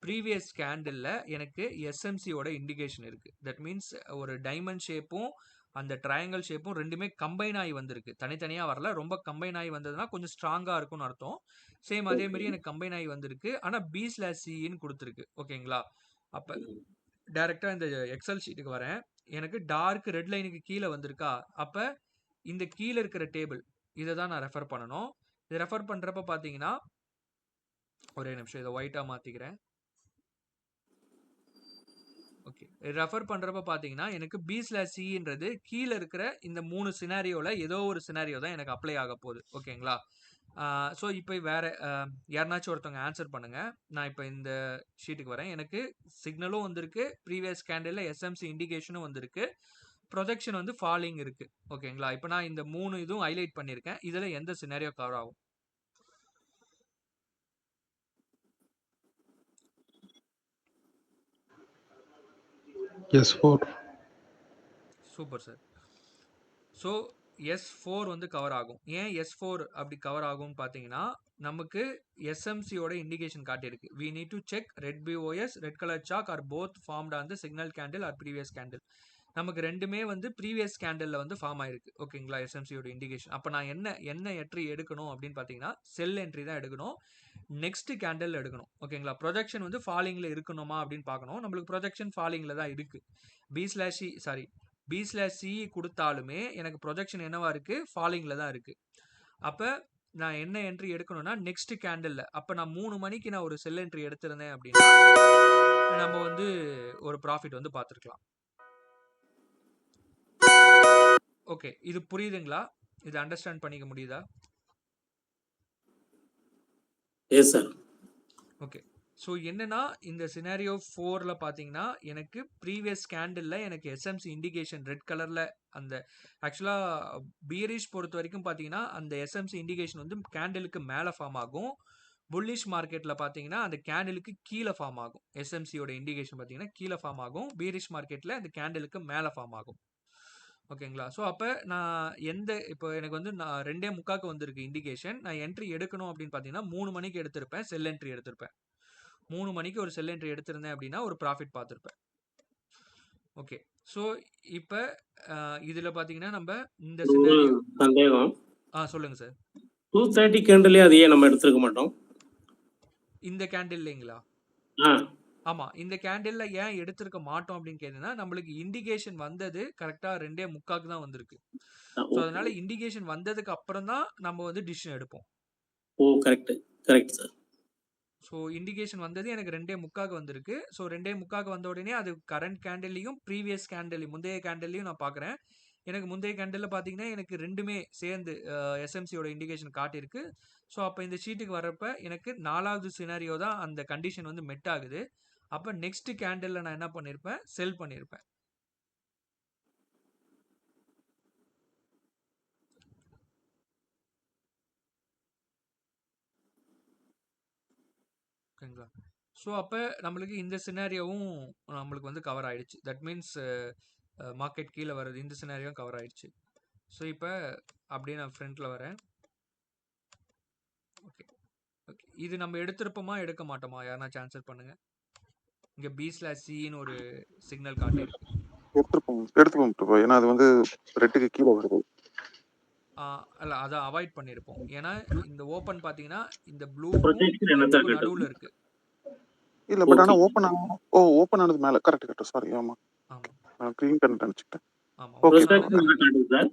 ப்ரீவியஸ் கேண்டில்ல எனக்கு எஸ்எம்சியோட இண்டிகேஷன் இருக்கு. தட் மீன்ஸ் ஒரு டைமண்ட் ஷேப்பும் அந்த ட்ரையாங்கிள் ஷேப்பும் ரெண்டுமே கம்பைன் ஆகி வந்திருக்கு. தனித்தனியா வரல. ரொம்ப கம்பைன் ஆகி வந்ததுன்னா கொஞ்சம் ஸ்ட்ராங்கா இருக்கும்னு அர்த்தம். சேம் அதே மாதிரி எனக்கு கம்பைன் ஆகி வந்திருக்கு. ஆனா B/Cன்னு கொடுத்துருக்கு. ஓகேங்களா? அப்ப டைரக்டா இந்த எக்ஸல் ஷீட்டுக்கு வரேன். எனக்கு டார்க் ரெட் லைனுக்கு கீழே வந்திருக்கா? அப்ப இந்த கீழே இருக்கிற டேபிள் இதை தான் நான் ரெஃபர் பண்ணணும். இதை ரெஃபர் பண்றப்ப பாத்தீங்கன்னா, ஒரே நிமிஷம் இதை ஒயிட்டா மாத்திக்கிறேன். ஓகே. ரெஃபர் பண்றப்ப பாத்தீங்கன்னா, எனக்கு B/Cன்றது கீழ இருக்கிற இந்த 3 சினாரியோல ஏதோ ஒரு சினாரியோ தான் எனக்கு அப்ளை ஆக போகுது. ஓகேங்களா? ஸோ இப்போ வேற யாருனாச்சும் ஒருத்தவங்க ஆன்சர் பண்ணுங்க. நான் இப்போ இந்த ஷீட்டுக்கு வரேன். எனக்கு சிக்னலும் வந்திருக்கு. ப்ரீவியஸ் கேண்டில்ல எஸ்எம்சி இண்டிகேஷனும் வந்திருக்கு. ப்ரொஜெக்ஷன் வந்து ஃபாலிங் இருக்கு. ஓகேங்களா? இப்போ நான் இந்த 3 இதுவும் ஹைலைட் பண்ணியிருக்கேன். இதுல எந்த சினாரியோ கவர் ஆகும்? S4. Super sir. So S4 வந்து கவர் ஆகும். ஏன் S4 அப்படி கவர் ஆகும்னு பார்த்தீங்கன்னா, நமக்கு எஸ்எம்சியோட இண்டிகேஷன் காட்டியிருக்கு. We need to check red BOS, red colour சாக் or both formed on the signal candle or previous candle. நமக்கு ரெண்டுமே வந்து ப்ரீவியஸ் கேண்டில்ல வந்து ஃபார்ம் ஆயிருக்கு. ஓகேங்களா? எஸ்எம்சியோட இண்டிகேஷன். அப்போ நான் என்ன என்ட்ரி எடுக்கணும் அப்படின்னு பார்த்தீங்கன்னா, செல் என்ட்ரி தான் எடுக்கணும். நெக்ஸ்ட் கேண்டில் எடுக்கணும். ஓகேங்களா? ப்ரொஜெக்ஷன் வந்து ஃபாலிங்ல இருக்கணுமா அப்படின்னு பார்க்கணும். நம்மளுக்கு ப்ரொஜெக்ஷன் ஃபாலிங்ல தான் இருக்கு. B/C கொடுத்தாலுமே எனக்கு ப்ரொஜெக்ஷன் என்னவா இருக்கு? ஃபாலிங்ல தான் இருக்கு. அப்ப நான் என்ன என்ட்ரி எடுக்கணும்னா, நெக்ஸ்ட் கேண்டில்ல. அப்ப நான் 3 மணிக்கு நான் ஒரு செல் என்ட்ரி எடுத்திருந்தேன் அப்படின்னா, நம்ம வந்து ஒரு ப்ராஃபிட் வந்து பார்த்துருக்கலாம். ஓகே. இது புரியுதுங்களா? இது அண்டர்ஸ்டாண்ட் பண்ணிக்க முடியுதா? Yes sir. ஓகே. ஸோ என்னன்னா, இந்த சினாரியோ 4ல பார்த்தீங்கன்னா, எனக்கு ப்ரீவியஸ் கேண்டில்ல எனக்கு எஸ்எம்சி இண்டிகேஷன் ரெட் கலர்ல அந்த ஆக்சுவலா பியரிஷ் பொறுத்த வரைக்கும் பார்த்தீங்கன்னா, அந்த எஸ்எம்சி இண்டிகேஷன் வந்து கேண்டிலுக்கு மேல ஃபார்ம் ஆகும். புல்லிஷ் மார்க்கெட்ல பார்த்தீங்கன்னா, அந்த கேண்டிலுக்கு கீழ ஃபார்ம் ஆகும். எஸ்எம்சியோட இண்டிகேஷன் பார்த்தீங்கன்னா, கீழ ஃபார்ம் ஆகும். பியரிஷ் மார்க்கெட்ல அந்த கேண்டிலுக்கு மேல ஃபார்ம் ஆகும். ஓகேங்களா? ஸோ அப்ப நான் இப்போ எனக்கு வந்து நான் 2:45க்கு வந்திருக்கு இண்டிகேஷன். நான் என்ட்ரி எடுக்கணும் அப்படின்னு பார்த்தீங்கன்னா, 3 மணிக்கு எடுத்திருப்பேன். செல் என்ட்ரி எடுத்திருப்பேன். 3 மணிக்கு ஒரு செல் என்ட்ரி எடுத்திருந்தேன் அப்படின்னா, ஒரு ப்ராஃபிட் பார்த்திருப்பேன். ஓகே. ஸோ இப்ப இதுல பார்த்தீங்கன்னா, நம்ம இந்த ஒரு சினாரியோ சந்தேகம். சொல்லுங்க சார். 230 கேண்டிலே அது ஏன் நம்ம எடுத்துருக்க மாட்டோம்? இந்த கேண்டில்லைங்களா? ஆ, ஆமா. இந்த கேண்டில்ல ஏன் எடுத்திருக்க மாட்டோம் அப்படின்னு கேட்டீங்கன்னா, நம்மளுக்கு இண்டிகேஷன் வந்தது கரெக்ட்டா 2:45க்கு தான் வந்திருக்கு. So okay. அதனால இண்டிகேஷன் வந்ததுக்கு அப்புறம் தான் நம்ம வந்து டிசிஷன் எடுப்போம். ஓ, கரெக்ட் சார். ஸோ இண்டிகேஷன் வந்தது எனக்கு 2:45க்கு வந்திருக்கு. ஸோ 2:45க்கு வந்த உடனே அது கரண்ட் கேண்டில்லையும் ப்ரீவியஸ் கேண்டில் முந்தைய கேண்டில்லையும் நான் பார்க்குறேன். எனக்கு முந்தைய கேண்டில்ல பார்த்தீங்கன்னா, எனக்கு 2மே சேர்ந்து எஸ்எம்சியோட இண்டிகேஷன் காட்டியிருக்கு. ஸோ அப்போ இந்த ஷீட்டுக்கு வரப்ப எனக்கு 4வது சினாரியோ தான் அந்த கண்டிஷன் வந்து மெட் ஆகுது. அப்போ நெக்ஸ்ட் கேண்டில்ல நான் என்ன பண்ணியிருப்பேன்? செல் பண்ணியிருப்பேன். ஓகேங்களா? ஸோ அப்போ நம்மளுக்கு இந்த சினாரியோவும் நம்மளுக்கு வந்து கவர் ஆயிடுச்சு. தட் மீன்ஸ் மார்க்கெட் கீழே வருது. இந்த சினாரியோவும் கவர் ஆயிடுச்சு. ஸோ இப்போ அப்படியே நான் ஃப்ரண்ட்ல வரேன். ஓகே. ஓகே. இது நம்ம எடுத்திருப்போமா எடுக்க மாட்டோமா? யாருனாச்சும் ஆன்சர் பண்ணுங்க. இங்க B/Cன்னு ஒரு சிக்னல் காட்டியிருக்கு. எடுத்துப்போம். ஏன்னா அது வந்து ரெட்டுக்கு கீழே வருது. இல்ல அதை அவாய்ட் பண்ணியிருப்போம். ஏன்னா இந்த ஓப்பன் பார்த்தீங்கன்னா, இந்த ப்ளூக்கும் ப்ரொஜெக்ஷன் என்ன சார் ஒயிட்டுக்கும் கேட்டது? நடுவுல இருக்கு. இல்ல பட் ஆனா ஓகே. ஓப்பன் ஆனது மேல. கரெக்ட். சாரி. ஆமா. ஆமா. நான் கிரீன் கரண்ட் நினைச்சிட்டேன். ஆமா. ஓகே. ஓப்பன் ஆனது ப்ரொஜெக்ஷன் மேல. காட்டுது சார்.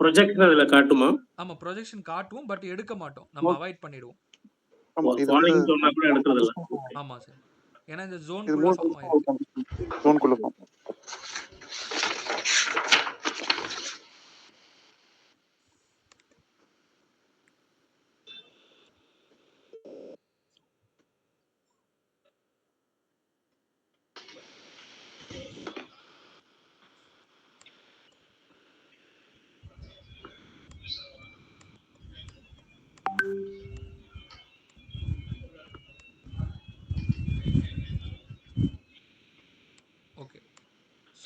ப்ரொஜெக்ஷன் அதுல காட்டுமா? ஆமா. ப்ரொஜெக்ஷன் காட்டுவோம். பட் எடுக்க மாட்டோம். நம்ம அவாய்ட் பண்ணிடுவோம். ஆமா. இது வந்து ஃபாலோயிங் சொன்னா கூட எடுக்கிறது இல்ல. ஆமா சார். ஏன்னா இந்த இது ஜோனுக்குள்ள ஃபார்ம் 3 ஆயிருக்கு. ஜோனுக்குள்ள ஃபார்ம்.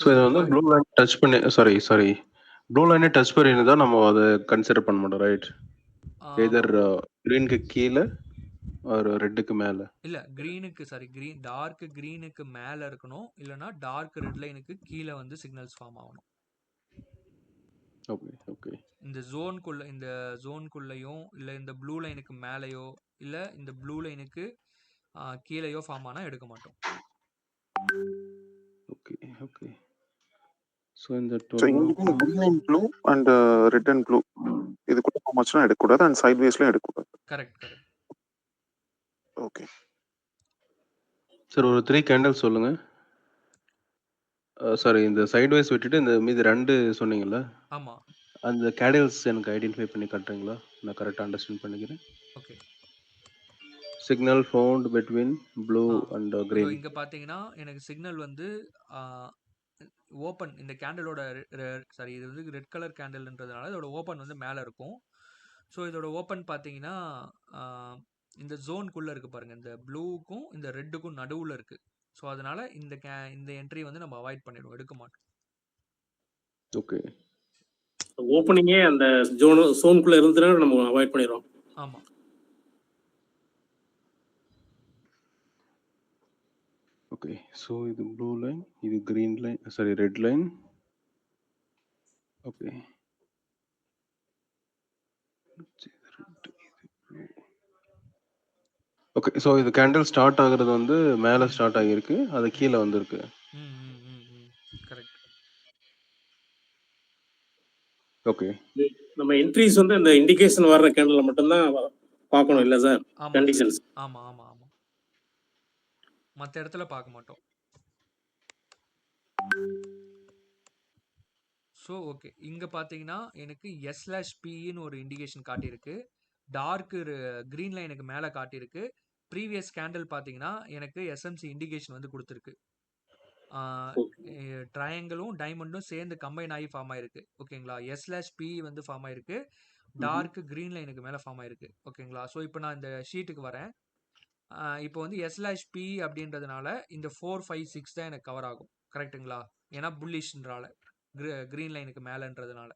ஸோ இதை வந்து ப்ளூ லைன் டச் பண்ணி சாரி ப்ளூ லைனே டச் பண்ணியிருந்தா நம்ம அதை கன்சிடர் பண்ண மாட்டோம் ரைட் எதர் க்ரீனுக்கு கீழே ஒரு ரெட்டுக்கு மேலே இல்லை க்ரீனுக்கு டார்க் க்ரீனுக்கு மேலே இருக்கணும், இல்லைனா டார்க் ரெட் லைனுக்கு கீழே வந்து சிக்னல்ஸ் ஃபார்ம் ஆகணும். ஓகே ஓகே இந்த ஜோனுக்குள்ளேயும் இல்லை இந்த ப்ளூ லைனுக்கு மேலேயோ இல்லை இந்த ப்ளூ லைனுக்கு கீழேயோ ஃபார்ம் ஆனால் எடுக்க மாட்டோம். ஓகே ஓகே ஸோ இந்த ஸோ இங்கே green and blue and red and blue இது கூட ஃபார்ம் ஆச்சுன்னா எடுக்கக்கூடாது, அண்ட் சைட் வேஸ்லையும் எடுக்கக்கூடாது. கரெக்ட். ஓகே சார் ஒரு 3 கேண்டில் சொல்லுங்க. சாரி இந்த சைட் வைஸ் விட்டுட்டு இந்த மீதி 2 சொன்னீங்கல்ல, ஆமாம். அந்த கேண்டில்ஸ் எனக்கு ஐடென்டிஃபை பண்ணி காட்டுறீங்களா? நான் கரெக்டாக அண்டர்ஸ்டாண்ட் பண்ணிக்கிறேன். Okay. Signal found between blue and so green. இங்கே பார்த்தீங்கன்னா எனக்கு சிக்னல் வந்து ஓப்பன், இந்த கேண்டிலோட இது வந்து ரெட் கலர் கேண்டில்ன்றதுனால இதோட ஓப்பன் வந்து மேலே இருக்கும். ஸோ இதோட ஓப்பன் பார்த்தீங்கன்னா இந்த ஜோனுக்குள்ளே இருக்குது பாருங்கள், இந்த ப்ளூக்கும் இந்த ரெட்டுக்கும் நடுவில் இருக்குது. ஸோ அதனால் இந்த என்ட்ரி வந்து நம்ம அவாய்ட் பண்ணிடுவோம், எடுக்க மாட்டோம். ஓகே. ஓப்பனிங்கே அந்த ஜோனுக்குள்ளே இருந்துன்னா நம்ம அவாய்ட் பண்ணிடுவோம். ஆமாம். ஓகே. ஸோ இது ப்ளூ லைன், இது green line, sorry red line. Okay. Okay. So இது கேண்டில் ஸ்டார்ட் ஆகுறது வந்து மேலே ஸ்டார்ட் ஆகியிருக்கு, அது கீழே வந்திருக்கு. கரெக்ட். ஓகே. நம்ம என்ட்ரிஸ் வந்து அந்த இண்டிகேஷன் வர்ற கேண்டில் மட்டும்தான் பார்க்கணும் இல்லை சார்? கண்டிஷன்ஸ். ஆமாம். மற்ற இடத்துல பார்க்க மாட்டோம். ஸோ ஓகே, இங்கே பார்த்தீங்கன்னா எனக்கு S/Pன்னு ஒரு இண்டிகேஷன் காட்டியிருக்கு, டார்க் க்ரீன் லைனுக்கு மேலே காட்டியிருக்கு. ப்ரீவியஸ் கேண்டில் பார்த்தீங்கன்னா எனக்கு SMC இண்டிகேஷன் வந்து கொடுத்துருக்கு. ட்ரையாங்கிளும் டைமண்டும் சேர்ந்து கம்பைன் ஆகி ஃபார்ம் ஆயிருக்கு. ஓகேங்களா? S/P வந்து ஃபார்ம் ஆயிருக்கு, டார்க் க்ரீன் லைனுக்கு மேலே ஃபார்ம் ஆயிருக்கு. ஓகேங்களா? ஸோ இப்போ நான் இந்த ஷீட்டுக்கு வரேன். இப்போ வந்து S/P அப்படின்றதுனால இந்த 4, 5, 6 தான் எனக்கு கவர் ஆகும். கரெக்டுங்களா? ஏன்னா புல்லிஷ்ன்றால கிரீன் லைனுக்கு மேலன்றதுனால.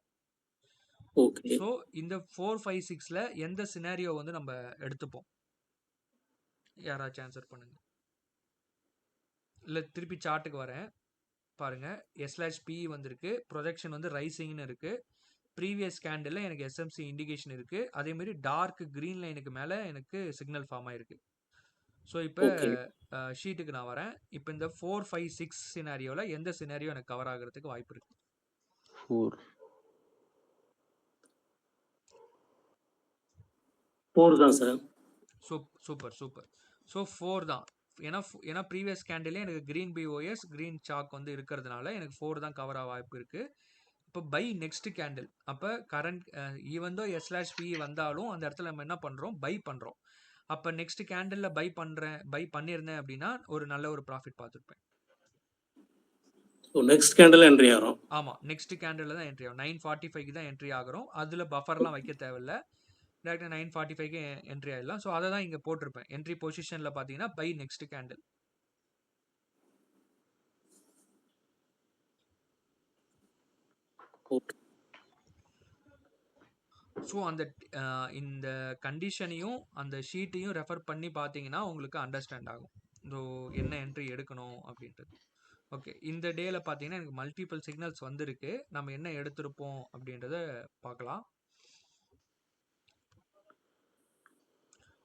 ஓகே. ஸோ இந்த 4, 5, 6ல எந்த சினாரியோ வந்து நம்ம எடுத்துப்போம்? யாராச்சும் ஆன்சர் பண்ணுங்க. இல்லை திருப்பி சார்ட்டுக்கு வரேன் பாருங்க, S/P வந்திருக்கு, ப்ரொஜெக்ஷன் வந்து ரைசிங்னு இருக்கு, ப்ரீவியஸ் கேண்டில் எனக்கு SMC இண்டிகேஷன் இருக்கு, அதே மாதிரி டார்க் கிரீன் லைனுக்கு மேலே எனக்கு சிக்னல் ஃபார்ம் ஆயிருக்கு. ஸோ இப்போ ஷீட்டுக்கு நான் வரேன். இப்போ இந்த 4, 5, 6 சினாரியோவில் எந்த சினாரியோ எனக்கு கவர் ஆகிறதுக்கு வாய்ப்பு இருக்கு? 4 தான் சார். சூப்பர். ஸோ 4 தான். ஏன்னா ப்ரீவியஸ் கேண்டிலே எனக்கு கிரீன் BOS கிரீன் சாக் வந்து இருக்கிறதுனால எனக்கு 4 தான் கவர் ஆக வாய்ப்பு இருக்கு. இப்போ பை நெக்ஸ்ட் கேண்டில், அப்போ கரண்ட் ஈவன் தோ S/P வந்தாலும் அந்த இடத்துல நம்ம என்ன பண்ணுறோம், பை பண்ணுறோம். அப்போ நெக்ஸ்ட் கேண்டிலில் பை பண்ணியிருந்தேன் அப்படின்னா ஒரு நல்ல ஒரு ப்ராஃபிட் பார்த்துருப்பேன். நெக்ஸ்ட் கேண்டில் என்ட்ரி ஆகிறோம். ஆமாம், நெக்ஸ்ட் கேண்டில் தான் என்ட்ரி ஆகும். 9:45க்கு தான் என்ட்ரி ஆகிறோம். அதில் பஃபர்லாம் வைக்க தேவையில்லை, டேரெக்டாக 9:45க்கு என்ட்ரி ஆகிடலாம். ஸோ அதை தான் இங்கே போட்டிருப்பேன். என்ட்ரி பொசிஷனில் பார்த்தீங்கன்னா பை நெக்ஸ்ட் கேண்டில். ஸோ அந்த இந்த கண்டிஷனையும் அந்த ஷீட்டையும் ரெஃபர் பண்ணி பார்த்தீங்கன்னா உங்களுக்கு அண்டர்ஸ்டாண்ட் ஆகும் ஸோ என்ன என்ட்ரி எடுக்கணும் அப்படின்றது. ஓகே, இந்த டேல பார்த்தீங்கன்னா எனக்கு மல்டிபிள் சிக்னல்ஸ் வந்திருக்கு, நம்ம என்ன எடுத்திருப்போம் அப்படின்றத பார்க்கலாம்.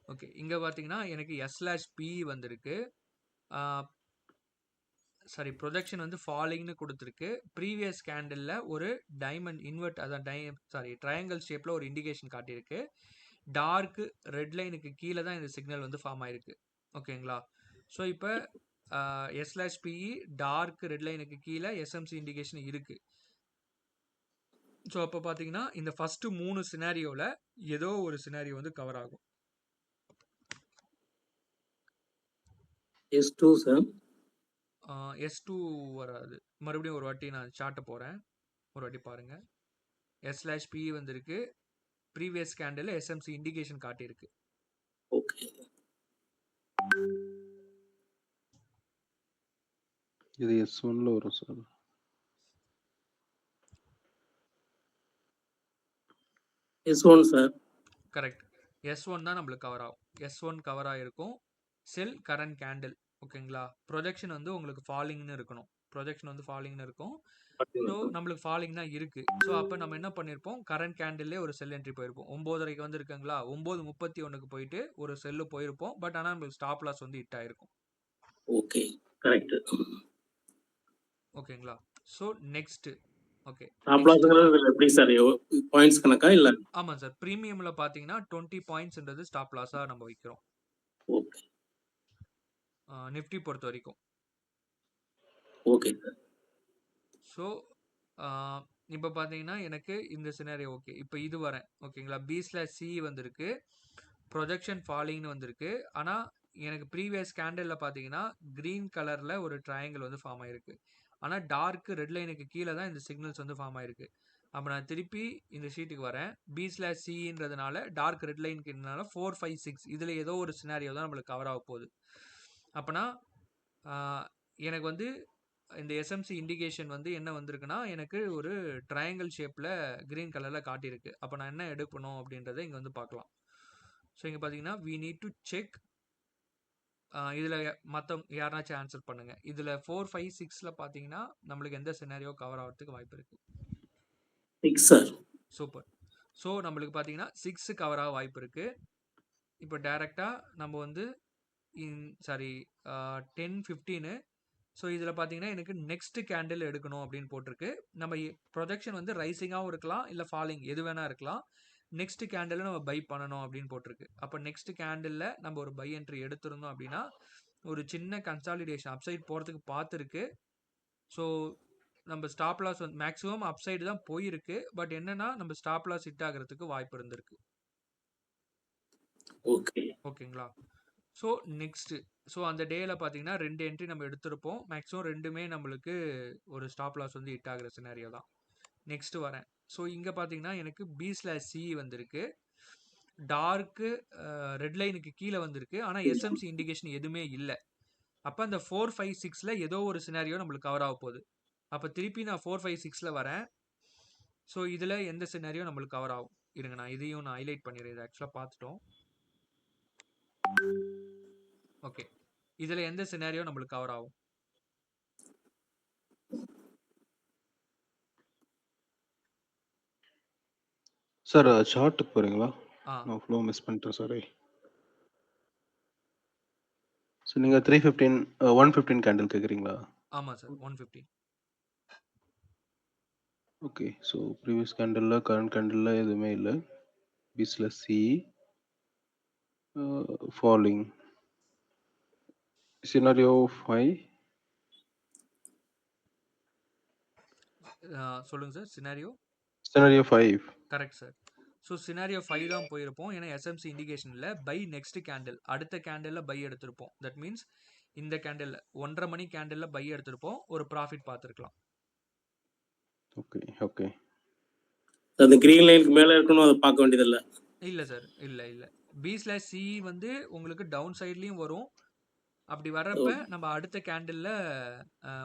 ஓகே, இங்கே பார்த்தீங்கன்னா எனக்கு S/P வந்திருக்கு, சாரி ப்ரொஜெக்ஷன் வந்து ஃபாலிங்னு கொடுத்துருக்கு. ப்ரீவியஸ் கேண்டிலில் ஒரு டைமண்ட் இன்வெர்ட், அதான் ட்ரையாங்கிள் ஷேப்பில் ஒரு இண்டிகேஷன் காட்டியிருக்கு. டார்க் ரெட் லைனுக்கு கீழே தான் இந்த சிக்னல் வந்து ஃபார்ம் ஆயிருக்கு. ஓகேங்களா? ஸோ இப்போ S/P டார்க் ரெட் லைனுக்கு கீழே SMC இண்டிகேஷன் இருக்கு. ஸோ அப்போ பார்த்தீங்கன்னா இந்த ஃபர்ஸ்ட் 3 சினாரியோவில் ஏதோ ஒரு சினாரியோ வந்து கவர் ஆகும். S2 sir. S2 வராது. மறுபடியும் ஒரு வாட்டி நான் சார்ட்டை போகிறேன், ஒரு வாட்டி பாருங்க. S/P வந்திருக்கு, ப்ரீவியஸ் கேண்டில் SMC இண்டிகேஷன் காட்டியிருக்கு. ஓகே, இது S1ல வரும் sir. S1 sir. Correct. S1 தான் நம்மளுக்கு கவர் ஆகும். S1 கவர் ஆகிருக்கும். செல் கரண்ட் கேண்டில். ஓகேங்களா? ப்ரொஜெக்ஷன் வந்து உங்களுக்கு ஃபாலிங்னு இருக்கணும். ப்ரொஜெக்ஷன் வந்து ஃபாலிங்னு இருக்கும். ஸோ நம்மளுக்கு ஃபாலிங் தான் இருக்கு. ஸோ அப்போ நம்ம என்ன பண்ணியிருப்போம், கரண்ட் கேண்டில்லே ஒரு செல் என்ட்ரி போயிருப்போம். 9:30க்கு வந்து இருக்குங்களா, 9:31க்கு போயிட்டு ஒரு செல்லு போயிருப்போம். பட் ஆனால் நம்மளுக்கு ஸ்டாப் லாஸ் வந்து ஹிட் ஆயிருக்கும். Okay, correct. ஓகேங்களா? ஸோ நெக்ஸ்ட் ஓகே ஸ்டாப் லாஸ்ங்கிறது எப்படி சார், பாயிண்ட்ஸ் கணக்கா இல்ல? ஆமாம் சார். ப்ரீமியமில் பார்த்தீங்கன்னா 20 பாயிண்ட்ஸ்ன்றது ஸ்டாப் லாஸாக நம்ம வைக்கிறோம். ஓகே நிஃப்டி பொறுத்த வரைக்கும். Okay sir. ஸோ இப்போ பார்த்தீங்கன்னா எனக்கு இந்த சினாரியோ ஓகே. இப்போ இது வரேன் ஓகேங்களா. B/C வந்திருக்கு, ப்ரொஜெக்ஷன் ஃபாலிங்னு வந்திருக்கு. ஆனால் எனக்கு ப்ரீவியஸ் கேண்டலில் பார்த்தீங்கன்னா க்ரீன் கலரில் ஒரு ட்ரையாங்கிள் வந்து ஃபார்ம் ஆயிருக்கு. ஆனால் டார்க் ரெட் லைனுக்கு கீழே தான் இந்த சிக்னல்ஸ் வந்து ஃபார்ம் ஆயிருக்கு. அப்போ நான் திருப்பி இந்த ஷீட்டுக்கு வரேன். B/Cன்றதுனால டார்க் ரெட் லைனுக்குனால 4, 5, 6 இதில் ஏதோ ஒரு சினாரியோ தான் நம்மளுக்கு கவர் ஆக போகுது. அப்போனா எனக்கு வந்து இந்த எஸ்எம்சி இண்டிகேஷன் வந்து என்ன வந்திருக்குன்னா, எனக்கு ஒரு ட்ரையாங்கிள் ஷேப்பில் க்ரீன் கலரில் காட்டியிருக்கு. அப்போ நான் என்ன எடுக்கணும் அப்படின்றத இங்கே வந்து பார்க்கலாம். ஸோ இங்கே பார்த்தீங்கன்னா வி நீட் டு செக். இதில் மற்ற யாருனாச்சும் ஆன்சர் பண்ணுங்கள். இதில் 4, 5, 6ல் பார்த்தீங்கன்னா நம்மளுக்கு எந்த சினாரியோ கவர் ஆகிறதுக்கு வாய்ப்பு இருக்குது? 6 சார். சூப்பர். ஸோ நம்மளுக்கு பார்த்தீங்கன்னா 6 கவர் ஆக வாய்ப்பு இருக்குது. இப்போ டைரெக்டாக நம்ம வந்து சாரி 10, 15. ஸோ இதில் பார்த்தீங்கன்னா எனக்கு நெக்ஸ்ட் கேண்டில் எடுக்கணும் அப்படின்னு போட்டிருக்கு. நம்ம ப்ரொஜெக்ஷன் வந்து ரைசிங்காகவும் இருக்கலாம், இல்லை ஃபாலிங் எது வேணா இருக்கலாம். நெக்ஸ்ட் கேண்டில் நம்ம பை பண்ணணும் அப்படின்னு போட்டிருக்கு. அப்போ நெக்ஸ்ட் கேண்டில் நம்ம ஒரு பை என்ட்ரி எடுத்திருந்தோம் அப்படின்னா ஒரு சின்ன கன்சாலிடேஷன் அப்சைட் போகிறதுக்கு பார்த்துருக்கு. ஸோ நம்ம ஸ்டாப் லாஸ் வந்து மேக்ஸிமம் அப்சைடு தான் போயிருக்கு. பட் என்னன்னா நம்ம ஸ்டாப் லாஸ் ஹிட் ஆகிறதுக்கு வாய்ப்பு இருந்திருக்கு. ஓகே ஓகேங்களா? ஸோ நெக்ஸ்ட்டு ஸோ அந்த டேயில் பார்த்தீங்கன்னா 2 என்ட்ரி நம்ம எடுத்திருப்போம். மேக்ஸிமம் 2மே நம்மளுக்கு ஒரு ஸ்டாப் லாஸ் வந்து ஹிட் ஆகிற சினாரியோ தான். நெக்ஸ்ட்டு வரேன். ஸோ இங்கே பார்த்தீங்கன்னா எனக்கு B/C வந்திருக்கு. டார்க்கு ரெட் லைனுக்கு கீழே வந்திருக்கு. ஆனால் எஸ்எம்சி இண்டிகேஷன் எதுவுமே இல்லை. அப்போ அந்த 4, 5, 6ல் ஏதோ ஒரு சினாரியோ நம்மளுக்கு கவர் ஆக போகுது. அப்போ திருப்பி நான் 4, 5, 6ல் வரேன். ஸோ இதில் எந்த சினாரியோ நம்மளுக்கு கவர் ஆகும்? இருங்க நான் இதையும் நான் ஹைலைட் பண்ணிடுறேன். இதை ஆக்சுவலாக பார்த்துட்டோம். ஓகே, இதில் எந்த சினாரியோ நம்மளுக்கு கவர் ஆகும்? சார் சார்ட்டுக்கு போறீங்களா? ஆ நான் ஃப்ளோ மிஸ் பண்ணிட்டேன், சாரி. ஸோ நீங்கள் 315 115 கேண்டில் கேட்குறீங்களா? ஆமாம் சார். 115. ஓகே. ஸோ ப்ரீவியஸ் கேண்டலில் கரண்ட் கேண்டலில் எதுவுமே இல்லை. B/C falling. சினாரியோ 5. சொல்லுங்கள் sir. Scenario scenario 5. Correct sir. So scenario 5 தான் போயிருப்போம். ஏன்னா எஸ்எம்சி இண்டிகேஷனில் பை நெக்ஸ்ட் கேண்டில் அடுத்த கேண்டிலில் பை எடுத்திருப்போம். தட் மீன்ஸ் இந்த கேண்டில் 1:30 மணி கேண்டிலில் பை எடுத்திருப்போம். ஒரு ப்ராஃபிட் பார்த்துருக்கலாம். Okay okay. அந்த கிரீன் லைனுக்கு மேலே இருக்கணும், அதை பார்க்க வேண்டியதில்ல. இல்லை சார். இல்லை B/C வந்து உங்களுக்கு டவுன் சைட்லேயும் வரும். அப்படி வர்றப்ப நம்ம அடுத்த கேண்டிலில்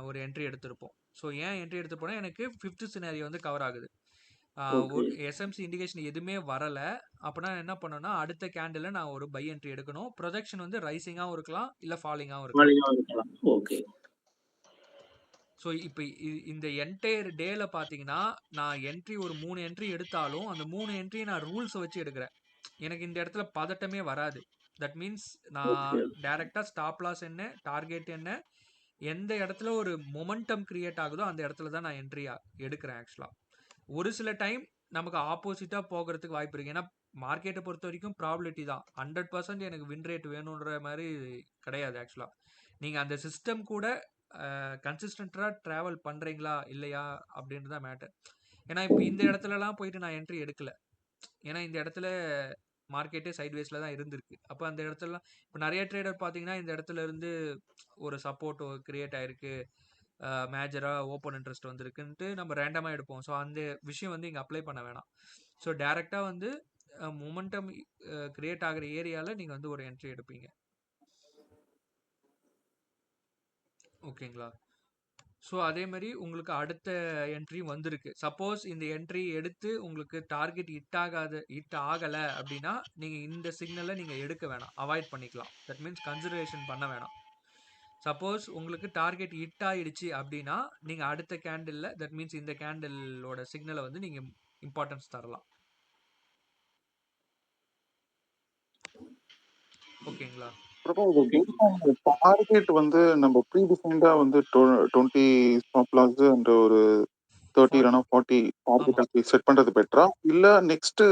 ஒரு என்ட்ரி எடுத்திருப்போம். ஸோ ஏன் என்ட்ரி எடுத்துப்போனால் எனக்கு 5th சினாரியோ வந்து கவர் ஆகுது. எஸ்எம்சி இண்டிகேஷன் எதுவுமே வரலை. அப்போனா என்ன பண்ணணும்னா அடுத்த கேண்டில் நான் ஒரு பை என்ட்ரி எடுக்கணும். ப்ரொஜெக்ஷன் வந்து ரைசிங்காகவும் இருக்கலாம், இல்லை ஃபாலிங்காகவும் இருக்கலாம். ஓகே. ஸோ இப்போ இந்த என்டையர் டேல பார்த்தீங்கன்னா நான் என்ட்ரி ஒரு 3 என்ட்ரி எடுத்தாலும் அந்த 3 என்ட்ரியை நான் ரூல்ஸை வச்சு எடுக்கிறேன். எனக்கு இந்த இடத்துல பதட்டமே வராது. தட் மீன்ஸ் நான் டைரெக்டாக ஸ்டாப் லாஸ் என்ன, டார்கெட் என்ன, எந்த இடத்துல ஒரு மொமெண்டம் கிரியேட் ஆகுதோ அந்த இடத்துல தான் நான் என்ட்ரி எடுக்கிறேன். ஆக்சுவலாக ஒரு சில டைம் நமக்கு ஆப்போசிட்டாக போகிறதுக்கு வாய்ப்பு இருக்குது. ஏன்னா மார்க்கெட்டை பொறுத்த வரைக்கும் ப்ராபிலிட்டி தான். 100% எனக்கு வின் ரேட் வேணுன்ற மாதிரி கிடையாது. ஆக்சுவலாக நீங்கள் அந்த சிஸ்டம் கூட கன்சிஸ்டண்ட்டாக ட்ராவல் பண்ணுறீங்களா இல்லையா அப்படின்றது தான் மேட்டர். ஏன்னா இப்போ இந்த இடத்துலலாம் போயிட்டு நான் என்ட்ரி எடுக்கலை. ஏன்னா இந்த இடத்துல மார்க்கெட்டே சைட்வேஸில் தான் இருந்திருக்கு. அப்போ அந்த இடத்துலலாம் இப்போ நிறைய ட்ரேடர் பார்த்தீங்கன்னா இந்த இடத்துல இருந்து ஒரு சப்போர்ட் கிரியேட் ஆகிருக்கு, மேஜராக ஓப்பன் இன்ட்ரெஸ்ட் வந்திருக்குன்ட்டு நம்ம ரேண்டமாக எடுப்போம். ஸோ அந்த விஷயம் வந்து இங்கே அப்ளை பண்ண வேணாம். ஸோ டேரெக்டாக வந்து மொமெண்டம் கிரியேட் ஆகிற ஏரியாவில் நீங்கள் வந்து ஒரு என்ட்ரி எடுப்பீங்க. ஓகேங்களா? ஸோ அதே மாதிரி உங்களுக்கு அடுத்த என்ட்ரி வந்திருக்கு. சப்போஸ் இந்த என்ட்ரி எடுத்து உங்களுக்கு டார்கெட் ஹிட் ஆகலை அப்படின்னா நீங்கள் இந்த சிக்னலை நீங்கள் எடுக்க வேணாம், அவாய்ட் பண்ணிக்கலாம். தட் மீன்ஸ் கன்சிடரேஷன் பண்ண வேணாம். சப்போஸ் உங்களுக்கு டார்கெட் ஹிட் ஆயிடுச்சு அப்படின்னா நீங்கள் அடுத்த கேண்டில், தட் மீன்ஸ் இந்த கேண்டிலோட சிக்னலை வந்து நீங்கள் இம்பார்ட்டன்ஸ் தரலாம். ஓகேங்களா? டார்கெட் வந்து நம்ம ப்ரீ டிஃபைன்டா வந்து 20 ஸ்டாப் லாஸ் அண்ட் ஒரு 30 இல்லைனா 40 டார்கெட் செட் பண்றது பெட்டரா, இல்ல நெக்ஸ்ட்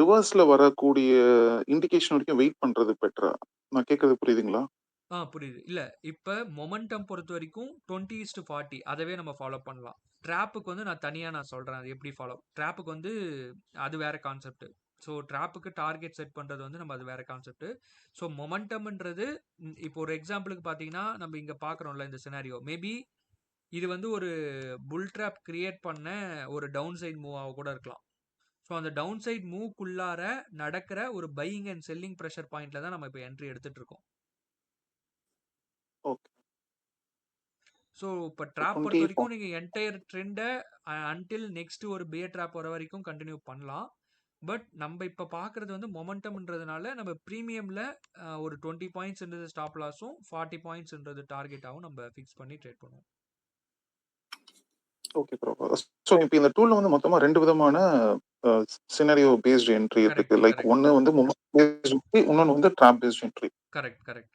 ரிவர்ஸ்ல வரக்கூடிய இண்டிகேஷன் வரைக்கும் வெயிட் பண்றது பெட்டரா? நான் கேட்கறது புரியுதுங்களா? புரியுது. இல்ல இப்ப மொமெண்டம் பொறுத்த வரைக்கும் 20:40 அதவே நம்ம ஃபாலோ பண்ணலாம். ட்ராப்புக்கு வந்து நான் சொல்றேன் அது எப்படி ஃபாலோ. ட்ராப்புக்கு வந்து அது வேற கான்செப்ட். ஸோ ட்ராப்புக்கு டார்கெட் செட் பண்றது வந்து நம்ம அது வேற கான்செப்ட். ஸோ மொமெண்டம்ன்றது இப்போ ஒரு எக்ஸாம்பிளுக்கு பார்த்தீங்கன்னா நம்ம இங்க பார்க்குறோம்ல இந்த சினாரியோ, மேபி இது வந்து ஒரு புல் ட்ராப் கிரியேட் பண்ண ஒரு டவுன் சைட் மூவாக கூட இருக்கலாம். ஸோ அந்த டவுன் சைட் மூவ்க்குள்ளார நடக்கிற ஒரு பையிங் அண்ட் செல்லிங் ப்ரெஷர் பாயிண்ட்ல தான் நம்ம இப்போ என்ட்ரி எடுத்துட்டு இருக்கோம். ஓகே. ஸோ இப்போ ட்ராப் பொறுத்த வரைக்கும் நீங்கள் என்டையர் ட்ரெண்டை அன்டில் நெக்ஸ்ட் ஒரு பியர் ட்ராப் வர வரைக்கும் கண்டினியூ பண்ணலாம். பட் நம்ம இப்போ பார்க்குறது வந்து மொமெண்டம்ன்றதுனால நம்ம ப்ரீமியமில் ஒரு 20 பாயிண்ட்ஸ்ன்றது ஸ்டாப் லாஸும் 40 பாயிண்ட்ஸ்ன்றது டார்கெட்டாகவும் நம்ம ஃபிக்ஸ் பண்ணி ட்ரேட் பண்ணுவோம். Okay bro. ஸோ இப்போ இந்த டூல்ல வந்து மொத்தமா 2 விதமான சினாரியோ பேஸ்டு என்ட்ரி இருக்கு. லைக் ஒன்னு வந்து மொமெண்ட் பேஸ்டு என்ட்ரி, இன்னொன்னு வந்து ட்ராப் பேஸ்டு என்ட்ரி. கரெக்ட்.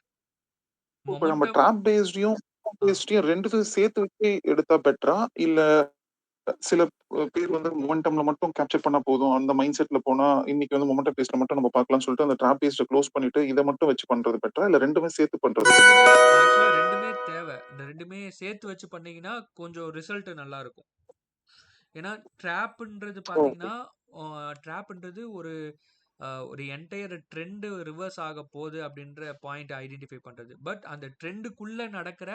இப்போ நம்ம ட்ராப் பேஸ்டையும் ரெண்டுத்தையும் சேர்த்து வச்சு எடுத்தா பெட்டரா, இல்ல சில பேர் வந்து மொமெண்டம்ல மட்டும் கேப்சர் பண்ணா போதும், அந்த மைண்ட் செட்ல போனா இன்னைக்கு வந்து மொமெண்டம் பேஸ்ல மட்டும் நம்ம பார்க்கலாம்னு சொல்லிட்டு அந்த ட்ராப் பேஸ்ட க்ளோஸ் பண்ணிட்டு இதை மட்டும் வச்சு பண்றது பெட்டரா, இல்ல ரெண்டுமே சேர்த்து பண்றது? ஆக்சுவலா ரெண்டுமே தேவை. இந்த ரெண்டுமே சேர்த்து வச்சு பண்ணீங்கன்னா கொஞ்சம் ரிசல்ட் நல்லா இருக்கும். ஏன்னா ட்ராப்ன்றது பார்த்தீங்கன்னா ட்ராப்ன்றது ஒரு என்டையர் ட்ரெண்ட் ரிவர்ஸ் ஆக போகுது அப்படின்ற பாயிண்ட் ஐடென்டிஃபை பண்றது. பட் அந்த ட்ரெண்டுக்குள்ள நடக்கிற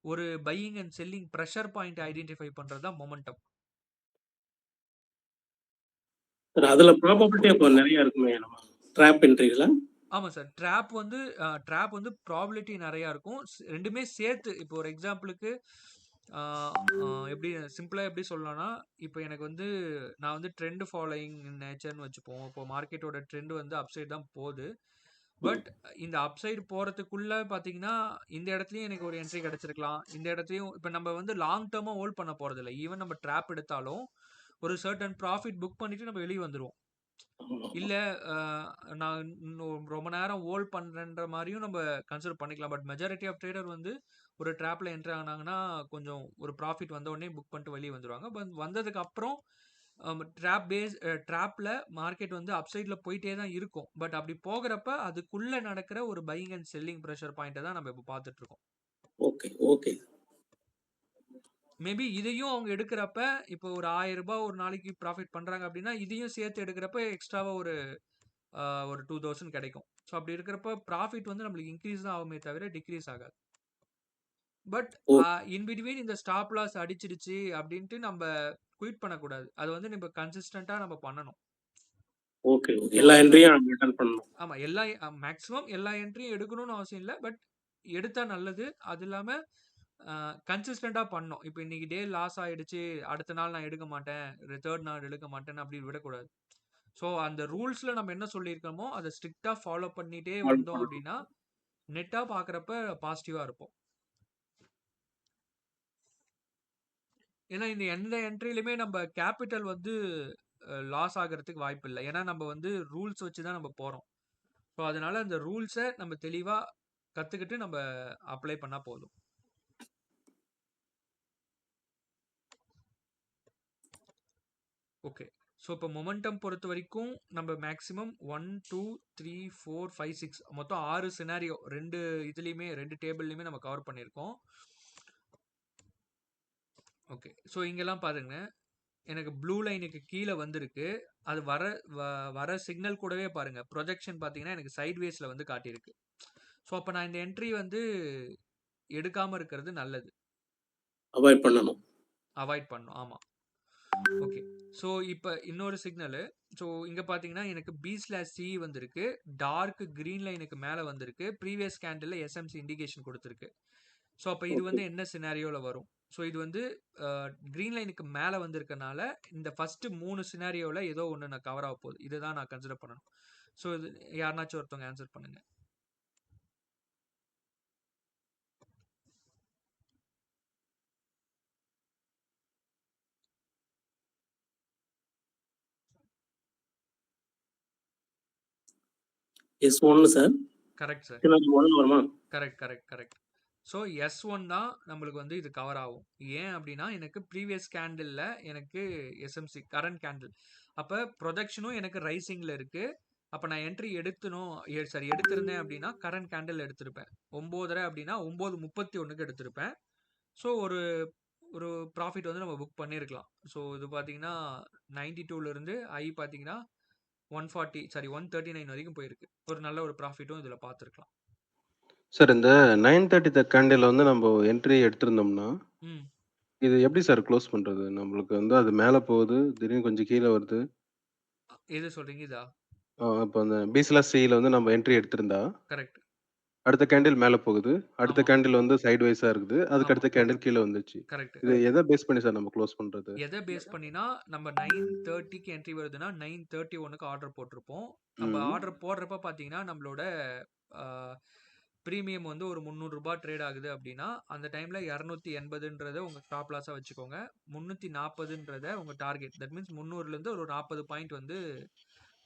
ஒரு buying and selling pressure point identify பண்றது தான் மொமெண்டம். அதுல ப்ராபபிலிட்டி அப்போ நிறைய இருக்குமே நம்ம ட்ராப் என்ட்ரில. ஆமா சார். ட்ராப் வந்து ப்ராபபிலிட்டி நிறைய இருக்கும். ரெண்டுமே சேர்த்து இப்போ ஒரு எக்ஸாம்பிளுக்கு எப்படி சிம்பிளா எப்படி சொல்லலாம்னா, இப்போ எனக்கு வந்து நான் வந்து ட்ரெண்ட் ஃபாலோயிங் நேச்சர்னு வச்சுப்போம். இப்போ மார்க்கெட்டோட ட்ரெண்ட் வந்து அப்சைட் தான் போகுது. பட் இந்த அப்சைடு போறதுக்குள்ள பாத்தீங்கன்னா இந்த இடத்துலயும் எனக்கு ஒரு என்ட்ரி கிடைச்சிருக்கலாம். இந்த இடத்துலயும் இப்போ நம்ம வந்து லாங் டேர்மா ஹோல்ட் பண்ண போறது இல்லை. ஈவன் நம்ம ட்ராப் எடுத்தாலும் ஒரு சர்டன் ப்ராஃபிட் புக் பண்ணிட்டு நம்ம வெளியே வந்துருவோம். இல்ல நான் இன்னும் ரொம்ப நேரம் ஹோல்ட் பண்றேன்ற மாதிரியும் நம்ம கன்சிடர் பண்ணிக்கலாம். பட் மெஜாரிட்டி ஆஃப் ட்ரேடர் வந்து ஒரு ட்ராப்ல என்ட்ரி ஆனாங்கன்னா கொஞ்சம் ஒரு ப்ராஃபிட் வந்த உடனே புக் பண்ணிட்டு வெளியே வந்துருவாங்க. பட் வந்ததுக்கு அப்புறம் ட்ராப்ல மார்க்கெட் வந்து அப்சைட்ல போயிட்டே தான் இருக்கும். பட் அப்படி போகிறப்ப அதுக்குள்ள நடக்கிற ஒரு பையிங் அண்ட் செல்லிங் ப்ரெஷர் பாயிண்ட்டை தான் நம்ம இப்போ பார்த்துட்டு இருக்கோம். ஓகே. மேபி இதையும் அவங்க எடுக்கிறப்ப இப்போ ஒரு 1000 ரூபாய் ஒரு நாளைக்கு ப்ராஃபிட் பண்றாங்க அப்படின்னா இதையும் சேர்த்து எடுக்கிறப்ப எக்ஸ்ட்ராவா ஒரு 2000 கிடைக்கும். ஸோ அப்படி இருக்கிறப்ப ப்ராஃபிட் வந்து நம்மளுக்கு இன்க்ரீஸ் தான் ஆகுமே தவிர டிக்ரீஸ் ஆகாது. பட் இன் பிட்வீன் இந்த ஸ்டாப் லாஸ் அடிச்சிடுச்சு அப்படின்ட்டு நம்ம குயிட் பண்ணக்கூடாது. அது வந்து நம்ம கன்சிஸ்டண்டா நம்ம பண்ணணும். ஓகே. எல்லா என்ட்ரியும் அட்டெண்ட் பண்ணணும். ஆமா, மேக்ஸிமம் எல்லா என்ட்ரியும் எடுக்கணும்னு அவசியம் இல்லை. பட் எடுத்தா நல்லது. அது இல்லாம கன்சிஸ்டண்டா பண்ணணும். இப்போ இன்னைக்கு டே லாஸ் ஆயிடுச்சு, அடுத்த நாள் நான் எடுக்க மாட்டேன், தேர்ட் நாள் எடுக்க மாட்டேன்னு அப்படி விடக்கூடாது. ஸோ அந்த ரூல்ஸ்ல நம்ம என்ன சொல்லியிருக்கோமோ அதை ஸ்ட்ரிக்டா ஃபாலோ பண்ணிட்டே வந்தோம் அப்படின்னா நெட்டா பாக்குறப்ப பாசிட்டிவா இருப்போம். ஏன்னா இந்த எந்த என்ட்ரிலுமே நம்ம கேபிட்டல் வந்து லாஸ் ஆகிறதுக்கு வாய்ப்பு இல்லை. ஏன்னா நம்ம வந்து ரூல்ஸ் வச்சு தான் நம்ம போறோம். ஸோ அதனால அந்த ரூல்ஸை நம்ம தெளிவா கத்துக்கிட்டு நம்ம அப்ளை பண்ணா போதும். ஓகே. ஸோ இப்போ மொமெண்டம் பொறுத்த வரைக்கும் நம்ம மேக்ஸிமம் 1 2 3 4 5 6 மொத்தம் 6 சினாரியோ ரெண்டு டேபிள்லையுமே நம்ம கவர் பண்ணியிருக்கோம். ஓகே. ஸோ இங்கெல்லாம் பாருங்க, எனக்கு ப்ளூ லைனுக்கு கீழே வந்திருக்கு. அது வர சிக்னல் கூடவே பாருங்க ப்ரொஜெக்ஷன் பார்த்தீங்கன்னா எனக்கு சைட்வேஸில் வந்து காட்டியிருக்கு. ஸோ அப்போ நான் இந்த என்ட்ரி வந்து எடுக்காம இருக்கிறது நல்லது. அவாய்ட் பண்ணணும். ஆமாம். ஓகே. ஸோ இப்போ இன்னொரு சிக்னலு. ஸோ இங்கே பார்த்தீங்கன்னா எனக்கு B/C வந்திருக்கு. டார்க் க்ரீன் லைனுக்கு மேலே வந்திருக்கு. ப்ரீவியஸ் கேண்டில் எஸ்எம்சி இண்டிகேஷன் கொடுத்துருக்கு. ஸோ அப்போ இது ஓகே வந்து என்ன சினாரியோவில் வரும்? ஸோ இது வந்து க்ரீன் லைனுக்கு மேலே வந்திருக்கனால இந்த ஃபர்ஸ்ட் 3 சினாரியோவில் ஏதோ ஒன்று நான் கவர் ஆக போகுது. இதுதான் நான் கன்சிடர் பண்ணணும். ஸோ இது யாருனாச்சும் ஒருத்தவங்க ஆன்சர் பண்ணுங்க. S1 sir. Correct sir. Scenario 1 வருமா? கரெக்ட். ஸோ S1 தான் நம்மளுக்கு வந்து இது கவர் ஆகும். ஏன் அப்படின்னா எனக்கு ப்ரீவியஸ் கேண்டில்ல எனக்கு எஸ்எம்சி கரண்ட் கேண்டில் அப்போ ப்ரொஜெக்ஷனும் எனக்கு ரைசிங்கில் இருக்கு. அப்போ நான் என்ட்ரி எடுத்திருந்தேன் அப்படின்னா கரண்ட் கேண்டில் எடுத்திருப்பேன். 9:30 அப்படின்னா 9:31க்கு எடுத்திருப்பேன். ஸோ ஒரு ஒரு ப்ராஃபிட் வந்து நம்ம புக் பண்ணியிருக்கலாம். ஸோ இது பார்த்தீங்கன்னா 92 இருந்து பார்த்தீங்கன்னா 139 வரைக்கும் போயிருக்கு. ஒரு நல்ல ஒரு ப்ராஃபிட்டும் இதில் பார்த்துருக்கலாம். சார் இந்த 9:30 கேண்டில் வந்து நம்ம என்ட்ரி எடுத்திருந்தோம்னா ம் இது எப்படி சார் க்ளோஸ் பண்றது? நம்மளுக்கு வந்து அது மேல போகுது, திடீர்னு கொஞ்சம் கீழ வருது. எது சொல்றீங்க இதா? அப்ப அந்த B/C-ல வந்து நம்ம என்ட்ரி எடுத்திருந்தா, கரெக்ட். அடுத்த கேண்டில் மேல போகுது. அடுத்த ஆமா கேண்டில் வந்து சைட் வைஸா இருக்குது. அதுக்கு ஆமா அடுத்த கேண்டில் கீழ வந்துச்சு. கரெக்ட். இது எத பேஸ் பண்ணி சார் நம்ம க்ளோஸ் பண்றது? எதை பேஸ் பண்ணினா நம்ம 9:30க்கு என்ட்ரி வருதுன்னா 9:31க்கு ஆர்டர் போட்டிருப்போம். நம்ம ம். ஆர்டர் போடுறப்ப பார்த்தீங்கன்னா நம்மளோட ப்ரீமியம் வந்து ஒரு ₹300 ட்ரேட் ஆகுது அப்படின்னா அந்த டைம்ல 280ன்றத உங்க ஸ்டாப் லாஸா வச்சுக்கோங்க. 340ன்றத உங்க டார்கெட். தட் மீன்ஸ் 300லேருந்து ஒரு 40 பாயிண்ட் வந்து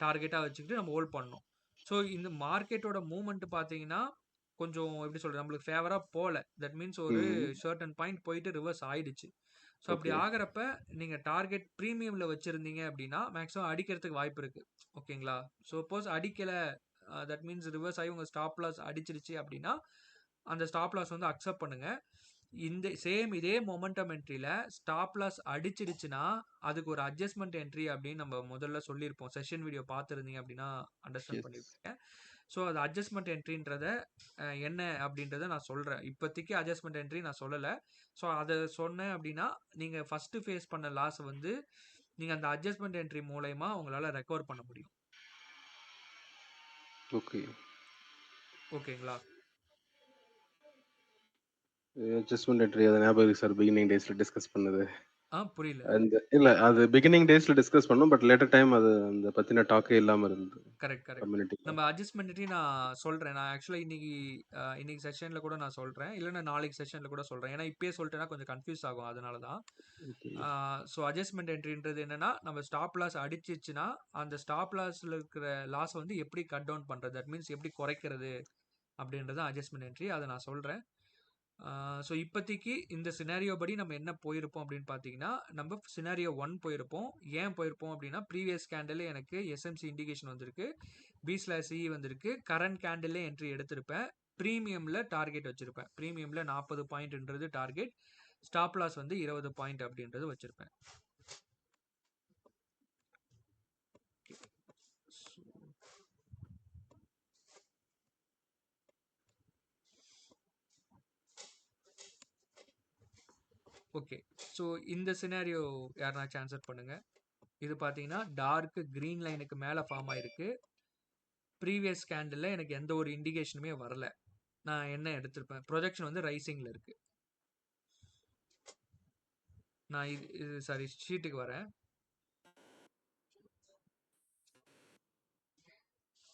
டார்கெட்டாக வச்சுக்கிட்டு நம்ம ஹோல்ட் பண்ணணும். ஸோ இந்த மார்க்கெட்டோட மூவ்மெண்ட் பார்த்தீங்கன்னா கொஞ்சம் எப்படி சொல்றது நம்மளுக்கு ஃபேவராக போகல. தட் மீன்ஸ் ஒரு ம். சர்டன் பாயிண்ட் போயிட்டு ரிவர்ஸ் ஆயிடுச்சு. ஸோ அப்படி ஓகே. ஆகிறப்ப நீங்கள் டார்கெட் ப்ரீமியமில் வச்சுருந்தீங்க அப்படின்னா மேக்ஸிமம் அடிக்கிறதுக்கு வாய்ப்பு இருக்குது. ஓகேங்களா? சப்போஸ் அடிக்கலை தட் மீன்ஸ் ரிவர்ஸ் ஆகி உங்கள் ஸ்டாப் லாஸ் அடிச்சிருச்சு அப்படின்னா அந்த ஸ்டாப் லாஸ் வந்து அக்செப்ட் பண்ணுங்க. இதே மொமெண்டம் என்ட்ரியில ஸ்டாப் லாஸ் அடிச்சிடுச்சுன்னா அதுக்கு ஒரு அட்ஜஸ்ட்மெண்ட் என்ட்ரி அப்படின்னு நம்ம முதல்ல சொல்லியிருப்போம். செஷன் வீடியோ பார்த்துருந்தீங்க அப்படின்னா அண்டர்ஸ்டாண்ட் எஸ். பண்ணியிருப்பீங்க. ஸோ அது அட்ஜஸ்ட்மெண்ட் என்ட்ரின்றத என்ன அப்படின்றத நான் சொல்கிறேன். இப்போதைக்கு அட்ஜஸ்ட்மெண்ட் என்ட்ரி நான் சொல்லலை. ஸோ அதை சொன்னேன் அப்படின்னா நீங்கள் ஃபஸ்ட்டு ஃபேஸ் பண்ண லாஸ் வந்து நீங்கள் அந்த அட்ஜஸ்ட்மெண்ட் என்ட்ரி மூலயமா உங்களால் ரெக்கவர் பண்ண முடியும். ஓகே. ஓகேங்களா? அட்ஜஸ்ட்மென்ட் என்ட்ரி அது ஞாபகம் இருக்கு சார். பிகினிங் டேஸ்ல டிஸ்கஸ் பண்ணது. புரியல. இல்ல அது பிகினிங் டேஸ்ல டிஸ்கஸ் பண்ணோம். பட் லேட்டர் டைம் அது அந்த பத்தின டாக்கே இல்லாம இருந்தது கரெக்ட். கம்யூனிட்டில. நம்ம அட்ஜஸ்ட்மெண்ட் நான் சொல்கிறேன். நான் ஆக்சுவலாக இன்னைக்கு செஷனில் கூட நான் சொல்கிறேன். இல்லைன்னா நாளைக்கு செஷனில் கூட சொல்கிறேன். ஏன்னா இப்பயே சொல்லிட்டேன்னா கொஞ்சம் கன்ஃபியூஸ் ஆகும். அதனால தான். ஓகே. ஸோ அட்ஜஸ்ட்மெண்ட் என்ட்ரின்றது என்னன்னா நம்ம ஸ்டாப் லாஸ் அடிச்சிச்சுன்னா அந்த ஸ்டாப் லாஸில் இருக்கிற லாஸ் வந்து எப்படி கட் டவுன் பண்ணுறது, தட் மீன்ஸ் எப்படி குறைக்கிறது அப்படின்றது அட்ஜஸ்ட்மெண்ட் என்ட்ரி. அதை நான் சொல்கிறேன். ஸோ இப்போதைக்கு இந்த சினாரியோ படி நம்ம என்ன போயிருப்போம் அப்படின்னு பார்த்தீங்கன்னா நம்ம சினாரியோ 1 போயிருப்போம். ஏன் போயிருப்போம் அப்படின்னா ப்ரீவியஸ் கேண்டில் எனக்கு எஸ்எம்சி இண்டிகேஷன் வந்திருக்கு, B/C வந்திருக்கு, கரண்ட் கேண்டில் என்ட்ரி எடுத்திருப்பேன், ப்ரீமியமில் டார்கெட் வச்சிருப்பேன். ப்ரீமியமில் 40 பாயிண்ட்ன்றது டார்கெட், ஸ்டாப் லாஸ் வந்து 20 பாயிண்ட் அப்படின்றது வச்சிருப்பேன். ஓகே. ஸோ இந்த சினாரியோ யாருனாச்சும் ஆன்சர் பண்ணுங்க. இது பார்த்தீங்கன்னா டார்க் கிரீன் லைனுக்கு மேலே ஃபார்ம் ஆயிருக்கு. ப்ரீவியஸ் கேண்டில் எனக்கு எந்த ஒரு இண்டிகேஷனுமே வரல. நான் என்ன எடுத்திருப்பேன்? ப்ரொஜெக்ஷன் வந்து ரைசிங்கில் இருக்கு. நான் இது சாரி ஷீட்டுக்கு வரேன்.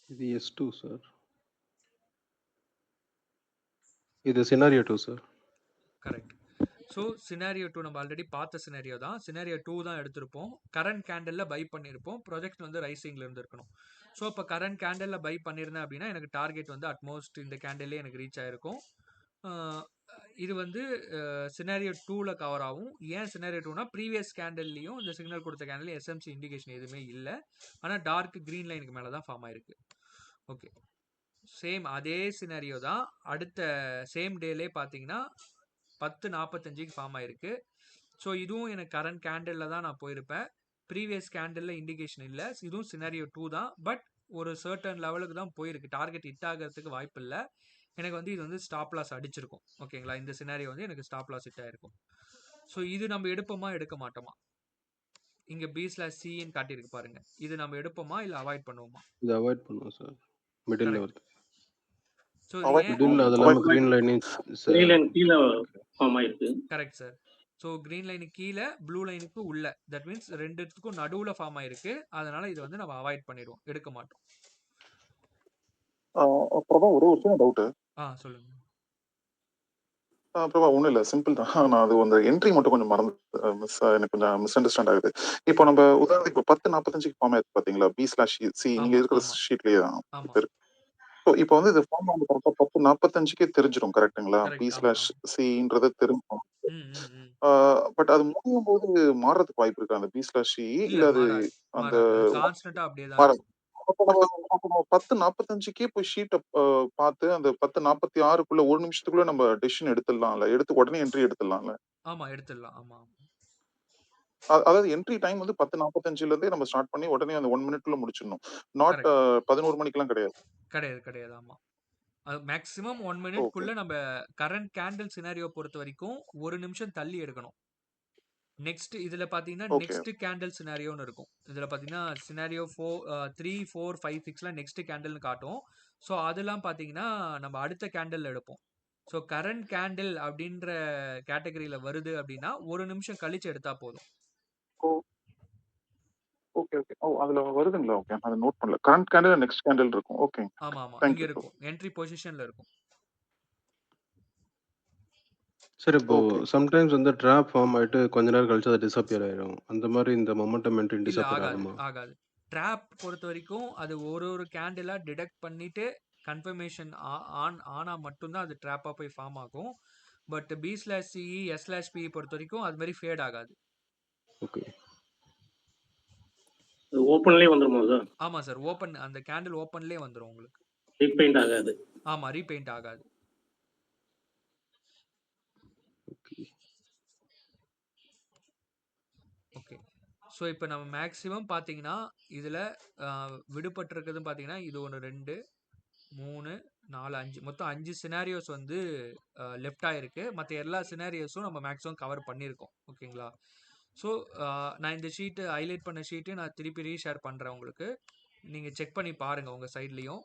இது S2 சார். இது scenario 2 sir. Correct. So scenario 2 நம்ம ஆல்ரெடி பார்த்த சினாரியோ தான். சினாரியோ 2 தான் எடுத்திருப்போம். கரண்ட் கேண்டில் பை பண்ணியிருப்போம். ப்ரொஜெக்ட் வந்து ரைசிங்கில் இருந்திருக்கணும். ஸோ இப்போ கரண்ட் கேண்டில் பை பண்ணியிருந்தேன் அப்படின்னா எனக்கு டார்கெட் வந்து அட்மோஸ்ட் இந்த கேண்டிலே எனக்கு ரீச் ஆயிருக்கும். இது வந்து சினாரியோ 2ல கவர் ஆகும். ஏன் சினாரியோ 2னா ப்ரீவியஸ் கேண்டில்லையும் இந்த சிக்னல் கொடுத்த கேண்டில் எஸ்எம்சி இண்டிகேஷன் எதுவுமே இல்லை. ஆனால் டார்க் கிரீன் லைனுக்கு மேலே தான் ஃபார்ம் ஆயிருக்கு. ஓகே. சேம் அதே சினாரியோ தான் அடுத்த சேம் டேலே பார்த்தீங்கன்னா 10:45க்கு ஃபார்ம் ஆயிருக்கு. ஸோ இதுவும் எனக்கு கரண்ட் கேண்டிலில் தான் நான் போயிருப்பேன். ப்ரீவியஸ் கேண்டிலில் இண்டிகேஷன் இல்லை. இதுவும் சினாரியோ 2 தான். பட் ஒரு சர்டன் லெவலுக்கு தான் போயிருக்கு. டார்கெட் ஹிட் ஆகிறதுக்கு வாய்ப்பு இல்லை. எனக்கு வந்து இது வந்து ஸ்டாப் லாஸ் அடிச்சிருக்கும். ஓகேங்களா? இந்த சினாரியோ வந்து எனக்கு ஸ்டாப் லாஸ் ஹிட் ஆயிருக்கும். ஸோ இது நம்ம எடுப்போமா எடுக்க மாட்டோமா? இங்க B/Cன்னு காட்டியிருக்கு பாருங்க. இது நம்ம எடுப்போமா இல்லை அவாய்ட் பண்ணுவோமா? இது அவாய்ட் பண்ணுவோம் சார். மிடில்ல கரெக்ட். வருது. ஸோ அவாய்ட் ஏன் மிடில் அது அவாய்ட் இல்லாம கிரீன் லைனிங் கிரீன் லைன் கீழே ஃபார்ம் ஆயிருக்கு. Correct sir. ஸோ கிரீன் லைனுக்கு கீழே ப்ளூ லைனுக்கு உள்ள, தட் மீன்ஸ் ரெண்டுத்துக்கும் நடுவில் ஃபார்ம் ஆயிருக்கு. அதனால இது வந்து நம்ம அவாய்ட் பண்ணிடுவோம், எடுக்க மாட்டோம். பிரபா ஒரே ஒரு சின்ன டவுட். சொல்லுங்க. பிரபா ஒன்றும் இல்லை, சிம்பிள் தான். நான் அது அந்த என்ட்ரி மட்டும் கொஞ்சம் மறந்து எனக்கு கொஞ்சம் மிஸ் அண்டர்ஸ்டாண்ட் ஆகுது. இப்போ நம்ம உதாரணத்துக்கு இப்போ 10:45க்கு ஃபார்ம் ஆயிருக்கு பார்த்தீங்களா, B/C நீங்க இருக்கிற ஷீட்லேயே தான் இருக்கு. ஸோ இப்போ வந்து இது ஃபார்ம் ஆகுது கரெக்டாக 10:45க்கே தெரிஞ்சிடும் கரெக்டுங்களா, B/Cன்றது தெரிஞ்சிடும். பட் அது முடியும் போது மாறுறதுக்கு வாய்ப்பு இருக்கு அந்த B/C, இல்ல அது அந்த கான்ஸ்டன்ட்டா அப்படியே தான் இருக்கும். 10:45க்கே போய் ஷீட்டை பார்த்து அந்த 10:46க்குள்ள 1 நிமிஷத்துக்குள்ள நம்ம டெசிஷன் எடுத்துடலாம்ல, எடுத்து உடனே என்ட்ரி எடுத்துடலாம்ல. ஆமா எடுத்துடலாம். ஆமா அதாவது என்ட்ரி டைம் வந்து 10:45ல இருந்தே நம்ம ஸ்டார்ட் பண்ணி உடனே அந்த 1 மினிட்ல முடிச்சிடணும். நாட் 11 மணிக்கெல்லாம் கிடையாது. கிடையாது. ஆமா, அது மேக்ஸிமம் 1 மினிட்குள்ள நம்ம கரண்ட் கேண்டில் சினாரியோ பொறுத்த வரைக்கும் 1 நிமிஷம் தள்ளி எடுக்கணும். நெக்ஸ்ட் இதுல பாத்தீங்கன்னா நெக்ஸ்ட் கேண்டில் சினாரியோன்னு இருக்கும். இதுல பாத்தீங்கன்னா சினாரியோ 3, 4, 5, 6லாம் நெக்ஸ்ட் கேண்டில்னு காட்டும். ஸோ அதெல்லாம் பாத்தீங்கன்னா நம்ம அடுத்த கேண்டில் எடுப்போம். ஸோ கரண்ட் கேண்டில் அப்படின்ற கேட்டகரியில வருது அப்படின்னா 1 நிமிஷம் கழிச்சு எடுத்தா போதும். ஓகே அதுல வருதுங்களா? ஓகே, அதை நோட் பண்ணல. கரண்ட் கேண்டில் நெக்ஸ்ட் கேண்டில் இருக்கும். ஓகே, ஆமா இங்க இருக்கும், என்ட்ரி பொசிஷன்ல இருக்கும். சரி, இப்போ சம்டைம்ஸ் வந்து ட்ராப் ஃபார்ம் ஆயிட்டு கொஞ்ச நேரம் கழிச்சு அது டிஸப்பியர் ஆயிடும். அந்த மாதிரி இந்த மொமெண்டம் என்ட்ரி டிஸப்பியர் ஆகுமா? ஆகாது. ட்ராப் பொறுத்த வரைக்கும் அது ஒரு கேண்டிலா டிடெக்ட் பண்ணிட்டு கன்ஃபர்மேஷன் ஆனா மட்டும்தான் அது ட்ராப்பா போய் ஃபார்ம் ஆகும். பட் B/CE S/P பொறுத்த வரைக்கும் அது மாதிரி ஃபேட் ஆகாது. ஓகே, ஓப்பன்லயே வந்துருமா சார்? ஆமா சார், ஓப்பன், அந்த கேண்டில் ஓப்பன்லயே வந்துரும் உங்களுக்கு. ரீபெயிண்ட் ஆகாது. ஆமா, ரீபெயிண்ட் ஆகாது. ஓகே, ஸோ இப்போ நம்ம மேக்ஸிமம் பார்த்தீங்கன்னா இதில் விடுபட்டிருக்குதுன்னு பார்த்தீங்கன்னா இது 1, 2, 3, 4, 5 மொத்தம் 5 சினாரியோஸ் வந்து லெஃப்ட் ஆயிருக்கு. மற்ற எல்லா சினாரியோஸும் நம்ம மேக்ஸிமம் கவர் பண்ணியிருக்கோம். ஓகேங்களா? ஸோ நான் இந்த ஷீட்டு ஹைலைட் பண்ண ஷீட்டு நான் திருப்பி ரீஷேர் பண்ணுறேன் உங்களுக்கு. நீங்கள் செக் பண்ணி பாருங்கள் உங்கள் சைட்லேயும்.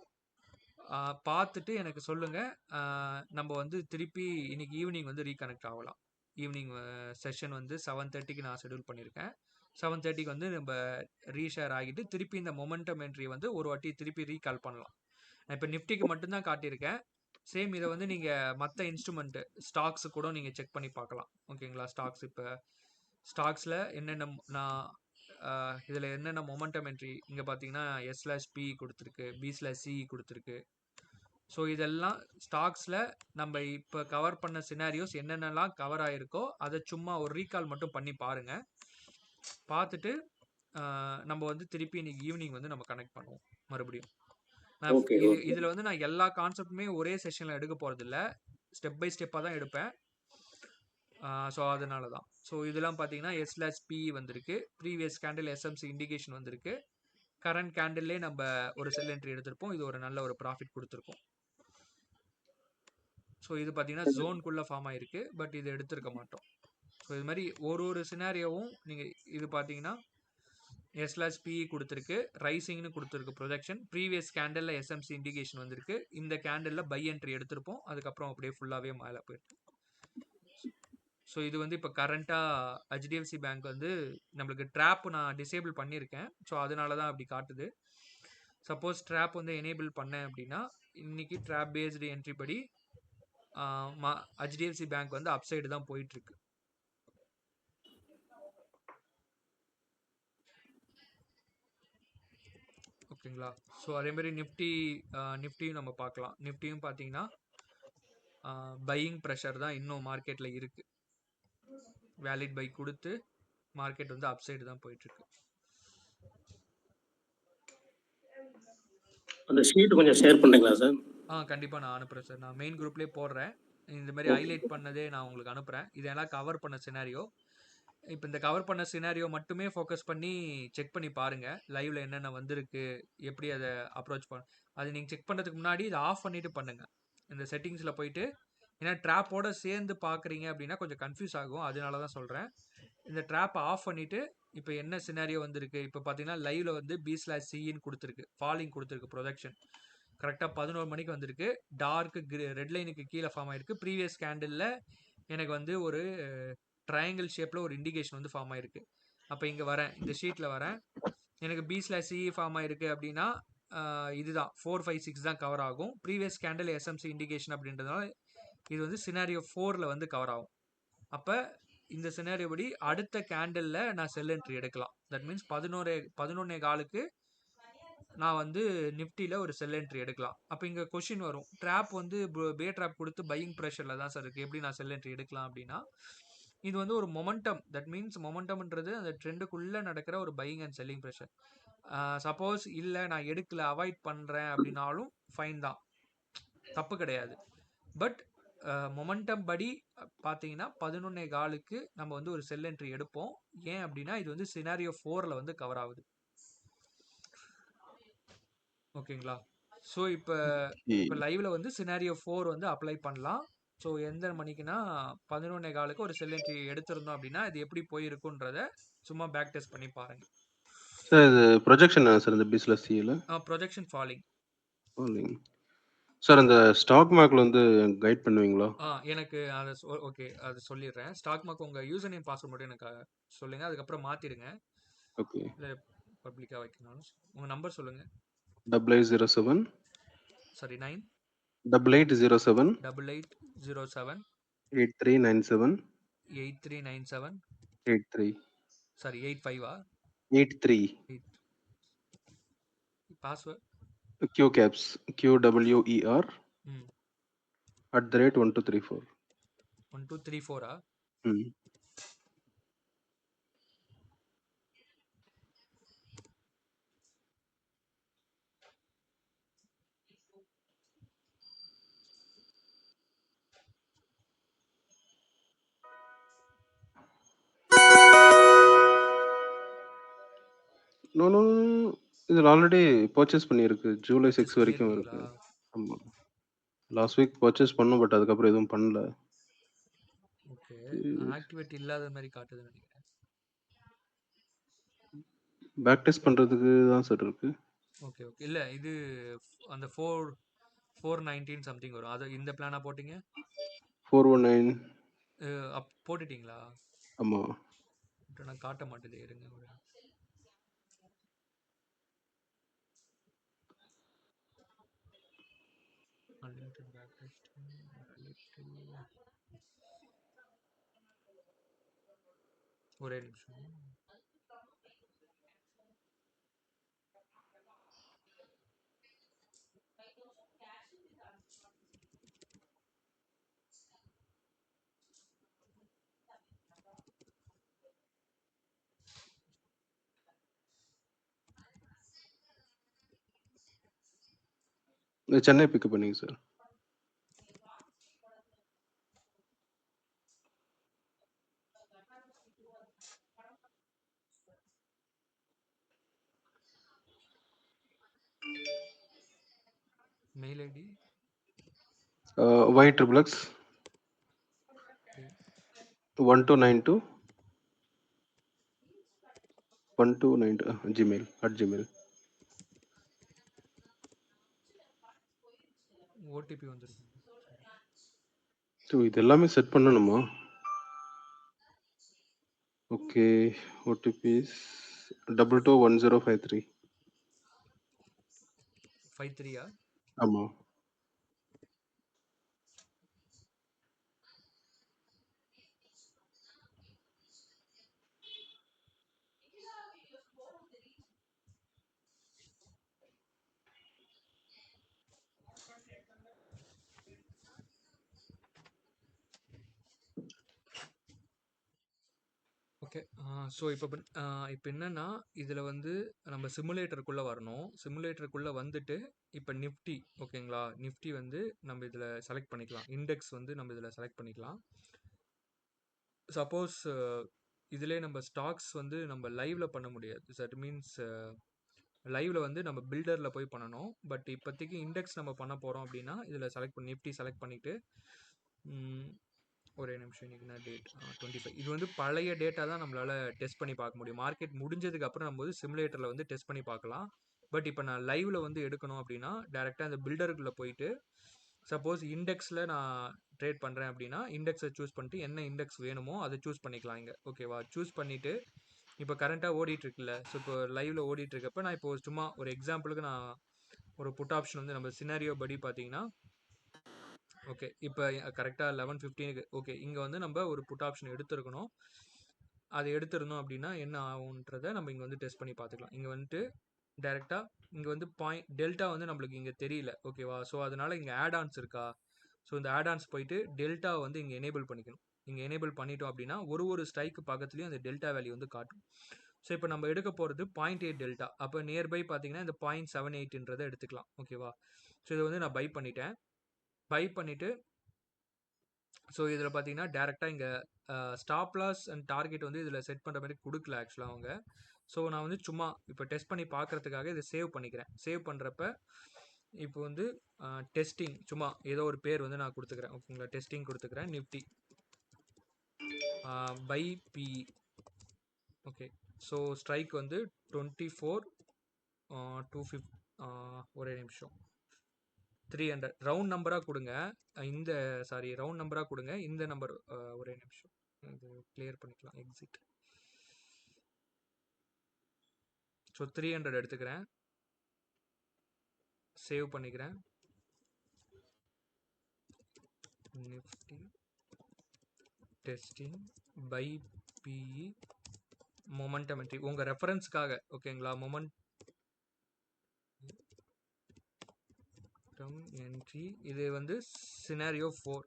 பார்த்துட்டு எனக்கு சொல்லுங்கள். நம்ம வந்து திருப்பி இன்னைக்கு ஈவினிங் வந்து ரீகனெக்ட் ஆகலாம். ஈவினிங் செஷன் வந்து 7:30க்கு நான் ஷெடியூல் பண்ணியிருக்கேன். 7:30க்கு வந்து நம்ம ரீஷேர் ஆகிட்டு திருப்பி இந்த மொமெண்டம் என்ட்ரி வந்து ஒரு வாட்டி திருப்பி ரீகால் பண்ணலாம். நான் இப்போ நிஃப்டிக்கு மட்டும்தான் காட்டியிருக்கேன். சேம் இதை வந்து நீங்கள் மற்ற இன்ஸ்ட்ருமெண்ட் ஸ்டாக்ஸு கூட நீங்கள் செக் பண்ணி பார்க்கலாம். ஓகேங்களா? ஸ்டாக்ஸ் இப்போ ஸ்டாக்ஸில் என்னென்ன நான் இதில் என்னென்ன மொமெண்டம் என்ட்ரி இங்கே பார்த்தீங்கன்னா S/P கொடுத்துருக்கு, B/C கொடுத்துருக்கு. ஸோ இதெல்லாம் ஸ்டாக்ஸில் நம்ம இப்போ கவர் பண்ண சினாரியோஸ் என்னென்னலாம் கவர் ஆகிருக்கோ அதை சும்மா ஒரு ரீகால் மட்டும் பண்ணி பாருங்கள். பார்த்துட்டு நம்ம வந்து திருப்பி இன்னைக்கு ஈவினிங் வந்து நம்ம கனெக்ட் பண்ணுவோம் மறுபடியும். இதில் வந்து நான் எல்லா கான்செப்டுமே ஒரே செஷனில் எடுக்க போகிறதில்ல, ஸ்டெப் பை ஸ்டெப்பாக தான் எடுப்பேன். ஸோ அதனால தான். ஸோ இதெல்லாம் பார்த்தீங்கன்னா S/P வந்திருக்கு, ப்ரீவியஸ் கேண்டில் SMC இண்டிகேஷன் வந்திருக்கு, கரண்ட் கேண்டில்லே நம்ம ஒரு செல் என்ட்ரி எடுத்திருப்போம். இது ஒரு நல்ல ஒரு ப்ராஃபிட் கொடுத்துருக்கோம். ஸோ இது பார்த்தீங்கன்னா ஜோனுக்குள்ளே ஃபார்ம் ஆகிருக்கு, பட் இது எடுத்திருக்க மாட்டோம். ஸோ இது மாதிரி ஒரு சினாரியோவும் நீங்கள் இது பார்த்தீங்கன்னா S/P கொடுத்துருக்கு, ரைசிங்னு கொடுத்துருக்கு ப்ரொஜெக்ஷன், ப்ரீவியஸ் கேண்டலில் SMC இண்டிகேஷன் வந்திருக்கு, இந்த கேண்டலில் பை என்ட்ரி எடுத்திருப்போம், அதுக்கப்புறம் அப்படியே ஃபுல்லாகவே மேலே போயிருக்கு. ஸோ இது வந்து இப்போ கரண்ட்டாக HDFC பேங்க் வந்து நம்மளுக்கு ட்ராப் நான் டிசேபிள் பண்ணியிருக்கேன். ஸோ அதனால தான் அப்படி காட்டுது. சப்போஸ் ட்ராப் வந்து எனேபிள் பண்ணேன் அப்படின்னா இன்னைக்கு ட்ராப் பேஸ்டு என்ட்ரி படி HDFC பேங்க் வந்து அப்சைடு தான் போயிட்டுருக்கு. ஓகேங்களா? ஸோ அதேமாதிரி நிஃப்டியும் நம்ம பார்க்கலாம். நிஃப்டியும் பார்த்தீங்கன்னா பையிங் ப்ரெஷர் தான் இன்னும் மார்க்கெட்டில் இருக்குது. வேலிட் பை கொடுத்து மார்க்கெட் வந்து அப்சைடு தான் போயிட்டுருக்கு. அந்த ஷீட் கொஞ்சம் ஷேர் பண்ணுறீங்களா சார்? கண்டிப்பாக நான் அனுப்புகிறேன் சார். நான் மெயின் குரூப்லேயே போடுறேன். இந்த மாதிரி ஹைலைட் பண்ணதே நான் உங்களுக்கு அனுப்புகிறேன். இதெல்லாம் கவர் பண்ண சினாரியோ. இப்போ இந்த கவர் பண்ண சினாரியோ மட்டுமே ஃபோக்கஸ் பண்ணி செக் பண்ணி பாருங்கள், லைவில் என்னென்ன வந்திருக்கு, எப்படி அதை அப்ரோச் அது நீங்கள் செக் பண்ணுறதுக்கு முன்னாடி இதை ஆஃப் பண்ணிவிட்டு பண்ணுங்கள். இந்த செட்டிங்ஸில் போயிட்டு, ஏன்னா ட்ராப்போடு சேர்ந்து பார்க்குறீங்க அப்படின்னா கொஞ்சம் கன்ஃபியூஸ் ஆகும், அதனால தான் சொல்கிறேன். இந்த ட்ராப்பை ஆஃப் பண்ணிவிட்டு இப்போ என்ன சினாரியோ வந்திருக்கு, இப்போ பார்த்தீங்கன்னா லைவில் வந்து B/Cன்னு கொடுத்துருக்கு, ஃபாலிங் கொடுத்துருக்கு ப்ரொஜெக்ஷன். கரெக்டாக 11 மணிக்கு வந்திருக்கு. டார்க் ரெட் லைனுக்கு கீழே ஃபார்ம் ஆயிருக்கு. ப்ரீவியஸ் கேண்டிலில் எனக்கு வந்து ஒரு ட்ரையாங்கிள் ஷேப்பில் ஒரு இண்டிகேஷன் வந்து ஃபார்ம் ஆயிருக்கு. அப்போ இங்கே வரேன், இந்த ஷீட்டில் வரேன், எனக்கு B/C ஃபார்ம் ஆயிருக்கு அப்படின்னா இதுதான் 4, 5, 6 தான் கவர் ஆகும். ப்ரீவியஸ் கேண்டில் SMC இண்டிகேஷன் அப்படின்றதுனால இது வந்து சினாரியோ 4ல் வந்து கவர் ஆகும். அப்போ இந்த சினாரியோ படி அடுத்த கேண்டிலில் நான் செல் என்ட்ரி எடுக்கலாம். தட் மீன்ஸ் 11:15க்கு நான் வந்து நிஃப்டியில் ஒரு செல் என்ட்ரி எடுக்கலாம். அப்போ இங்கே கொஷின் வரும், ட்ராப் வந்து பே ட்ராப் கொடுத்து பையிங் ப்ரெஷரில் தான் சார் இருக்குது, எப்படி நான் செல் என்ட்ரி எடுக்கலாம் அப்படின்னா, இது வந்து ஒரு மொமெண்டம். தட் மீன்ஸ் மொமெண்டம்ன்றது அந்த ட்ரெண்டுக்குள்ளே நடக்கிற ஒரு buying and selling pressure. Suppose இல்லை நான் எடுக்கல, அவாய்ட் பண்ணுறேன் அப்படின்னாலும் ஃபைன் தான், தப்பு கிடையாது. பட் மொமெண்டம் படி பார்த்தீங்கன்னா 11:15க்கு நம்ம வந்து ஒரு செல் என்ட்ரி எடுப்போம். ஏன் அப்படின்னா இது வந்து சினாரியோ 4ல் வந்து கவர் ஆகுது. ஓகேங்களா? ஸோ இப்போ லைவ்ல வந்து சினாரியோ 4 வந்து அப்ளை பண்ணலாம். ஸோ எந்த மணிக்குன்னா 11:15க்கு ஒரு செல் என்ட்ரி எடுத்திருந்தோம் அப்படின்னா இது எப்படி போயிருக்குன்றத சும்மா பேக் டெஸ்ட் பண்ணி பாருங்க. சார் இது ப்ரொஜெக்ஷன் சார் இந்த B/Cல ப்ரொஜெக்ஷன் ஃபாலிங். சார் அந்த ஸ்டாக் மார்க்ல வந்து கைட் பண்ணுவீங்களா? எனக்கு அதை ஓகே, அது சொல்லிடுறேன். ஸ்டாக் மார்க் உங்கள் யூசர் நேம் பாஸ்வேர்ட் மட்டும் எனக்கு சொல்லுங்கள், அதுக்கப்புறம் மாற்றிடுங்க. ஓகே. இல்லை பப்ளிக்காக வைக்கணும். உங்கள் நம்பர் சொல்லுங்கள். 8807 sorry 9 8807 8807 8397 8397 83 sorry 85 83 password Q caps QWER ம் @1234. 1234 ம். நோ நோ இதில் ஆல்ரெடி பர்ச்சேஸ் பண்ணியிருக்கு. ஜூலை 6 வரைக்கும் இருக்கு. ஆமாம், லாஸ்ட் வீக் பர்ச்சேஸ் பண்ணோம், பட் அதுக்கப்புறம் எதுவும் பண்ணல. ஓகே, ஆக்டிவேட் இல்லாத மாதிரி காட்டுதுன்னு நினைக்கிறேன். பேக் டெஸ்ட் பண்ணுறதுக்கு தான் சார் இருக்கு. ஓகே ஓகே, இல்லை இது அந்த 419 சம்திங் வரும், அது இந்த பிளானா போட்டிங்க? 419 போட்டுட்டீங்களா? ஆமாம். நான் காட்ட மாட்டேது, இருங்க. Unlimited backtest. ஒரே நிமிஷம். சென்னை பிக்கப் பண்ணிங்க sir. Mail ID YXXX 1292 Gmail @gmail. OTP வந்துருக்கு. ஸோ இது எல்லாமே செட் பண்ணணுமா? Okay, OTPs 221053. 53 ஆமாம். ஓகே. ஸோ இப்போ என்னன்னா இதில் வந்து நம்ம சிமுலேட்டருக்குள்ளே வரணும். சிமுலேட்டருக்குள்ளே வந்துட்டு இப்போ நிஃப்டி, ஓகேங்களா, நிஃப்டி வந்து நம்ம இதில் செலக்ட் பண்ணிக்கலாம். இண்டெக்ஸ் வந்து நம்ம இதில் செலக்ட் பண்ணிக்கலாம். சப்போஸ் இதிலே நம்ம ஸ்டாக்ஸ் வந்து நம்ம லைவ்ல பண்ண முடியாது. தட் மீன்ஸ் லைவ்ல வந்து நம்ம பில்டரில் போய் பண்ணணும். பட் இப்போதைக்கு இண்டெக்ஸ் நம்ம பண்ண போகிறோம் அப்படின்னா இதில் செலக்ட் பண்ணி நிஃப்டி செலக்ட் பண்ணிவிட்டு ஒரே நிமிஷம், இன்னைக்கு என்ன டேட்? 25. இது வந்து பழைய டேட்டா தான் நம்மளால் டெஸ்ட் பண்ணி பார்க்க முடியும். மார்க்கெட் முடிஞ்சதுக்கு அப்புறம் நம்ம வந்து சிமுலேட்டரில் வந்து டெஸ்ட் பண்ணி பார்க்கலாம். பட் இப்போ நான் லைவ்ல வந்து எடுக்கணும் அப்படின்னா டேரெக்டாக அந்த பில்டருக்குள்ளே போயிட்டு சப்போஸ் இண்டெக்ஸில் நான் ட்ரேட் பண்ணுறேன் அப்படின்னா இண்டெக்ஸை சூஸ் பண்ணிட்டு என்ன இண்டெக்ஸ் வேணுமோ அதை சூஸ் பண்ணிக்கலாம் இங்கே. ஓகேவா? சூஸ் பண்ணிவிட்டு இப்போ கரண்ட்டாக ஓடிட்டு இருக்குல்ல, ஸோ இப்போ லைவ்ல ஓடிட்டு இருக்கப்ப நான் இப்போ சும்மா ஒரு எக்ஸாம்பிளுக்கு நான் ஒரு புட் ஆப்ஷன் வந்து நம்ம சினாரியோ படி பார்த்தீங்கன்னா ஓகே இப்போ கரெக்டாக 11:15 ஓகே இங்கே வந்து நம்ம ஒரு புட் ஆப்ஷன் எடுத்துருக்கணும். அது எடுத்திருந்தோம் அப்படின்னா என்ன ஆகுன்றதை நம்ம இங்கே வந்து டெஸ்ட் பண்ணி பார்த்துக்கலாம். இங்கே வந்துட்டு டைரெக்டாக இங்கே வந்து டெல்டா வந்து நம்மளுக்கு இங்கே தெரியல. ஓகேவா? ஸோ அதனால இங்கே ஆட் ஆன்ஸ் இருக்கா, ஸோ இந்த ஆட் ஆன்ஸ் போயிட்டு டெல்டா வந்து இங்கே எனேபிள் பண்ணிக்கணும். இங்கே எனேபிள் பண்ணிட்டோம் அப்படின்னா ஒரு ஸ்ட்ரைக்கு பக்கத்துலேயும் அந்த டெல்டா வேல்யூ வந்து காட்டும். ஸோ இப்போ நம்ம எடுக்க போகிறது 0.8 டெல்டா. அப்போ நியர்பை பார்த்தீங்கன்னா இந்த 0.78ன்றதை எடுத்துக்கலாம். ஓகேவா? ஸோ இதை வந்து நான் பை பண்ணிட்டேன். பை பண்ணிவிட்டு ஸோ இதில் பார்த்தீங்கன்னா டேரெக்டாக இங்கே ஸ்டாப் லாஸ் அண்ட் டார்கெட் வந்து இதில் செட் பண்ணுற மாதிரி கொடுக்கல ஆக்சுவலாக அவங்க. ஸோ நான் வந்து சும்மா இப்போ டெஸ்ட் பண்ணி பார்க்குறதுக்காக இதை சேவ் பண்ணிக்கிறேன். சேவ் பண்ணுறப்ப இப்போ வந்து டெஸ்டிங் சும்மா ஏதோ ஒரு பேர் வந்து நான் கொடுத்துக்கிறேன். ஓகேங்களா? டெஸ்டிங் கொடுத்துக்கிறேன். Nifty buy P. Okay so strike வந்து 24 ஒரே நிமிஷம் 300 ரவுண்ட் நம்பராக கொடுங்க. இந்த ரவுண்ட் நம்பராக கொடுங்க. இந்த நம்பர் ஒரே நிமிஷம் இது கிளியர் பண்ணிக்கலாம். எக்ஸிட். ஸோ 300 எடுத்துக்கிறேன். சேவ் பண்ணிக்கிறேன். Nifty testing buy PE momentum entry உங்கள் ரெஃபரன்ஸ்க்காக. ஓகேங்களா? மொமெண்டம் என்ட்ரி இது வந்து சினாரியோ 4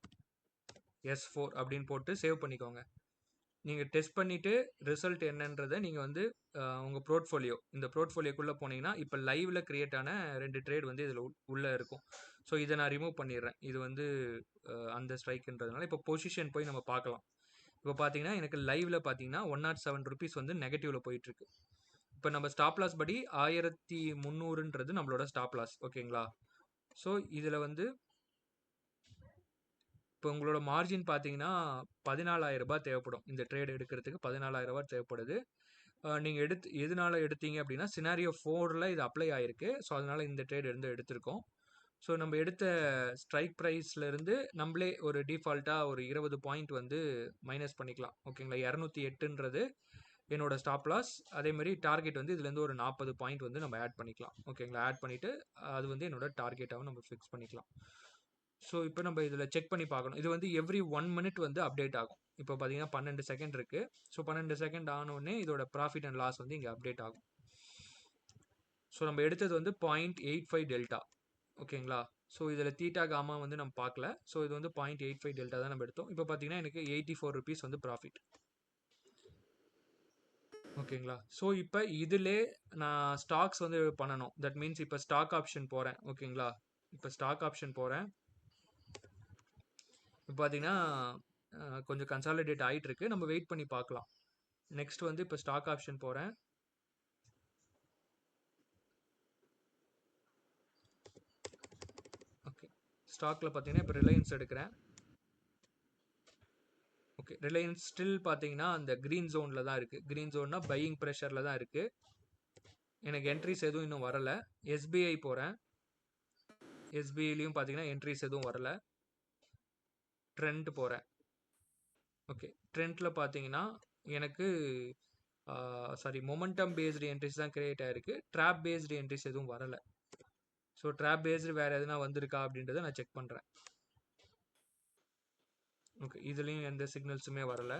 S4 அப்படின்னு போட்டு சேவ் பண்ணிக்கோங்க. நீங்கள் டெஸ்ட் பண்ணிவிட்டு ரிசல்ட் என்னன்றதை நீங்கள் வந்து உங்கள் போர்ட்ஃபோலியோ இந்த போர்ட்ஃபோலியோக்குள்ளே போனீங்கன்னா இப்போ லைவ்ல கிரியேட் ஆன 2 ட்ரேட் வந்து இதில் உள்ளே இருக்கும். ஸோ இதை நான் ரிமூவ் பண்ணிடுறேன். இது வந்து அந்த ஸ்ட்ரைக்குன்றதுனால இப்போ பொசிஷன் போய் நம்ம பார்க்கலாம். இப்போ பார்த்தீங்கன்னா எனக்கு லைவ்ல பார்த்தீங்கன்னா 107 ருபீஸ் வந்து நெகட்டிவ்ல போயிட்டுருக்கு. இப்போ நம்ம ஸ்டாப் லாஸ் படி 1300ன்றது நம்மளோட ஸ்டாப் லாஸ். ஓகேங்களா? ஸோ இதில் வந்து இப்போ உங்களோட மார்ஜின் பார்த்தீங்கன்னா 14,000 ரூபாய் தேவைப்படும். இந்த ட்ரேட் எடுக்கிறதுக்கு 14,000 ரூபாய் தேவைப்படுது. நீங்கள் எதனால எடுத்தீங்க அப்படின்னா சினாரியோ 4ல் இது அப்ளை ஆகிருக்கு. ஸோ அதனால் இந்த ட்ரேட் எடுத்திருக்கோம். ஸோ நம்ம எடுத்த ஸ்ட்ரைக் ப்ரைஸ்லேருந்து நம்மளே ஒரு டிஃபால்ட்டாக ஒரு 20 பாயிண்ட் வந்து மைனஸ் பண்ணிக்கலாம். ஓகேங்களா? 208ன்றது என்னோட ஸ்டாப் லாஸ். அதேமாதிரி டார்கெட் வந்து இதுலேருந்து ஒரு 40 பாயிண்ட் வந்து நம்ம ஆட் பண்ணிக்கலாம். ஓகேங்களா? ஆட் பண்ணிவிட்டு அது வந்து என்னோட டார்கெட்டாகவும் நம்ம ஃபிக்ஸ் பண்ணிக்கலாம். ஸோ இப்போ நம்ம இதில் செக் பண்ணி பார்க்கணும். இது வந்து எவ்ரி 1 மினிட் வந்து அப்டேட் ஆகும். இப்போ பார்த்தீங்கன்னா 12 செகண்ட் இருக்குது. ஸோ 12 செகண்ட் ஆனோடனே இதோட ப்ராஃபிட் அண்ட் லாஸ் வந்து இங்கே அப்டேட் ஆகும். ஸோ நம்ம எடுத்தது வந்து 0.85 டெல்டா. ஓகேங்களா? ஸோ இதில் தீட்டா காமா வந்து நம்ம பார்க்கல. ஸோ இது வந்து 0.85 டெல்டா தான் நம்ம எடுத்தோம். இப்போ பார்த்தீங்கன்னா எனக்கு 84 ருபீஸ் வந்து ப்ராஃபிட். ஓகேங்களா? ஸோ இப்போ இதிலே நான் ஸ்டாக்ஸ் வந்து பண்ணணும். தட் மீன்ஸ் இப்போ ஸ்டாக் ஆப்ஷன் போகிறேன். ஓகேங்களா? இப்போ ஸ்டாக் ஆப்ஷன் போகிறேன். இப்போ பார்த்தீங்கன்னா கொஞ்சம் கன்சாலிடேட் ஆகிட்டு இருக்கு. நம்ம வெயிட் பண்ணி பார்க்கலாம். நெக்ஸ்ட் வந்து இப்போ ஸ்டாக் ஆப்ஷன் போகிறேன். ஓகே ஸ்டாக்கில் பார்த்தீங்கன்னா இப்போ ரிலையன்ஸ் எடுக்கிறேன். ஓகே ரிலையன்ஸ் ஸ்டில் பார்த்தீங்கன்னா அந்த க்ரீன் ஜோனில் தான் இருக்குது. க்ரீன் ஜோன்னா பையிங் ப்ரெஷரில் தான் இருக்குது. எனக்கு என்ட்ரிஸ் எதுவும் இன்னும் வரலை. எஸ்பிஐ போகிறேன். எஸ்பிஐலையும் பார்த்தீங்கன்னா என்ட்ரிஸ் எதுவும் வரலை. ட்ரெண்ட் போகிறேன். ஓகே ட்ரெண்டில் பார்த்தீங்கன்னா எனக்கு மொமெண்டம் பேஸ்டு என்ட்ரிஸ் தான் கிரியேட் ஆகிருக்கு. ட்ராப் பேஸ்டு என்ட்ரிஸ் எதுவும் வரலை. ஸோ ட்ராப் பேஸ்டு வேறு எதுனா வந்திருக்கா அப்படின்றத நான் செக் பண்ணுறேன். ஓகே இதுலேயும் எந்த சிக்னல்ஸுமே வரலை.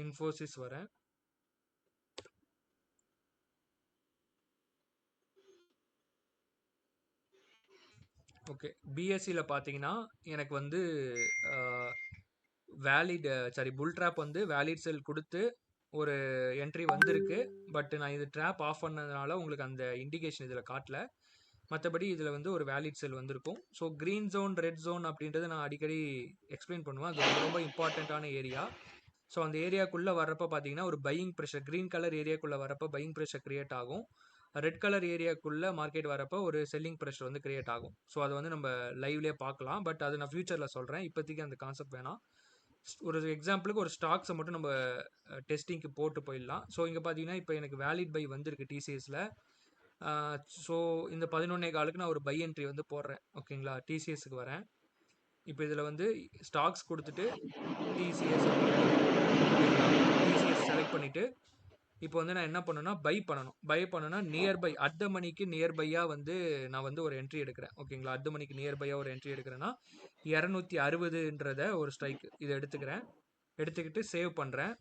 இன்ஃபோசிஸ் வரேன். ஓகே பிஎஸ்சியில் பார்த்தீங்கன்னா எனக்கு வந்து வேலிட் புல் ட்ராப் வந்து வேலிட் செல் கொடுத்து ஒரு என்ட்ரி வந்திருக்கு. பட் நான் இது ட்ராப் ஆஃப் பண்ணதுனால உங்களுக்கு அந்த இண்டிகேஷன் இதில் காட்டல. மற்றபடி இதில் வந்து ஒரு வேலிட் செல் வந்திருக்கும். So green zone red zone அப்படின்றத நான் அடிக்கடி எக்ஸ்பிளைன் பண்ணுவேன். அது ரொம்ப ரொம்ப இம்பார்ட்டண்ட்டான ஏரியா. ஸோ அந்த ஏரியாக்குள்ளே வரப்போ பார்த்தீங்கன்னா ஒரு பையிங் ப்ரெஷர் க்ரீன் கலர் ஏரியாக்குள்ளே வரப்போ பையிங் ப்ரெஷர் க்ரியேட் ஆகும். ரெட் கலர் ஏரியாக்குள்ளே மார்க்கெட் வரப்போ ஒரு செல்லிங் ப்ரெஷர் வந்து க்ரியேட் ஆகும். ஸோ அதை வந்து நம்ம லைவ்லேயே பார்க்கலாம். பட் அது நான் ஃபியூச்சரில் சொல்கிறேன். இப்போதைக்கு அந்த கான்செப்ட் வேணாம். ஒரு எக்ஸாம்பிளுக்கு ஒரு ஸ்டாக்ஸை மட்டும் நம்ம டெஸ்டிங்க்கு போட்டு போயிடலாம். ஸோ இங்கே பார்த்தீங்கன்னா இப்போ எனக்கு வேலிட் பை வந்திருக்கு டிசிஎஸ்ல. ஸோ இந்த 11:15க்கு நான் ஒரு பை என்ட்ரி வந்து போடுறேன். ஓகேங்களா, டிசிஎஸ்க்கு வரேன். இப்போ இதில் வந்து ஸ்டாக்ஸ் கொடுத்துட்டு டிசிஎஸ் அப்படின்னு அடிக்கிறேன். ஓகேங்களா, டிசிஎஸ் செலக்ட் பண்ணிவிட்டு இப்போ வந்து நான் என்ன பண்ணணும்னா பை பண்ணணும்னா நியர்பை அட் த மணிக்கு நியர்பையாக வந்து நான் வந்து ஒரு என்ட்ரி எடுக்கிறேன். ஓகேங்களா, அட் த மணிக்கு நியர்பையாக ஒரு என்ட்ரி எடுக்கிறேன்னா 260ன்றத ஒரு ஸ்ட்ரைக் இதை எடுத்துக்கிறேன். எடுத்துக்கிட்டு சேவ் பண்ணுறேன்.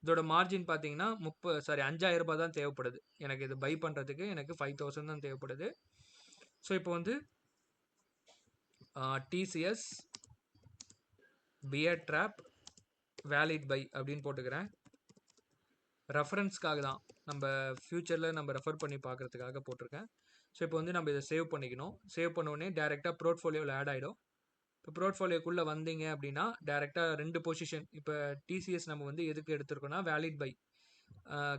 இதோட மார்ஜின் பார்த்தீங்கன்னா 5,000 ரூபாய் தான் தேவைப்படுது. எனக்கு இது பை பண்ணுறதுக்கு எனக்கு 5,000 தான் தேவைப்படுது. ஸோ இப்போ வந்து TCS bear trap valid buy அப்படின்னு போட்டுக்கிறேன். ரெஃபரன்ஸ்க்காக தான், நம்ம ஃப்யூச்சரில் நம்ம ரெஃபர் பண்ணி பார்க்குறதுக்காக போட்டிருக்கேன். ஸோ இப்போ வந்து நம்ம இதை சேவ் பண்ணிக்கணும். சேவ் பண்ண உடனே டேரெக்டாக போர்ட்ஃபோலியோவில் ஆட் ஆகிடும். இப்போ போர்ட்ஃபோலியோக்குள்ளே வந்தீங்க அப்படின்னா டேரெக்டாக 2 பொசிஷன், இப்போ டிசிஎஸ் நம்ம வந்து எதுக்கு எடுத்திருக்கோம்னா வேலிட் பை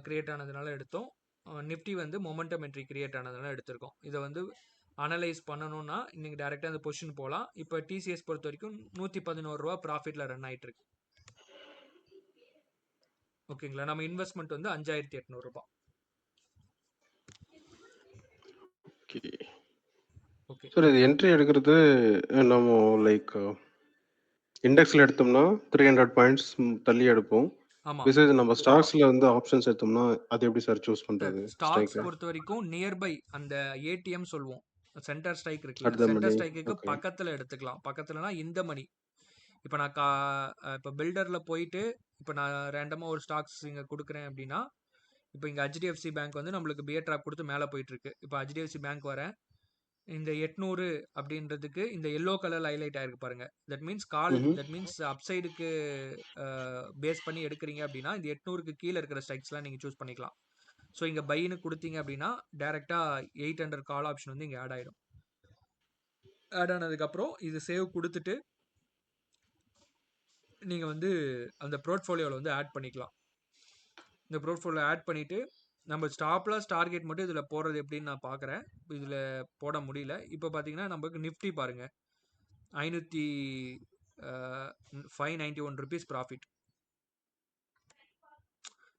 கிரியேட் ஆனதுனால எடுத்தோம். நிஃப்டி வந்து மொமெண்டம் என்ட்ரி கிரியேட் ஆனதுனால எடுத்திருக்கோம். இதை வந்து அனலைஸ் பண்ணணும்னா நீங்கள் டேரெக்டாக அந்த பொசிஷன் போகலாம். இப்போ டிசிஎஸ் பொறுத்த வரைக்கும் 111 ரூபா ப்ராஃபிட்டில் ரன் ஆகிட்டு இருக்கு. ஓகேங்களா, நம்ம இன்வெஸ்ட்மெண்ட் வந்து 5,800 ரூபாய். ஓகே ஓகே, சார், இது என்ட்ரி எடுக்கிறது நம்ம லைக் இண்டெக்ஸில் எடுத்தோம்னா 300 பாயிண்ட்ஸ் தள்ளி எடுப்போம். ஆமாம் பிசைஸ் நம்ம ஸ்டாக்ஸில் வந்து ஆப்ஷன்ஸ் எடுத்தோம்னா அது எப்படி சார் சூஸ் சார். பண்ணுறது ஸ்டாக்ஸ் ஸ்ட்ரைக்கில்? பொறுத்த வரைக்கும் நியர்பை அந்த ஏடிஎம் சொல்லுவோம், சென்டர் ஸ்ட்ரைக் இருக்குல்ல, அடுத்த சென்டர் மணி. ஸ்ட்ரைக்குக்கு ஓகே. பக்கத்தில் எடுத்துக்கலாம். பக்கத்துலனா இந்த மணி. இப்போ நான் இப்போ பில்டரில் போயிட்டு இப்போ நான் ரேண்டமாக ஒரு ஸ்டாக்ஸ் இங்கே கொடுக்குறேன் அப்படின்னா, இப்போ இங்கே ஹெச்டிஎஃப்சி பேங்க் வந்து நம்மளுக்கு பியர் ட்ராப் கொடுத்து மேலே போயிட்டுருக்கு. இப்போ ஹெச்டிஎஃப்சி பேங்க் வரேன், இந்த 800 அப்படின்றதுக்கு இந்த எல்லோ கலர் ஹைலைட் ஆயிருக்கு பாருங்க. தட் மீன்ஸ் அப்சைடுக்கு பேஸ் பண்ணி எடுக்கிறீங்க அப்படின்னா இந்த 800க்கு கீழே இருக்கிற ஸ்ட்ரைக்ஸ்லாம் நீங்கள் சூஸ் பண்ணிக்கலாம். ஸோ இங்கே பைன்னு கொடுத்தீங்க அப்படின்னா டேரெக்டாக 800 கால் ஆப்ஷன் வந்து இங்கே ஆட் ஆகிடும். ஆட் ஆனதுக்கப்புறம் இது சேவ் கொடுத்துட்டு நீங்கள் வந்து அந்த போர்ட்ஃபோலியோவில் வந்து ஆட் பண்ணிக்கலாம். இந்த போர்ட்ஃபோலியோ ஆட் பண்ணிவிட்டு நம்ம ஸ்டாப்லாஸ் டார்கெட் மட்டும் இதில் போடுறது எப்படின்னு நான் பார்க்குறேன். இதில் போட முடியல. இப்போ பார்த்தீங்கன்னா நமக்கு நிஃப்டி பாருங்கள் 591 ருபீஸ் ப்ராஃபிட்.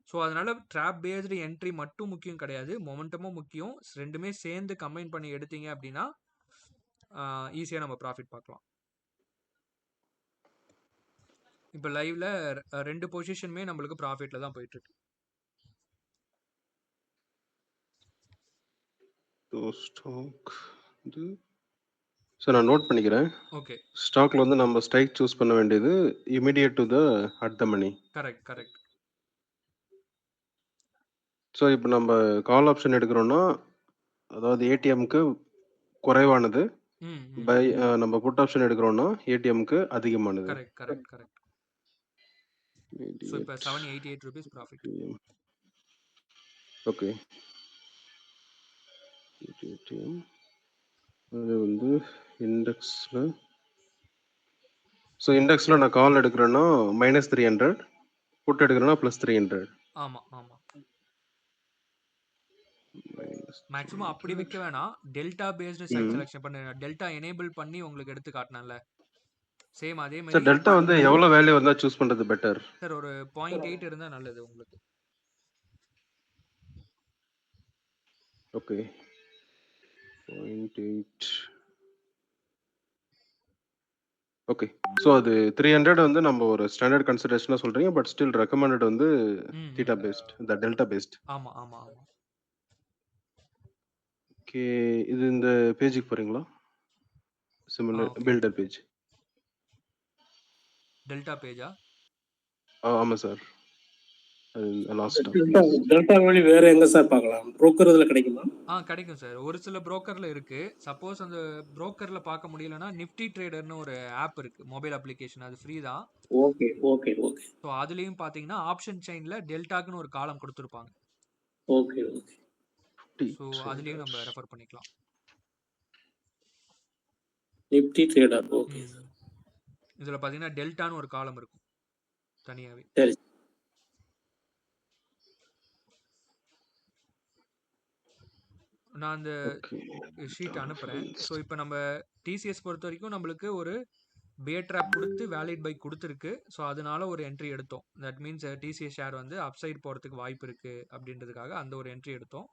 ஸோ அதனால் ட்ராப் பேஸ்டு என்ட்ரி மட்டும் முக்கியம் கிடையாது, மொமெண்டமும் முக்கியம். ரெண்டுமே சேர்ந்து கம்பைன் பண்ணி எடுத்தீங்க அப்படின்னா ஈஸியாக நம்ம ப்ராஃபிட் பார்க்கலாம். இப்போ லைவ்ல 2 பொசிஷனுமே நம்மளுக்கு ப்ராஃபிட்டில் தான் போயிட்டுருக்கு. ஸ்டாக் இது சார் நான் நோட் பண்ணிக்கிறேன். ஓகே, ஸ்டாக்ல வந்து நம்ம ஸ்ட்ரைக் சூஸ் பண்ண வேண்டியது immediate to the at the money. Correct. So இப்போ நம்ம கால் ஆப்ஷன் எடுக்கிறோம்னா அதாவது ஏடிஎம்க்கு குறைவானது, ம் பை நம்ம புட் ஆப்ஷன் எடுக்கிறோம்னா ஏடிஎம்க்கு அதிகமானது. கரெக்ட். ஸோ இப்போ 788 ருபீஸ் ப்ராஃபிட். ஓகே, ஏடிஎம் அது வந்து இண்டெக்ஸில். ஸோ இண்டெக்ஸில் நான் கால் எடுக்கிறேன்னா -300, புட் எடுக்கிறேன்னா +300. ஆமாம். மேக்ஸிமம் அப்படி வைக்க வேணாம், டெல்டா பேஸ்டு ஸ்ட்ரைக் செலெக்ஷன் பண்ணு. டெல்டா எனேபிள் பண்ணி உங்களுக்கு எடுத்து காட்டினேன்ல, சேம் அதே சார் மாதிரி. டெல்டா வந்து எவ்வளோ வேல்யூ வந்தால் சூஸ் பண்ணுறது பெட்டர்? சார் ஒரு 0.8 இருந்தால் நல்லது உங்களுக்கு. ஓகே, 0.8. ஓகே, ஸோ அது 300 வந்து நம்ம ஒரு ஸ்டாண்டர்ட் கன்சிடரேஷனாக சொல்கிறீங்க, பட் ஸ்டில் ரெக்கமெண்டட் வந்து தீட்டா பேஸ்ட், இந்த டெல்டா பேஸ்ட். ஆமாம். ஓகே, இது இந்த பேஜுக்கு போகிறீங்களா? Similar filter page. டெல்டா பேஜா? ஆமாம் சார், அது லாஸ்ட். டெல்டா வழி வேற எங்க சார் பார்க்கலாம்? புரோக்கர் இதுல கிடைக்குமா? கிடைக்கும் சார், ஒரு சில புரோக்கர்ல இருக்கு. சப்போஸ் அந்த புரோக்கர்ல பார்க்க முடியலன்னா நிஃப்டி ட்ரேடர்னு ஒரு ஆப் இருக்கு, மொபைல் அப்ளிகேஷன், அது ஃப்ரீ தான். ஓகே. ஸோ அதுலேயும் பார்த்தீங்கன்னா ஆப்ஷன் செயின்ல டெல்டாக்குன்னு ஒரு காலம் கொடுத்துருப்பாங்க. ஓகே. ஸோ அதுலேயும் நம்ம ரெஃபர் பண்ணிக்கலாம். Nifty trader. ஓகே. இதில் பார்த்தீங்கன்னா டெல்டான்னு ஒரு காலம் இருக்கும் தனியாகவே. சரி. நான் அந்த ஷீட் அனுப்புகிறேன். ஸோ இப்போ நம்ம டிசிஎஸ் பொறுத்த வரைக்கும் நம்மளுக்கு ஒரு பியர் ட்ராப் கொடுத்து வேலிட் பை கொடுத்துருக்கு. ஸோ அதனால ஒரு என்ட்ரி எடுத்தோம். தட் மீன்ஸ் டிசிஎஸ் ஷேர் வந்து அப்சைட் போகிறதுக்கு வாய்ப்பு இருக்குது அப்படின்றதுக்காக அந்த ஒரு என்ட்ரி எடுத்தோம்.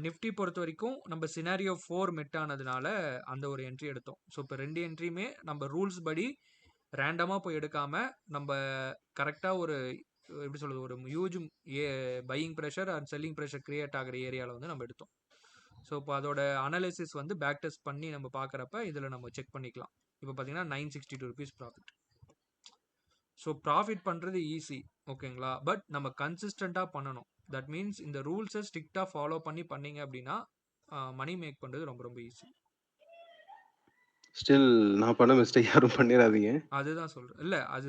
நிஃப்டி பொறுத்த வரைக்கும் நம்ம சினாரியோ 4 மெட் ஆனதுனால அந்த ஒரு என்ட்ரி எடுத்தோம். ஸோ இப்போ 2 என்ட்ரியுமே நம்ம ரூல்ஸ் படி ரேண்டமாக போய் எடுக்காமல் நம்ம கரெக்டாக ஒரு எப்படி சொல்கிறது, ஒரு huge buying pressure and selling pressure create ஆகிற ஏரியாவில் வந்து நம்ம எடுத்தோம். ஸோ இப்போ அதோட அனாலிசிஸ் வந்து பேக் டெஸ்ட் பண்ணி நம்ம பார்க்குறப்ப இதில் நம்ம செக் பண்ணிக்கலாம். இப்போ பார்த்தீங்கன்னா 962 ருபீஸ் ப்ராஃபிட். ஸோ ப்ராஃபிட் பண்ணுறது ஈஸி, ஓகேங்களா? பட் நம்ம கன்சிஸ்டண்ட்டாக பண்ணணும். தட் மீன்ஸ் இந்த ரூல்ஸை ஸ்ட்ரிக்டாக ஃபாலோ பண்ணீங்க அப்படின்னா மணி மேக் பண்ணுறது ரொம்ப ரொம்ப ஈஸி. ஸ்டில் நான் பண்ண மிஸ்டேக் யாரும் பண்ணிடாதீங்க. அதுதான் சொல்கிறேன். இல்லை அது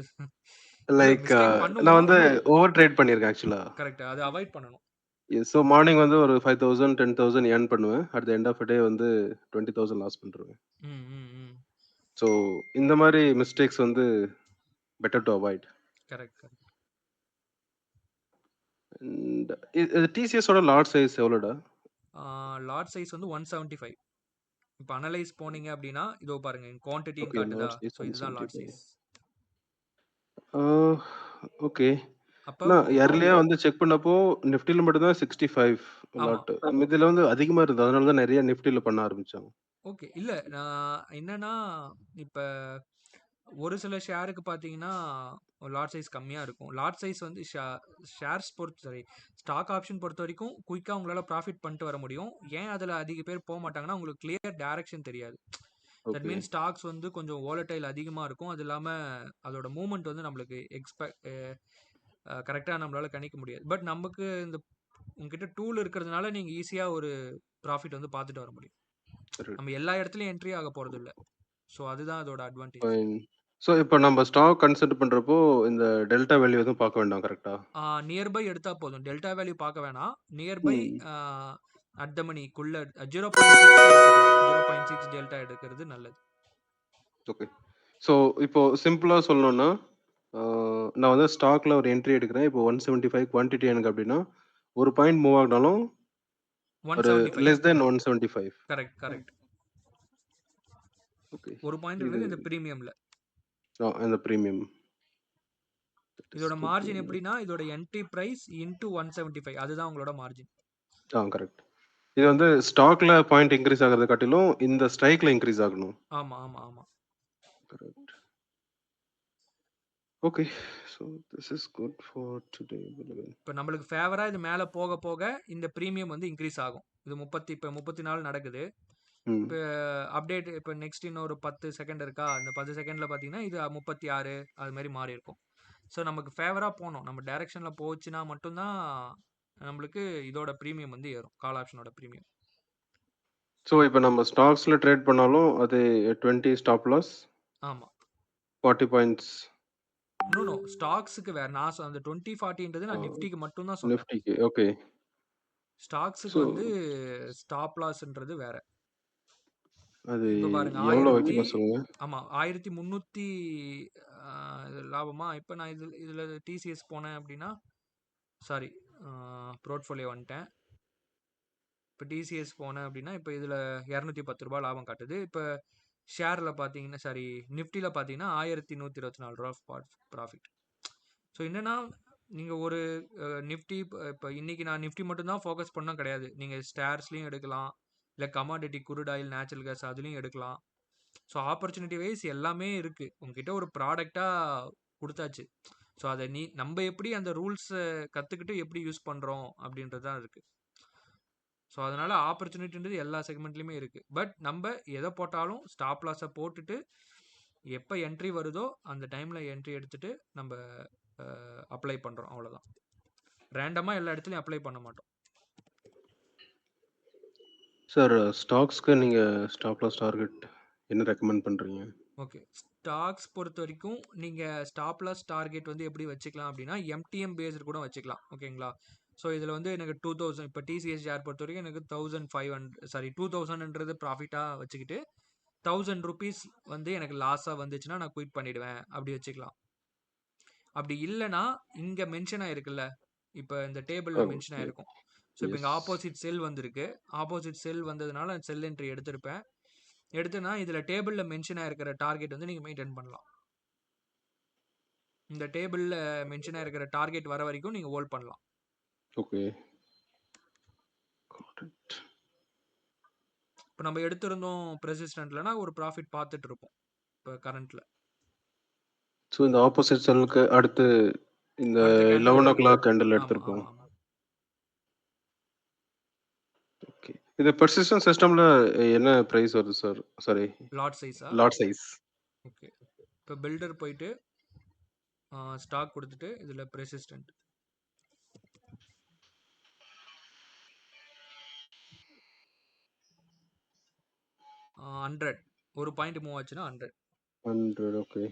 லைக் மிஸ்டேக் நான் பண்ணுவோம். வந்து ஓவர் ட்ரேட் பண்ணியிருக்கேன் ஆக்சுவலா. கரெக்ட், அதை அவாய்ட் பண்ணணும். ஸோ மார்னிங் வந்து ஒரு 5000 10,000 ஏர்ன் பண்ணுவேன். அட் த எண்ட் ஆஃப் டே வந்து 20,000 லாஸ் பண்ணிருவேன். ம் ம் ம் ஸோ இந்த மாதிரி மிஸ்டேக்ஸ் வந்து better to avoid. Correct correct. And இது டிசிஎஸோட லாட் சைஸ் எவ்வளோடா? லாட் சைஸ் வந்து 175. இப்போ அனலைஸ் போனீங்க அப்படின்னா இதோ பாருங்க, குவான்டிட்டின்னு ஓகே, காட்டுதா? லாட் சைஸ் ஸோ இதுதான் லாட் 175. சைஸ். ஓகே. அப்போ நான் இயர்லியா வந்து செக் பண்ணப்போ நிஃப்டில மட்டும் தான் 65 ஆமா. லாட். இதுல வந்து அதிகமா இருந்தது. அதனால தான் நிறைய நிஃப்டில பண்ண ஆரம்பிச்சாங்க. ஓகே. இல்ல நான் என்னன்னா, இப்ப ஒரு சில ஷேருக்கு பார்த்தீங்கன்னா, லாட் சைஸ் கம்மியா இருக்கும். லாட் சைஸ் வந்து ஷேர்ஸ் சாரி ஸ்டாக் ஆப்ஷன் பொறுத்த வரைக்கும் குயிக்கா உங்களால ப்ராஃபிட் பண்ணிட்டு வர முடியும். ஏன் அதுல அதிக பேர் போக மாட்டாங்கன்னா, உங்களுக்கு கிளியர் டைரக்ஷன் தெரியாது. That okay. மீன்ஸ் ஸ்டாக்ஸ் வந்து கொஞ்சம் வோலடைல் அதிகமா இருக்கும். அது இல்லாம அதோட மூவ்மெண்ட் வந்து நம்மளுக்கு கரெக்டா நம்மளால கணிக்க முடியாது. பட் நமக்கு இந்த உங்ககிட்ட டூல் இருக்கிறதுனால நீங்க ஈஸியா ஒரு ப்ராஃபிட் வந்து பார்த்துட்டு வர முடியும். நம்ம எல்லா இடத்துலயும் என்ட்ரி ஆக போறது இல்ல. ஸோ அதுதான் அதோட அட்வான்டேஜ். ஃபைன். ஸோ இப்போ நம்ம ஸ்டாக் கன்சிடர் பண்றப்போ இந்த டெல்டா வேல்யூ எதுவும் பார்க்க வேண்டாம் கரெக்டா? நியர்பை எடுத்தா போதும். டெல்டா வேல்யூ பார்க்க வேணாம். நியர்பை ம். அட் த மணிக்குள்ள 0.6 டெல்டா எடுக்கிறது நல்லது. ஓகே. ஸோ இப்போ சிம்பிளா சொல்லணும்னா நான் வந்து ஸ்டாக்ல ஒரு என்ட்ரி எடுக்கிறேன். இப்போ 175 குவான்டிட்டி எனக்கு அப்படின்னா ஒரு பாயிண்ட் மூவ் ஆகினாலும் ஒரு 175 less than 175. Correct correct. Okay. ஒரு பாயிண்ட் இது இருக்குது இந்த பிரீமியம்ல. இந்த பிரீமியம். இதோட மார்ஜின் எப்படின்னா இதோட என்ட்ரி பிரைஸ் இன்டு 175 அதுதான் உங்களோட மார்ஜின். கரெக்ட். இது வந்து ஸ்டாக்ல பாயிண்ட் இன்க்ரீஸ் ஆகிறத காட்டிலும் இந்த ஸ்ட்ரைக்ல இன்க்ரீஸ் ஆகணும். ஆமா ஆமா ஆமா. Correct. Okay. So this is good for today. இப்போ நம்மளுக்கு ஃபேவரா இது மேலே போக போக இந்த ப்ரீமியம் வந்து இன்க்ரீஸ் ஆகும். இது இப்போ 34 நடக்குது. இப்போ அப்டேட் இப்போ நெக்ஸ்ட் இன்னொரு 10 செகண்ட் இருக்கா? இந்த 10 செகண்ட்ல பார்த்தீங்கன்னா இது 36 அது மாதிரி மாறி இருக்கும். ஸோ நமக்கு ஃபேவராக போகணும். நம்ம டைரக்ஷனில் போச்சுன்னா மட்டும்தான் நம்மளுக்கு இதோட ப்ரீமியம் வந்து ஏறும், கால் ஆப்ஷனோட ப்ரீமியம். ஸோ இப்போ நம்ம ஸ்டாக்ஸ்ல ட்ரேட் பண்ணாலும் அது 20 ஸ்டாப் லாஸ். ஆமாம். 40 பாயிண்ட்ஸ். நோ ஸ்டாக்ஸுக்கு வேற. நான் அந்த 20-40ன்றது நான் நிஃப்டிக்கு மட்டும் தான் சொன்னேன். நிஃப்டிக்கு ஓகே. ஸ்டாக்ஸுக்கு வந்து ஸ்டாப் லாஸ்ன்றது வேற. அது இப்போ பாருங்க எவ்வளவு வைக்கணும் சொல்லுங்க. ஆமா 1300 லாபமா? இப்போ நான் இதுல டிசிஎஸ் போனேன் அப்படின்னா, சாரி போர்ட்ஃபோலியோ வந்துட்டேன். இப்போ டிசிஎஸ் போனேன் அப்படின்னா இப்போ இதில் 210 ரூபாய் லாபம் காட்டுது. இப்போ ஷேரில் பார்த்தீங்கன்னா சாரி நிஃப்டியில் பார்த்தீங்கன்னா 1124 ரூபா ப்ராஃபிட். ஸோ என்னன்னா நீங்கள் ஒரு நிஃப்டி இப்போ இன்னைக்கு நான் நிஃப்டி மட்டும்தான் ஃபோக்கஸ் பண்ண கிடையாது. நீங்கள் ஸ்டார்ஸ்லையும் எடுக்கலாம், இல்லை commodity crude oil natural gas அதுலேயும் எடுக்கலாம். ஸோ ஆப்பர்ச்சுனிட்டி வைஸ் எல்லாமே இருக்குது. உங்ககிட்ட ஒரு ப்ராடக்டாக கொடுத்தாச்சு. ஸோ அதை நம்ம எப்படி அந்த ரூல்ஸை கற்றுக்கிட்டு எப்படி யூஸ் பண்ணுறோம் அப்படின்றது தான் இருக்குது. ஸோ அதனால் ஆப்பர்ச்சுனிட்டின்றது எல்லா செக்மெண்ட்லேயுமே இருக்குது. பட் நம்ம எதை போட்டாலும் ஸ்டாப் லாஸை போட்டுட்டு எப்போ என்ட்ரி வருதோ அந்த டைமில் என்ட்ரி எடுத்துகிட்டு நம்ம அப்ளை பண்ணுறோம், அவ்வளோதான். ரேண்டமாக எல்லா இடத்துலையும் அப்ளை பண்ண மாட்டோம். சார் ஸ்டாக்ஸ்க்கு நீங்கள் ஸ்டாப் லாஸ் டார்கெட் என்ன ரெக்கமெண்ட் பண்ணுறீங்க? ஓகே, ஸ்டாக்ஸ் பொறுத்த வரைக்கும் நீங்கள் ஸ்டாப் லாஸ் டார்கெட் வந்து எப்படி வச்சுக்கலாம் அப்படின்னா எம்டிஎம் பேஸ்டு கூட வச்சுக்கலாம், ஓகேங்களா? ஸோ இதில் வந்து எனக்கு 2000 இப்போ டிசிஎஸ் ஷேர் பொறுத்த வரைக்கும் எனக்கு 2000ன்றது ப்ராஃபிட்டாக வச்சுக்கிட்டு 1000 ருபீஸ் வந்து எனக்கு லாஸாக வந்துச்சுன்னா நான் குயிட் பண்ணிவிடுவேன், அப்படி வச்சுக்கலாம். அப்படி இல்லைனா இங்கே மென்ஷன் ஆகிருக்குல்ல, இப்போ இந்த டேபிளில் மென்ஷன் ஆகிருக்கும். ஸோ இப்போ இங்கே ஆப்போசிட் செல் வந்திருக்கு. ஆப்போசிட் செல் வந்ததுனால செல் என்ட்ரி எடுத்திருப்பேன். எடுத்துனா இதில் டேபிளில் மென்ஷன் ஆகிருக்கிற டார்கெட் வந்து நீங்கள் மெயின்டைன் பண்ணலாம். இந்த டேபிளில் மென்ஷன் ஆகிருக்கிற டார்கெட் வர வரைக்கும் நீங்கள் ஹோல்ட் பண்ணலாம். ஓகே. இப்போ நம்ம எடுத்திருந்தோம் ப்ரெசிஸ்டன்ட்லனா ஒரு ப்ராஃபிட் பார்த்துட்டு இருப்போம் இப்போ கரண்ட்டில். ஸோ இந்த ஆப்போசிட் செல்லுக்கு அடுத்து இந்த அடுத்த கேண்டில் 11 எடுத்திருப்போம். o'clock கேண்டில் ஆமாம் எடுத்திருப்போம். ஆமாம் ஆமாம். ஓகே. இது பெர்சிஸ்டன்ட் சிஸ்டம்ல என்ன பிரைஸ் வருது சார்? சாரி, லாட் சைஸா? Lot size. ஓகே. இப்போ பில்டர் போயிட்டு ஸ்டாக் கொடுத்துட்டு இதில் ப்ரெசிஸ்டன்ட் 100 ஒரு பாயிண்ட் மூவ் ஆச்சுன்னா 100. 100. ஓகே.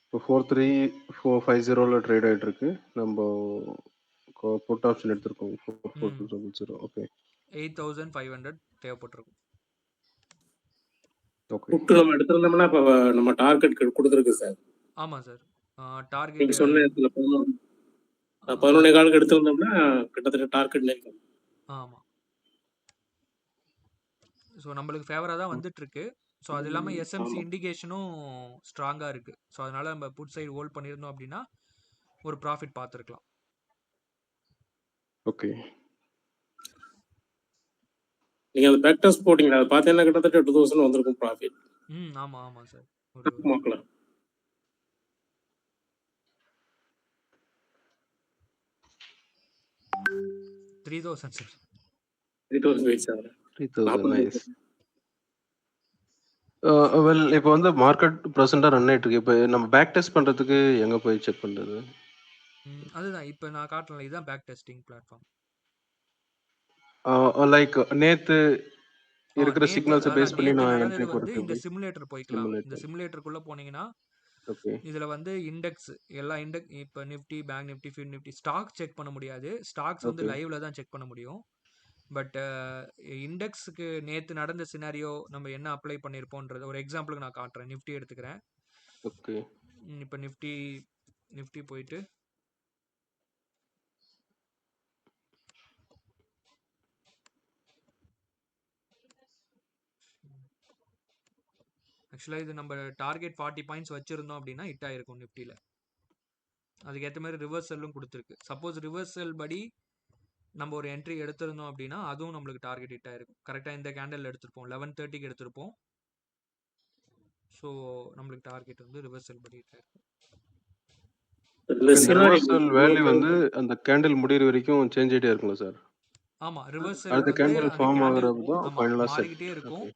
இப்போ 43450 ட்ரேட் ஆயிட்டு இருக்கு. நம்ம புட் ஆப்ஷன் எடுத்திருக்கோம் 44200. ஓகே. 8500 தேவைப்பட்டிருக்கும். ஓகே. புட்டு நம்ம எடுத்திருந்தோம்னா இப்போ நம்ம டார்கெட் கொடுத்துருக்கு சார். ஆமாம் சார். டார்கெட் நீங்க சொன்ன இடத்துல 11 காலுக்கு எடுத்திருந்தோம்னா கிட்டத்தட்ட டார்கெட் இருக்கும். ஆமாம். ஸோ நம்மளுக்கு ஃபேவராக தான் வந்துட்டு இருக்கு. ஸோ அது இல்லாமல் எஸ்எம்சி ஆமா. இண்டிகேஷனும் ஸ்ட்ராங்காக இருக்கு. ஸோ அதனால நம்ம புட் சைடு ஹோல்ட் பண்ணியிருந்தோம் அப்படின்னா ஒரு ப்ராஃபிட் பார்த்துருக்கலாம். ஓகே. நீங்க அந்த பேக் டெஸ்ட் போட்டீங்க, அதை பார்த்தீங்கன்னா கிட்டத்தட்ட 2000 வந்திருக்கும் ப்ராஃபிட். ஆமாம் ஆமாம் சார். ஒரு மக்கள் 3000 sir. 3000 wait sir. 3000 nice. Well இப்போ வந்து மார்க்கெட் ப்ரெசென்ட்டாக ரன் ஆயிட்டு இருக்கு. இப்போ நம்ம பேக் டெஸ்ட் பண்றதுக்கு எங்க போய் செக் பண்றது? அதுதான் இப்போ நான் காட்டல, இதுதான் பேக் டெஸ்டிங் பிளாட்ஃபார்ம். லைக் நேத்து இருக்கிற நேத்து சிக்னல்ஸை பேஸ் பண்ணி நேத்து நான் நடந்தது என்ட்ரி வந்து போடுறது இந்த எப்படி? சிமுலேட்டர் போய்க்கலாம். இந்த சிமுலேட்டர். சிமுலேட்டருக்குள்ள போனீங்கன்னா ஓகே. இதுல வந்து இண்டெக்ஸ் எல்லா இண்டெக்ஸ் இப்போ Nifty, bank Nifty, fin Nifty stock check பண்ண முடியாது. ஸ்டாக்ஸ் வந்து ஓகே. லைவ்ல தான் செக் பண்ண முடியும். பட் இண்டெக்ஸுக்கு நேத்து நடந்த சினாரியோ நம்ம என்ன அப்ளை பண்ணியிருப்போன்றது ஒரு எக்ஸாம்பிளுக்கு நான் காட்டுறேன். நிஃப்டி எடுத்துக்கிறேன். ஓகே. இப்போ நிஃப்டி போயிட்டு ஆக்சுவலாக இது நம்ம டார்கெட் 40 பாயிண்ட்ஸ் வச்சிருந்தோம் அப்படின்னா ஹிட் ஆயிருக்கும் நிஃப்டியில். அதுக்கேற்ற மாதிரி ரிவர்சலும் கொடுத்துருக்கு. சப்போஸ் ரிவர்சல் படி நம்ம ஒரு என்ட்ரி எடுத்திருந்தோம் அப்படின்னா அதுவும் நம்மளுக்கு டார்கெட் ஹிட் ஆயிருக்கும். கரெக்டாக இந்த கேண்டில் எடுத்திருப்போம், 11:30க்கு எடுத்திருப்போம். ஸோ நம்மளுக்கு டார்கெட் வந்து ரிவர்சல் படி ஹிட் ஆயிருக்கும். இந்த இந்த scenario ரிவர்சல் வேல்யூ வந்து அந்த கேண்டில் முடியிற வரைக்கும் சேஞ்ச் ஆயிட்டே இருக்குங்களா சார்? ஆமாம், ரிவர்சல் அடுத்த வந்து கேண்டில் அந்த ஃபார்ம் கேண்டில் ஆகுறது தான் ஆமாம் ஃபைனலாக செட். மாறிக்கிட்டே இருக்கும். ஓகே.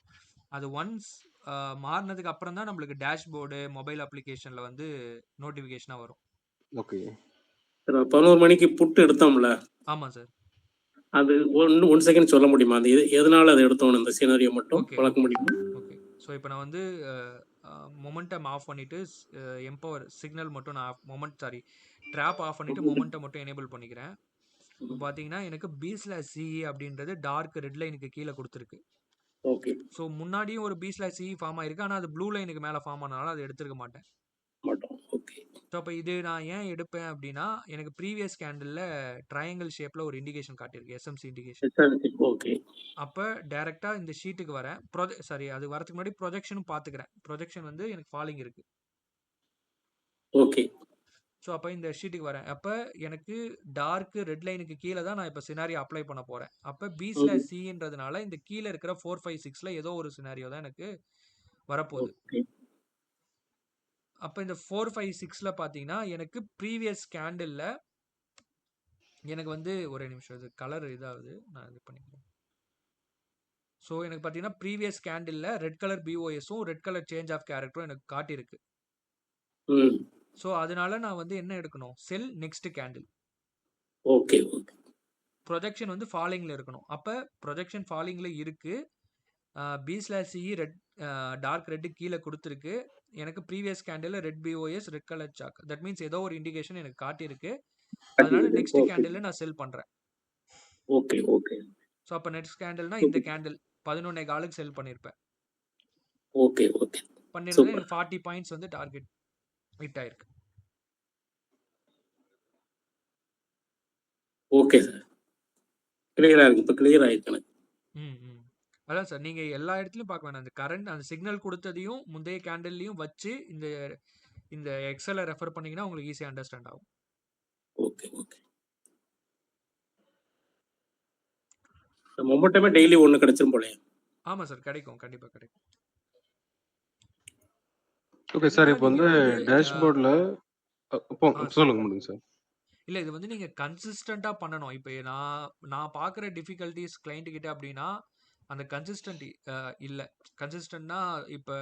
அது ஒன்ஸ் மாறினதுக்கு அப்புறம் தான் நம்மளுக்கு டேஷ்போர்டு மொபைல் அப்ளிகேஷனில் வந்து நோட்டிஃபிகேஷனாக வரும். ஓகே. 11 மணிக்கு புட்டு எடுத்தோம்ல, ஆமாம் சார். அது ஒன் செகண்ட் சொல்ல முடியுமா? அது எதனால அதை எடுத்தோம் இந்த சீனரியோ மட்டும் ஓகே வளர்க்க ஓகே முடியுமா? ஓகே. ஸோ இப்போ நான் வந்து மொமெண்டம் ஆஃப் பண்ணிவிட்டு எம்பவர் சிக்னல் மட்டும் நான் ட்ராப் ஆஃப் பண்ணிவிட்டு மொமெண்டம் மட்டும் எனேபிள் பண்ணிக்கிறேன். இப்போ பார்த்தீங்கன்னா எனக்கு B/CE அப்படின்றது டார்க் ரெட் லைனுக்கு கீழே கொடுத்துருக்கு. ஓகே. ஸோ முன்னாடியும் ஒரு B/CE ஃபார்ம் ஆயிருக்கு. ஆனால் அது ப்ளூ லைனுக்கு மேலே ஃபார்ம் ஆனதுனால அதை எடுத்துருக்க மாட்டேன். மாட்டோம். ஓகே. ஸோ அப்போ இது நான் ஏன் எடுப்பேன் அப்படின்னா எனக்கு ப்ரீவியஸ் கேண்டிலில் ட்ரையாங்கிள் ஷேப்பில் ஒரு இண்டிகேஷன் காட்டியிருக்கு, எஸ்எம்சி இண்டிகேஷன். ஓகே. அப்போ டேரெக்டாக இந்த ஷீட்டுக்கு வரேன். அது வரதுக்கு முன்னாடி ப்ரொஜெக்ஷனும் பார்த்துக்கிறேன். ப்ரொஜெக்ஷன் வந்து எனக்கு ஃபாலிங் இருக்குது. ஓகே. ஸோ அப்போ இந்த ஷீட்டுக்கு வரேன். அப்போ எனக்கு டார்க் ரெட் லைனுக்கு கீழே தான் நான் இப்போ சினாரியோ அப்ளை பண்ண போகிறேன். அப்போ B/Cன்றதுனால இந்த கீழே இருக்கிற 4, 5, 6ல் ஏதோ ஒரு சினாரியோ தான் எனக்கு வரப்போகுது. ஓகே. அப்போ இந்த 4, 5, 6ல் பார்த்தீங்கன்னா எனக்கு ப்ரீவியஸ் கேண்டிலில் எனக்கு வந்து ஒரே நிமிஷம், இது கலர் இதாகுது, நான் இது பண்ணிக்கிறேன். ஸோ எனக்கு பார்த்தீங்கன்னா ப்ரீவியஸ் கேண்டிலில் ரெட் கலர் BOSும் ரெட் கலர் சேஞ்ச் ஆஃப் கேரக்டரும் எனக்கு காட்டியிருக்கு. ஸோ அதனால நான் வந்து என்ன எடுக்கணும், sell next candle. Okay. Okay. Projection வந்து ஃபாலிங்கில் இருக்கணும். அப்போ ப்ரொஜெக்ஷன் ஃபாலிங்கில் இருக்குது. B/CE ரெட் டார்க் ரெட்டு கீழே கொடுத்துருக்கு. எனக்கு previous candle red BOS red colour சாக், தட் மீன்ஸ் ஏதோ ஒரு இண்டிகேஷன் எனக்கு காட்டியிருக்கு. அதனால நெக்ஸ்ட் கேண்டில் நான் செல் பண்ணுறேன். ஓகே. ஓகே. ஸோ அப்போ நெக்ஸ்ட் கேண்டில்னா இந்த கேண்டில் 11:15க்கு செல் பண்ணியிருப்பேன். ஓகே. ஓகே. பண்ணியிருந்தேன். எனக்கு 40 பாயிண்ட்ஸ் வந்து டார்கெட் ஹிட் ஆயிருக்கு. ஓகே சார், கிளியரா இருக்கு. இப்போ கிளியர் ஆயிருக்கு எனக்கு. அதான் சார் நீங்க எல்லா இடத்துலயும் பார்க்க வேணாம். அந்த கரண்ட் அந்த சிக்னல் குடுத்ததையும், முந்தைய கேண்டில்லயும் வச்சு இந்த எக்ஸல ரெஃபர் பண்ணீங்கன்னா உங்களுக்கு ஈஸியா அண்டர்ஸ்டாண்ட் ஆகும். Okay okay. மொமெண்டமே டெய்லி ஒன்று கிடைச்சிரும் போலயே. ஆமா சார், கிடைக்கும். கண்டிப்பா கிடைக்கும். Okay sir. என்னன்னா இப்போ நீங்க வந்து வந்து டேஷ்போர்ட்ல சார் சொல்லுங்க முடியுங்க சார். இல்ல இது வந்து நீங்க கன்சிஸ்டன்ட்டா பண்ணணும். இப்ப நான் பார்க்குற டிஃபிகல்டீஸ் கிளையண்ட் கிட்ட அப்படின்னா, அந்த கன்சிஸ்டன்ட் இல்ல. கன்சிஸ்டன்ட்னா இப்ப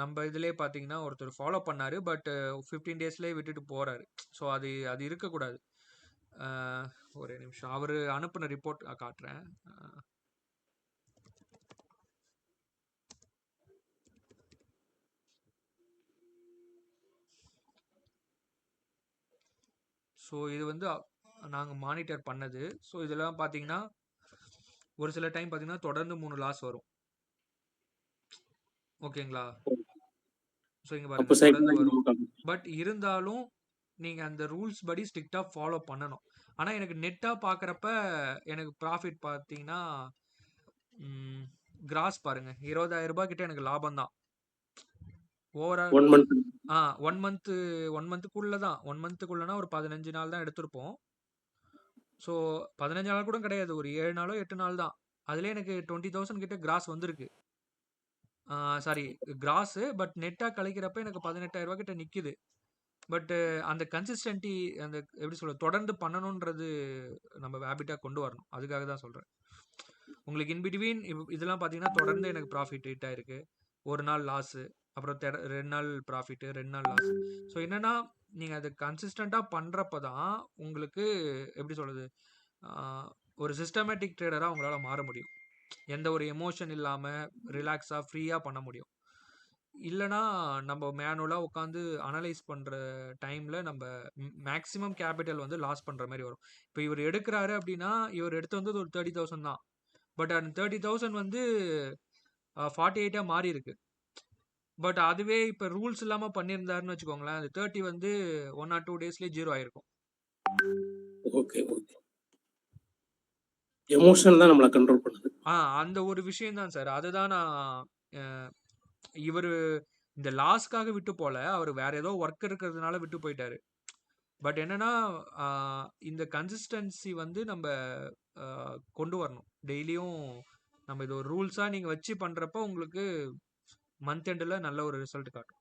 நம்ம இதுலயே பார்த்தீங்கன்னா, ஒருத்தர் ஃபாலோ பண்ணாரு. பட் 15 டேஸ்லயே விட்டுட்டு போறாரு. ஸோ அது அது இருக்கக்கூடாது. அ ஒரே நிமிஷம். அவரு அனுப்புன ரிப்போர்ட் காட்டுறேன். ஸோ இது வந்து நாங்க மானிட்டர் பண்ணது. ஸோ இதெல்லாம் பார்த்தீங்கன்னா, ஒரு சில டைம் பார்த்தீங்கன்னா, தொடர்ந்து 3 லாஸ் வரும். ஓகேங்களா? ஸோ இங்க அப்போ பாருங்க தொடர்ந்து வரும். சைக்கிள் பட் இருந்தாலும் நீங்க அந்த ரூல்ஸ் படி ஸ்ட்ரிக்ட்டா ஃபாலோ பண்ணணும். ஆனா எனக்கு நெட்டா பார்க்குறப்ப எனக்கு ப்ராஃபிட் பார்த்தீங்கன்னா, கிராஸ் பாருங்க ரூ. 20,000 கிட்ட எனக்கு லாபம் தான். ஓவரால் 1 மந்த் 1 மந்த்துக்குள்ள தான். 1 மந்த்துக்குள்ளனா ஒரு 15 நாள் தான் எடுத்திருப்போம். ஸோ 15 நாள் கூட கிடையாது. ஒரு 7 நாளோ 8 நாள் தான். அதுலயே எனக்கு 20,000 கிட்ட கிராஸ் வந்திருக்கு. Sorry cross. பட் நெட்டா கழிக்கிறப்ப எனக்கு 18,000 கிட்ட நிக்குது. பட் அந்த கன்சிஸ்டன்டி அந்த எப்படி சொல்றது தொடர்ந்து பண்ணணும்ன்றது நம்ம ஹேபிட்டா கொண்டு வரணும். அதுக்காக தான் சொல்றேன். உங்களுக்கு இன் பிட்வீன் இதெல்லாம் பார்த்தீங்கன்னா தொடர்ந்து எனக்கு ப்ராஃபிட் ஹிட் ஆயிருக்கு. ஒரு நாள் லாஸ், அப்புறம் 2 நாள் ப்ராஃபிட், 2 நாள் லாஸ். ஸோ என்னன்னா நீங்க அதை கன்சிஸ்டண்டா பண்றப்ப தான் உங்களுக்கு எப்படி சொல்றது ஒரு சிஸ்டமேட்டிக் ட்ரேடரா உங்களால மாற முடியும். எந்த ஒரு எமோஷன் இல்லாம ரிலாக்ஸா ஃப்ரீயா பண்ண முடியும். இல்லைனா நம்ம மேனுவலாக உட்காந்து அனலைஸ் பண்ணுற டைமில் நம்ம மேக்ஸிமம் கேபிட்டல் வந்து லாஸ் பண்ணுற மாதிரி வரும். இப்போ இவர் எடுக்கிறாரு அப்படின்னா இவர் எடுத்து வந்து ஒரு 30,000 தான். பட் அந்த 30,000 வந்து 48 மாறி இருக்கு. பட் அதுவே இப்போ ரூல்ஸ் இல்லாமல் பண்ணியிருந்தாருன்னு வச்சுக்கோங்களேன், அந்த 30 வந்து 1 or 2 டேஸ்லேயே 0 ஆயிருக்கும். Okay okay. எமோஷன் தான் நம்மளை கண்ட்ரோல் பண்ணுது. அந்த ஒரு விஷயம் தான் சார். அதுதான் நான் இவர் இந்த லாஸ்க்காக விட்டு போல, அவர் வேற ஏதோ ஒர்க் இருக்கிறதுனால விட்டு போயிட்டாரு. பட் என்னன்னா இந்த கன்சிஸ்டன்சி வந்து நம்ம கொண்டு வரணும். டெய்லியும் நம்ம இது ஒரு ரூல்ஸா நீங்க வச்சு பண்றப்ப உங்களுக்கு மந்த் எண்ட்ல நல்ல ஒரு ரிசல்ட் காட்டும்.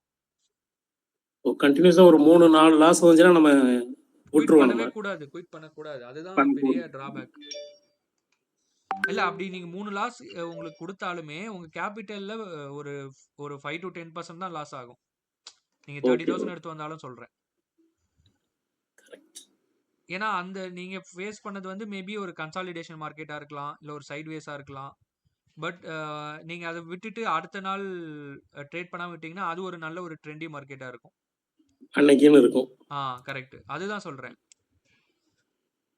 கண்டினியூஸா ஒரு 3-4 லாஸ் வந்துச்சுன்னா நம்ம குயிட் பண்ணவே கூடாது. குயிட் பண்ணக்கூடாது. அதுதான் பெரிய டிராபேக். இல்ல அப்படி நீங்க 3 லாஸ் உங்களுக்கு கொடுத்தாலுமே உங்க கேபிட்டல்ல ஒரு 5 to 10% தான் லாஸ் ஆகும். நீங்க 30,000 எடுத்து வந்தாலும் சொல்றேன். ஏன்னா அந்த நீங்க ஃபேஸ் பண்ணது வந்து மேபி ஒரு கன்சாலிடேஷன் மார்க்கெட்டா இருக்கலாம், இல்ல ஒரு சைட்வேஸா இருக்கலாம். பட் நீங்க அதை விட்டுட்டு அடுத்த நாள் ட்ரேட் பண்ணாம விட்டீங்கன்னா அது ஒரு நல்ல ஒரு ட்ரெண்டி மார்க்கெட்டா இருக்கும். அன்னைக்குன்னு இருக்கும். கரெக்ட். அதுதான் சொல்றேன்.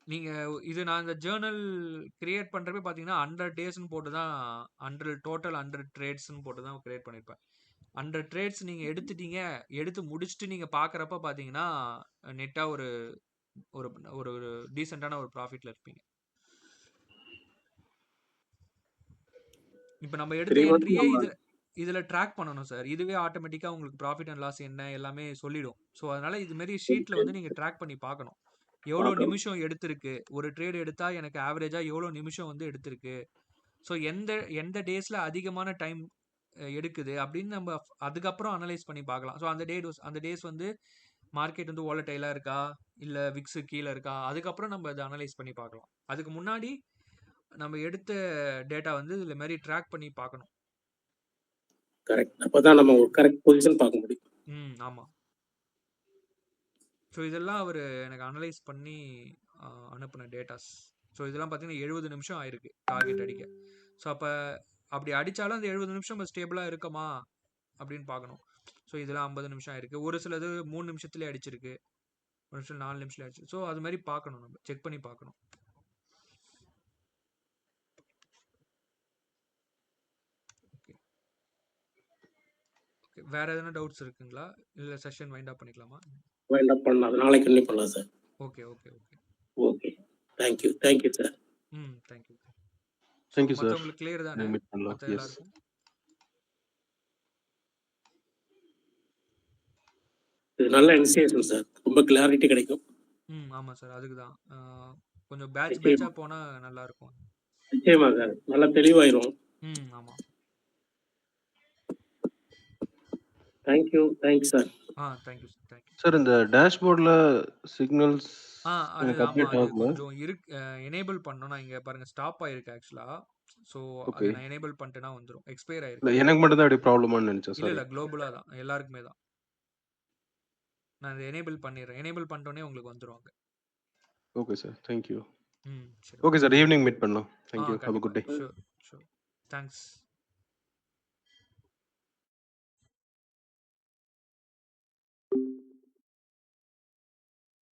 நீங்க இது நான் இந்த ஜேர்னல் கிரியேட் பண்றப்ப பாத்தீங்கன்னா 100 டேஸ்ன்னு போட்டு தான் 100 டோட்டல் 100 ட்ரேட்ஸ்ன்னு போட்டு தான் கிரியேட் பண்ணிருப்பேன். 100 ட்ரேட்ஸ் நீங்க எடுத்துட்டீங்க, எடுத்து முடிச்சுட்டு நீங்க பாக்குறப்ப பாத்தீங்கன்னா நெட்டா ஒரு ஒரு ஒரு டீசென்டான ஒரு ப்ராஃபிட்ல இருப்பீங்க. இப்போ நம்ம எடுத்த என்ட்ரியே இதுல ட்ராக் பண்ணணும் சார். இதுவே ஆட்டோமேட்டிக்கா உங்களுக்கு ப்ராஃபிட் அண்ட் லாஸ் என்ன எல்லாமே சொல்லிடும். ஸோ அதனால இது மாதிரி ஷீட்ல வந்து நீங்க ட்ராக் பண்ணி பார்க்கணும். எவ்வளோ நிமிஷம் எடுத்திருக்கு, ஒரு ட்ரேட் எடுத்தா எனக்கு ஆவரேஜா எவ்வளோ நிமிஷம் வந்து எடுத்திருக்கு. ஸோ எந்த டேஸ்ல அதிகமான டைம் எடுக்குது அப்படின்னு நம்ம அதுக்கப்புறம் அனலைஸ் பண்ணி பார்க்கலாம். ஸோ அந்த டேஸ் வந்து மார்க்கெட் வந்து வாலடைலா இருக்கா, இல்ல விக்ஸ் கீழே இருக்கா, அதுக்கப்புறம் நம்ம அதை அனலைஸ் பண்ணி பார்க்கலாம். அதுக்கு முன்னாடி நம்ம எடுத்த டேட்டா வந்து இதுல மாதிரி ட்ராக் பண்ணி பார்க்கணும். கரெக்ட். அப்பதான் நம்ம ஒரு கரெக்ட் பொசிஷன் பார்க்க முடியும். ஆமா. ஸோ இதெல்லாம் அவர் எனக்கு அனலைஸ் பண்ணி அனுப்பின டேட்டாஸ். ஸோ இதெல்லாம் பார்த்தீங்கன்னா 70 நிமிஷம் ஆயிருக்கு டார்கெட் அடிக்க. ஸோ அப்படி அடித்தாலும் அந்த 70 நிமிஷம் நம்ம ஸ்டேபிளாக இருக்கமா அப்படின்னு பார்க்கணும். ஸோ இதெல்லாம் 50 நிமிஷம் ஆயிருக்கு. ஒரு சிலது 3 நிமிஷத்துலேயே அடிச்சிருக்கு, ஒரு நிமிஷம் 4 நிமிஷத்துல அடிச்சிருக்கு. ஸோ அது மாதிரி பார்க்கணும், நம்ம செக் பண்ணி பார்க்கணும். வேற எதனா டவுட்ஸ் இருக்குங்களா, இல்ல செஷன் வைண்ட் அப் பண்ணிக்கலாமா? வைண்ட் அப் பண்ணலாம், நாளைக்கு கண்டினியூ பண்ணலாம் sir. Okay okay okay okay. Thank you sir. Thank you. So thank you sir. மற்றவங்களுக்கு கிளியர் தானே? மீட் பண்ணலாம். மற்ற எஸ். எல்லாருக்கும் இது நல்ல இனிஷியேட்டிவ் சார். ரொம்ப கிளாரிட்டி கிடைக்கும். ஆமாம் சார். அதுக்கு தான் கொஞ்சம் பேட்ச் நிச்சயமா பேட்சாக போனால் நல்லா இருக்கும். நிச்சயமா சார். நல்லா தெளிவாயிரும். ஆமாம். Thank you sir. Thank you sir. Thank you. Sir இந்த டேஷ்போர்டில் சிக்னல்ஸ் அது எனக்கு ஆமாம், அப்டேட் அது ஆகல. கொஞ்சம் எனேபிள் பண்ணணும். நான் இங்கே பாருங்கள் ஸ்டாப் ஆயிருக்கு ஆக்சுவலாக. So okay. அதை நான் எனேபிள் பண்ணிட்டேன்னா வந்துடும். எக்ஸ்பயர் இல்லை ஆயிருக்கு. எனக்கு மட்டும் தான் அப்படி ப்ராப்ளமான்னு நினச்சேன். இல்லை சாரி. இல்லை குளோபலாக தான், எல்லாருக்குமே தான். நான் இதை எனேபிள் பண்ணிடுறேன். எனேபிள் பண்ணிட்டோன்னே உங்களுக்கு வந்துருவாங்க. Okay sir. தேங்க்யூ. சரி. Okay sir. ஈவினிங் மீட் பண்ணலாம். தேங்க்யூ. ஹேவ் அ குட் கண்டிப்பாக. டே. Sure sure. தேங்க்ஸ்.